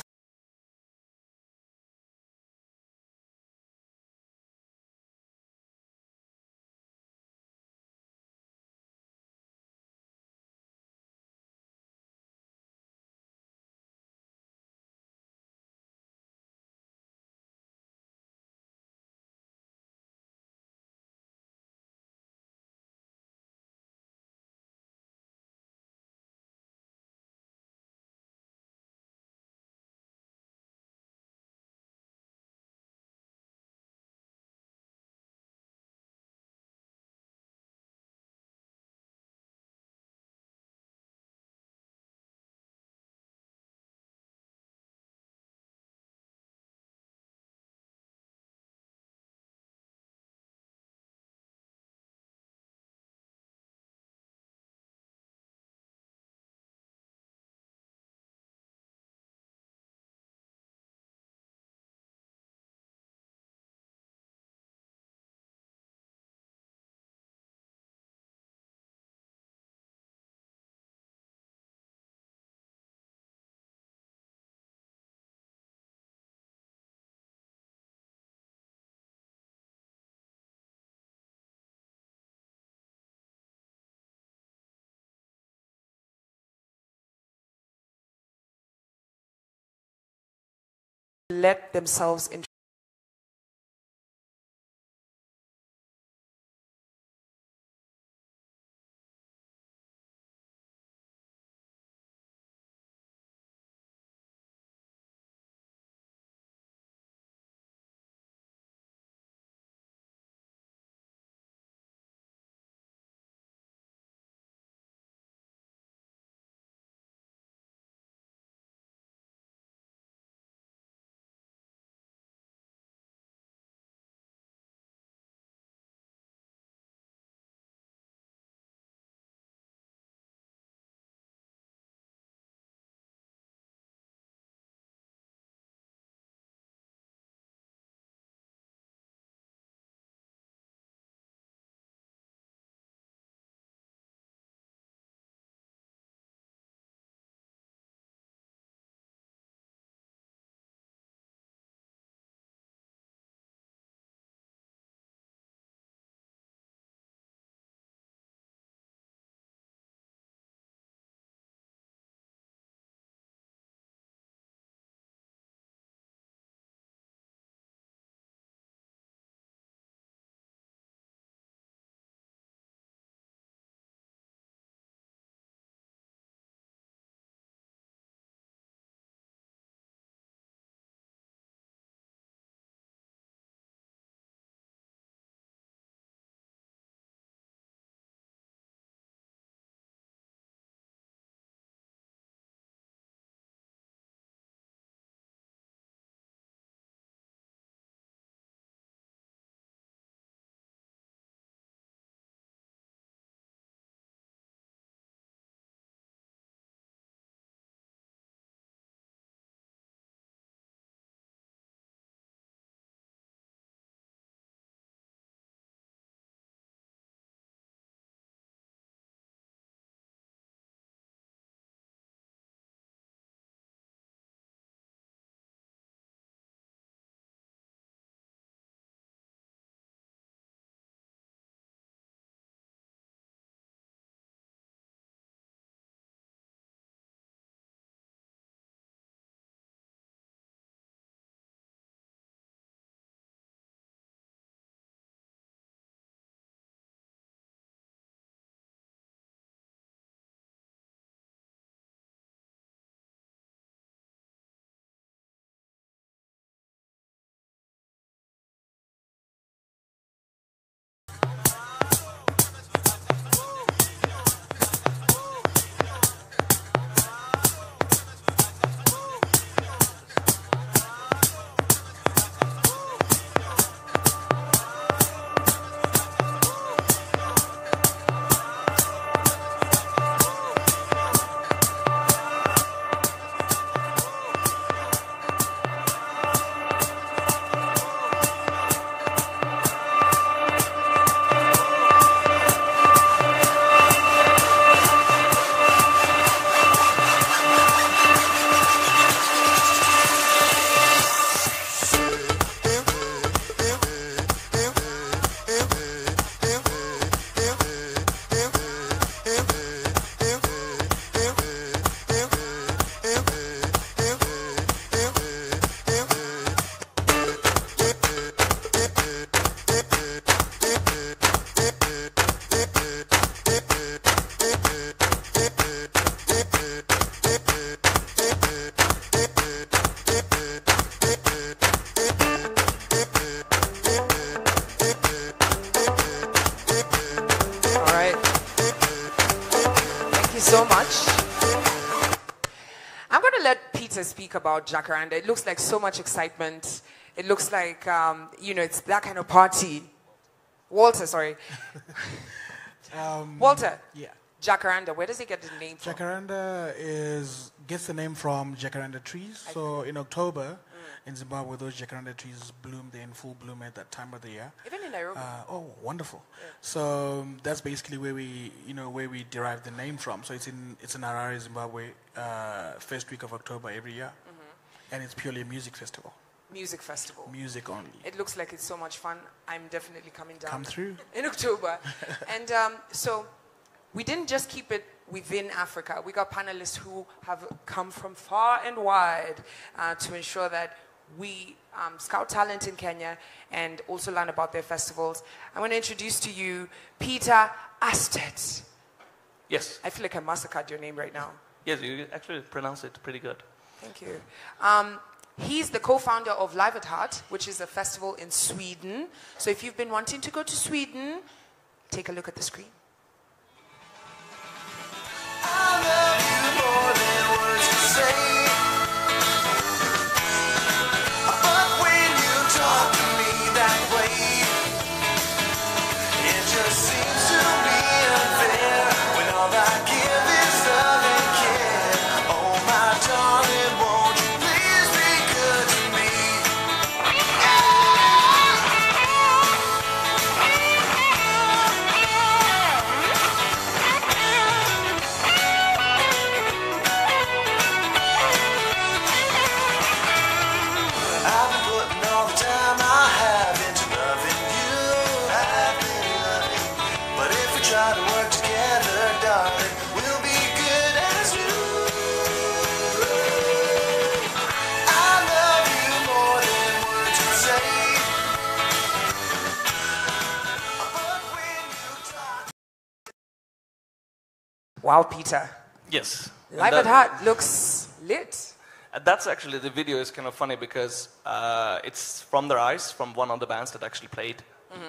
let themselves in to let Peter speak about Jacaranda. It looks like so much excitement. It looks like, it's that kind of party. Walter, sorry. Walter. Yeah. Jacaranda, where does it get the name from? Jacaranda gets the name from jacaranda trees. So in October, in Zimbabwe, those jacaranda trees bloom. They're in full bloom at that time of the year. Even in Nairobi. Oh, wonderful! Yeah. So that's basically where we derive the name from. So it's in Harare, Zimbabwe, first week of October every year, and it's purely a music festival. Music festival. Music only. It looks like it's so much fun. I'm definitely coming down. Come through in October, and so. We didn't just keep it within Africa. We got panelists who have come from far and wide to ensure that we scout talent in Kenya and also learn about their festivals. I want to introduce to you Peter Astet. Yes. I feel like I massacred your name right now. Yes, you actually pronounce it pretty good. Thank you. He's the co-founder of Live at Heart, which is a festival in Sweden. So if you've been wanting to go to Sweden, take a look at the screen. Wow, Peter. Yes. Live at Heart looks lit. That's actually, the video is kind of funny because it's from their eyes, from one of the bands that actually played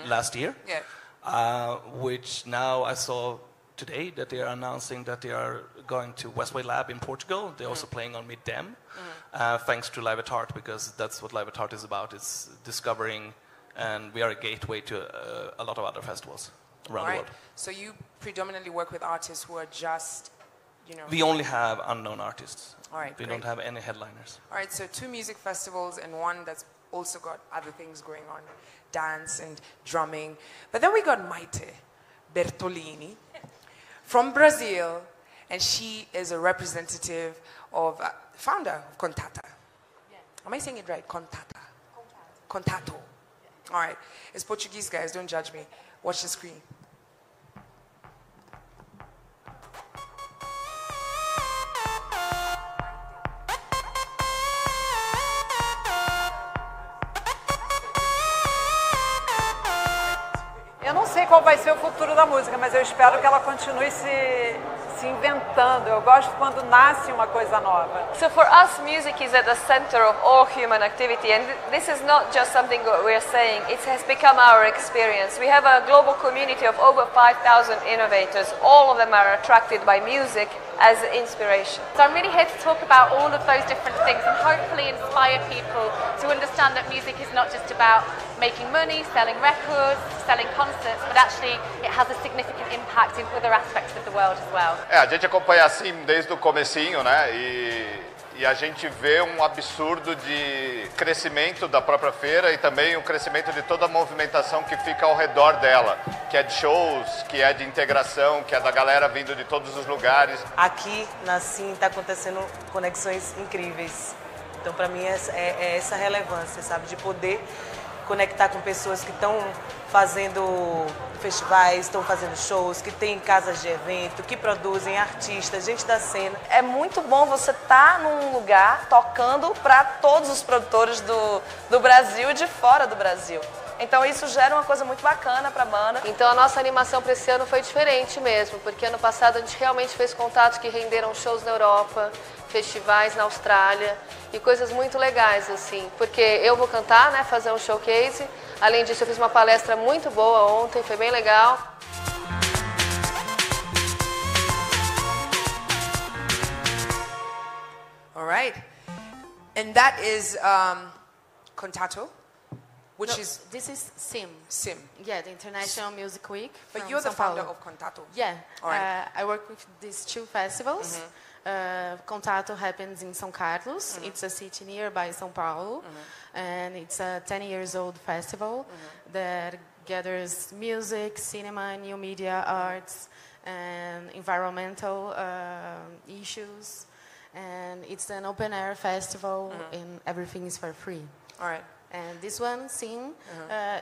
last year. Yeah. Which now I saw today that they are announcing that they are going to Westway Lab in Portugal. They're also playing on Meet Them, thanks to Live at Heart, because that's what Live at Heart is about. It's discovering, and we are a gateway to a lot of other festivals around the world. So you predominantly work with artists who are just, We only have unknown artists. All right, we don't have any headliners. All right, so 2 music festivals and one that's also got other things going on, dance and drumming. But then we got Maite Bertolini from Brazil, and she is a representative of, founder of Contato. Yeah. Am I saying it right? Contato. Contato. All right, it's Portuguese, guys, don't judge me. Watch the screen. Eu não sei qual vai ser o futuro da música, mas eu espero que ela continue se inventando. Eu gosto quando nasce uma coisa nova. So for us, music is at the center of all human activity, and this is not just something we're saying, it has become our experience. We have a global community of over 5,000 innovators. All of them are attracted by music as inspiration. So I'm really here to talk about all of those different things and hopefully inspire people to understand that music is not just about making money, selling records, selling concerts, but actually it has a significant impact in other aspects of the world as well. A gente acompanha assim desde o comecinho, né? E a gente vê um absurdo de crescimento da própria feira e também o crescimento de toda a movimentação que fica ao redor dela, que é de shows, que é de integração, que é da galera vindo de todos os lugares. Aqui na CIM está acontecendo conexões incríveis. Então, para mim, é essa relevância, sabe? De poder conectar com pessoas que estão fazendo festivais, estão fazendo shows, que têm casas de evento, que produzem artistas, gente da cena. É muito bom você estar num lugar tocando para todos os produtores do Brasil e de fora do Brasil. Então isso gera uma coisa muito bacana para a banda. Então a nossa animação para esse ano foi diferente mesmo, porque ano passado a gente realmente fez contatos que renderam shows na Europa, festivais na Austrália e coisas muito legais assim, porque eu vou cantar, né, fazer um showcase. Além disso, eu fiz uma palestra muito boa ontem, foi bem legal. All right. right. And that is Contato, which is... This is SIM. SIM. Yeah, the International Music Week. But you're the founder of Contato. Yeah. All right. I work with these two festivals. Contato happens in São Carlos. It's a city nearby São Paulo. And it's a 10 years old festival that gathers music, cinema, new media, arts, and environmental issues. And it's an open air festival and everything is for free. All right. And this one, SIM,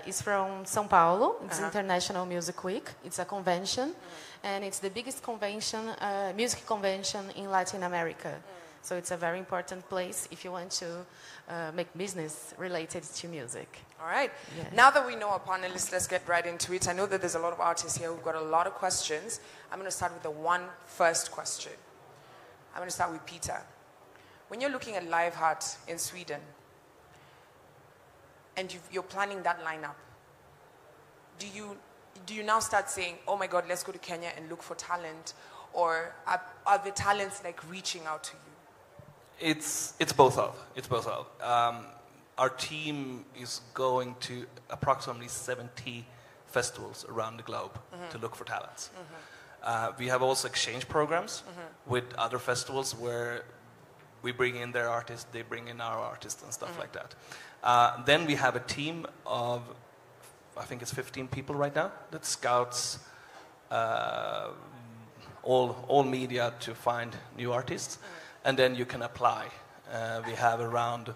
is from São Paulo. It's International Music Week. It's a convention. And it's the biggest convention, music convention in Latin America. So it's a very important place if you want to make business related to music. All right. Yeah. Now that we know our panelists, let's get right into it. I know that there's a lot of artists here who've got a lot of questions. I'm going to start with the first question. I'm going to start with Peter. When you're looking at Live Heart in Sweden, and you're planning that lineup, do you now start saying, oh my God, let's go to Kenya and look for talent? Or are the talents like reaching out to you? It's both of. It's both of. Our team is going to approximately 70 festivals around the globe to look for talents. We have also exchange programs with other festivals where we bring in their artists, they bring in our artists and stuff like that. Then we have a team of, I think it's 15 people right now, that scouts all media to find new artists. And then you can apply. We have around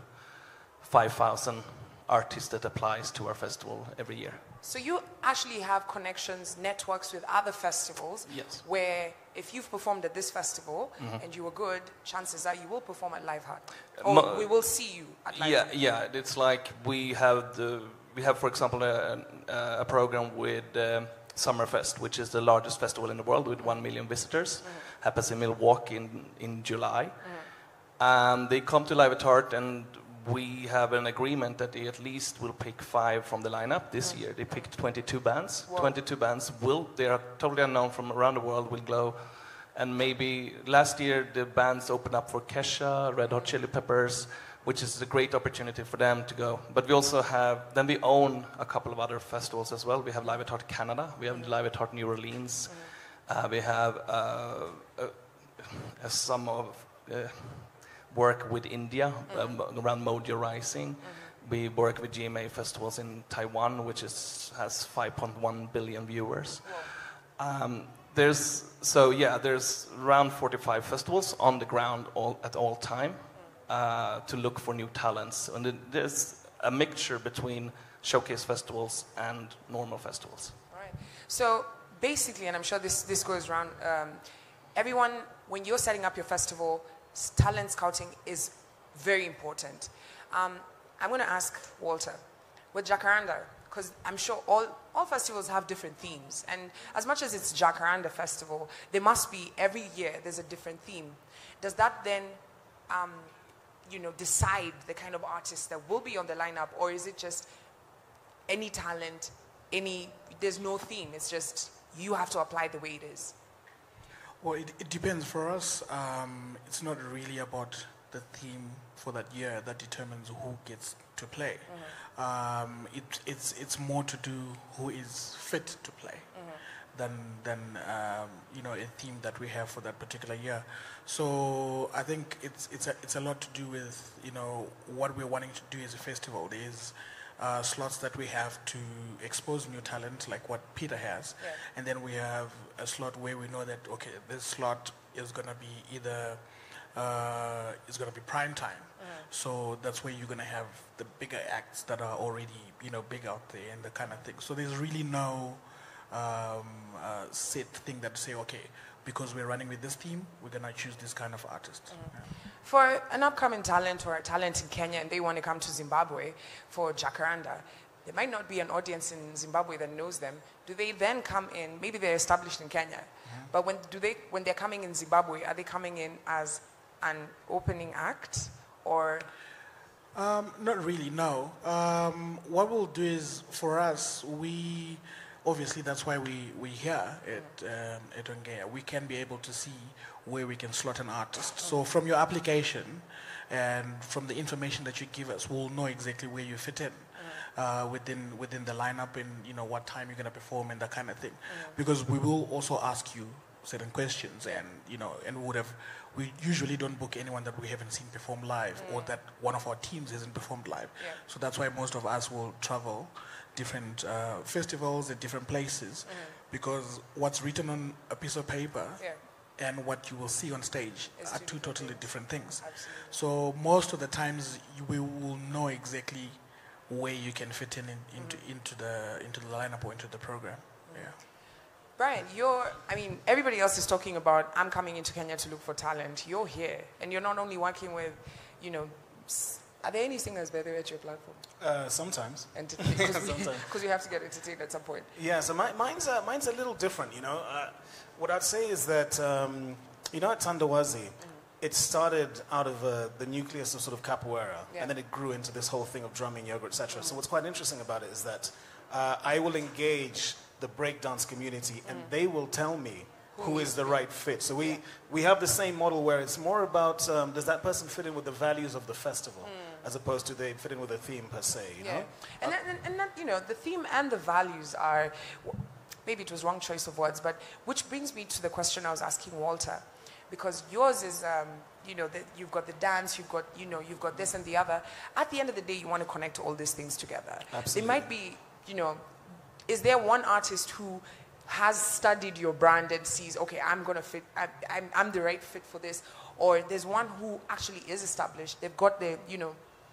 5,000 artists that applies to our festival every year. So you actually have connections, networks with other festivals. Yes. Where if you've performed at this festival and you were good, chances are you will perform at Live Heart. Or we will see you at Live Heart. Yeah. It's like we have, for example, a program with Summerfest, which is the largest festival in the world with 1 million visitors. Happens in Milwaukee in July. And they come to Live at Heart, and we have an agreement that they at least will pick 5 from the lineup this year. They picked 22 bands. Whoa. 22 bands they are totally unknown from around the world, will go. And maybe last year the bands opened up for Kesha, Red Hot Chili Peppers, which is a great opportunity for them to go. But we also then we own a couple of other festivals as well. We have Live at Heart Canada, we have Live at Heart New Orleans, we have some of work with India around Mojo Rising. We work with GMA festivals in Taiwan, which has 5.1 billion viewers. There's around 45 festivals on the ground at all time to look for new talents. And there's a mixture between showcase festivals and normal festivals. All right. So basically, and I'm sure this goes around, everyone, when you're setting up your festival, talent scouting is very important. I'm going to ask Walter, with Jacaranda, because I'm sure all festivals have different themes. And as much as it's Jacaranda Festival, there must be, every year, there's a different theme. Does that then, decide the kind of artists that will be on the lineup, or is it just any talent, there's no theme, it's just you have to apply the way it is? Well, it depends. For us, it's not really about the theme for that year that determines who gets to play. It's more to do who is fit to play than a theme that we have for that particular year. So I think it's a lot to do with what we're wanting to do as a festival. There's slots that we have to expose new talent, like what Peter has, and then we have a slot where we know that this slot is going to be either it's going to be prime time, so that's where you're going to have the bigger acts that are already big out there and the kind of thing. So there's really no set thing that say because we're running with this theme, we're going to choose this kind of artist. For an upcoming talent or a talent in Kenya and they want to come to Zimbabwe for Jacaranda, there might not be an audience in Zimbabwe that knows them. Do they then come in, maybe they're established in Kenya, but when they're coming in Zimbabwe, are they coming in as an opening act or? Not really, no. What we'll do is, for us, obviously that's why we're here at ONGEA. We can be able to see where we can slot an artist. So from your application, And from the information that you give us, we'll know exactly where you fit in within the lineup and, you know, what time you're going to perform and that kind of thing. Because we will also ask you certain questions and, you know, and we usually don't book anyone that we haven't seen perform live or that one of our teams hasn't performed live. So that's why most of us will travel different festivals at different places because what's written on a piece of paper and what you will see on stage are two totally different things. Absolutely. So most of the times we will know exactly where you can fit into the lineup or into the program. Yeah. Brian, everybody else is talking about, I'm coming into Kenya to look for talent. You're here, and you're not only working with, you know, are there any singers, by the way, at your platform? Sometimes. Because you have to get entertained at some point. Yeah, so mine's a little different, you know. What I'd say is that, you know, at Tandawazi, it started out of the nucleus of sort of capoeira, and then it grew into this whole thing of drumming, yoga, etc. So what's quite interesting about it is that I will engage the breakdance community, and they will tell me who is the right fit. So we have the same model where it's more about does that person fit in with the values of the festival, as opposed to they fit in with a theme per se. You know, and that, you know, the theme and the values are, maybe it was wrong choice of words, but which brings me to the question I was asking Walter, because yours is. You know, you've got the dance, you've got this and the other. At the end of the day, you want to connect all these things together. Absolutely. It might be, you know, is there one artist who has studied your brand and sees, okay, I'm going to fit, I'm the right fit for this, or there's one who actually is established, they've got the, you know,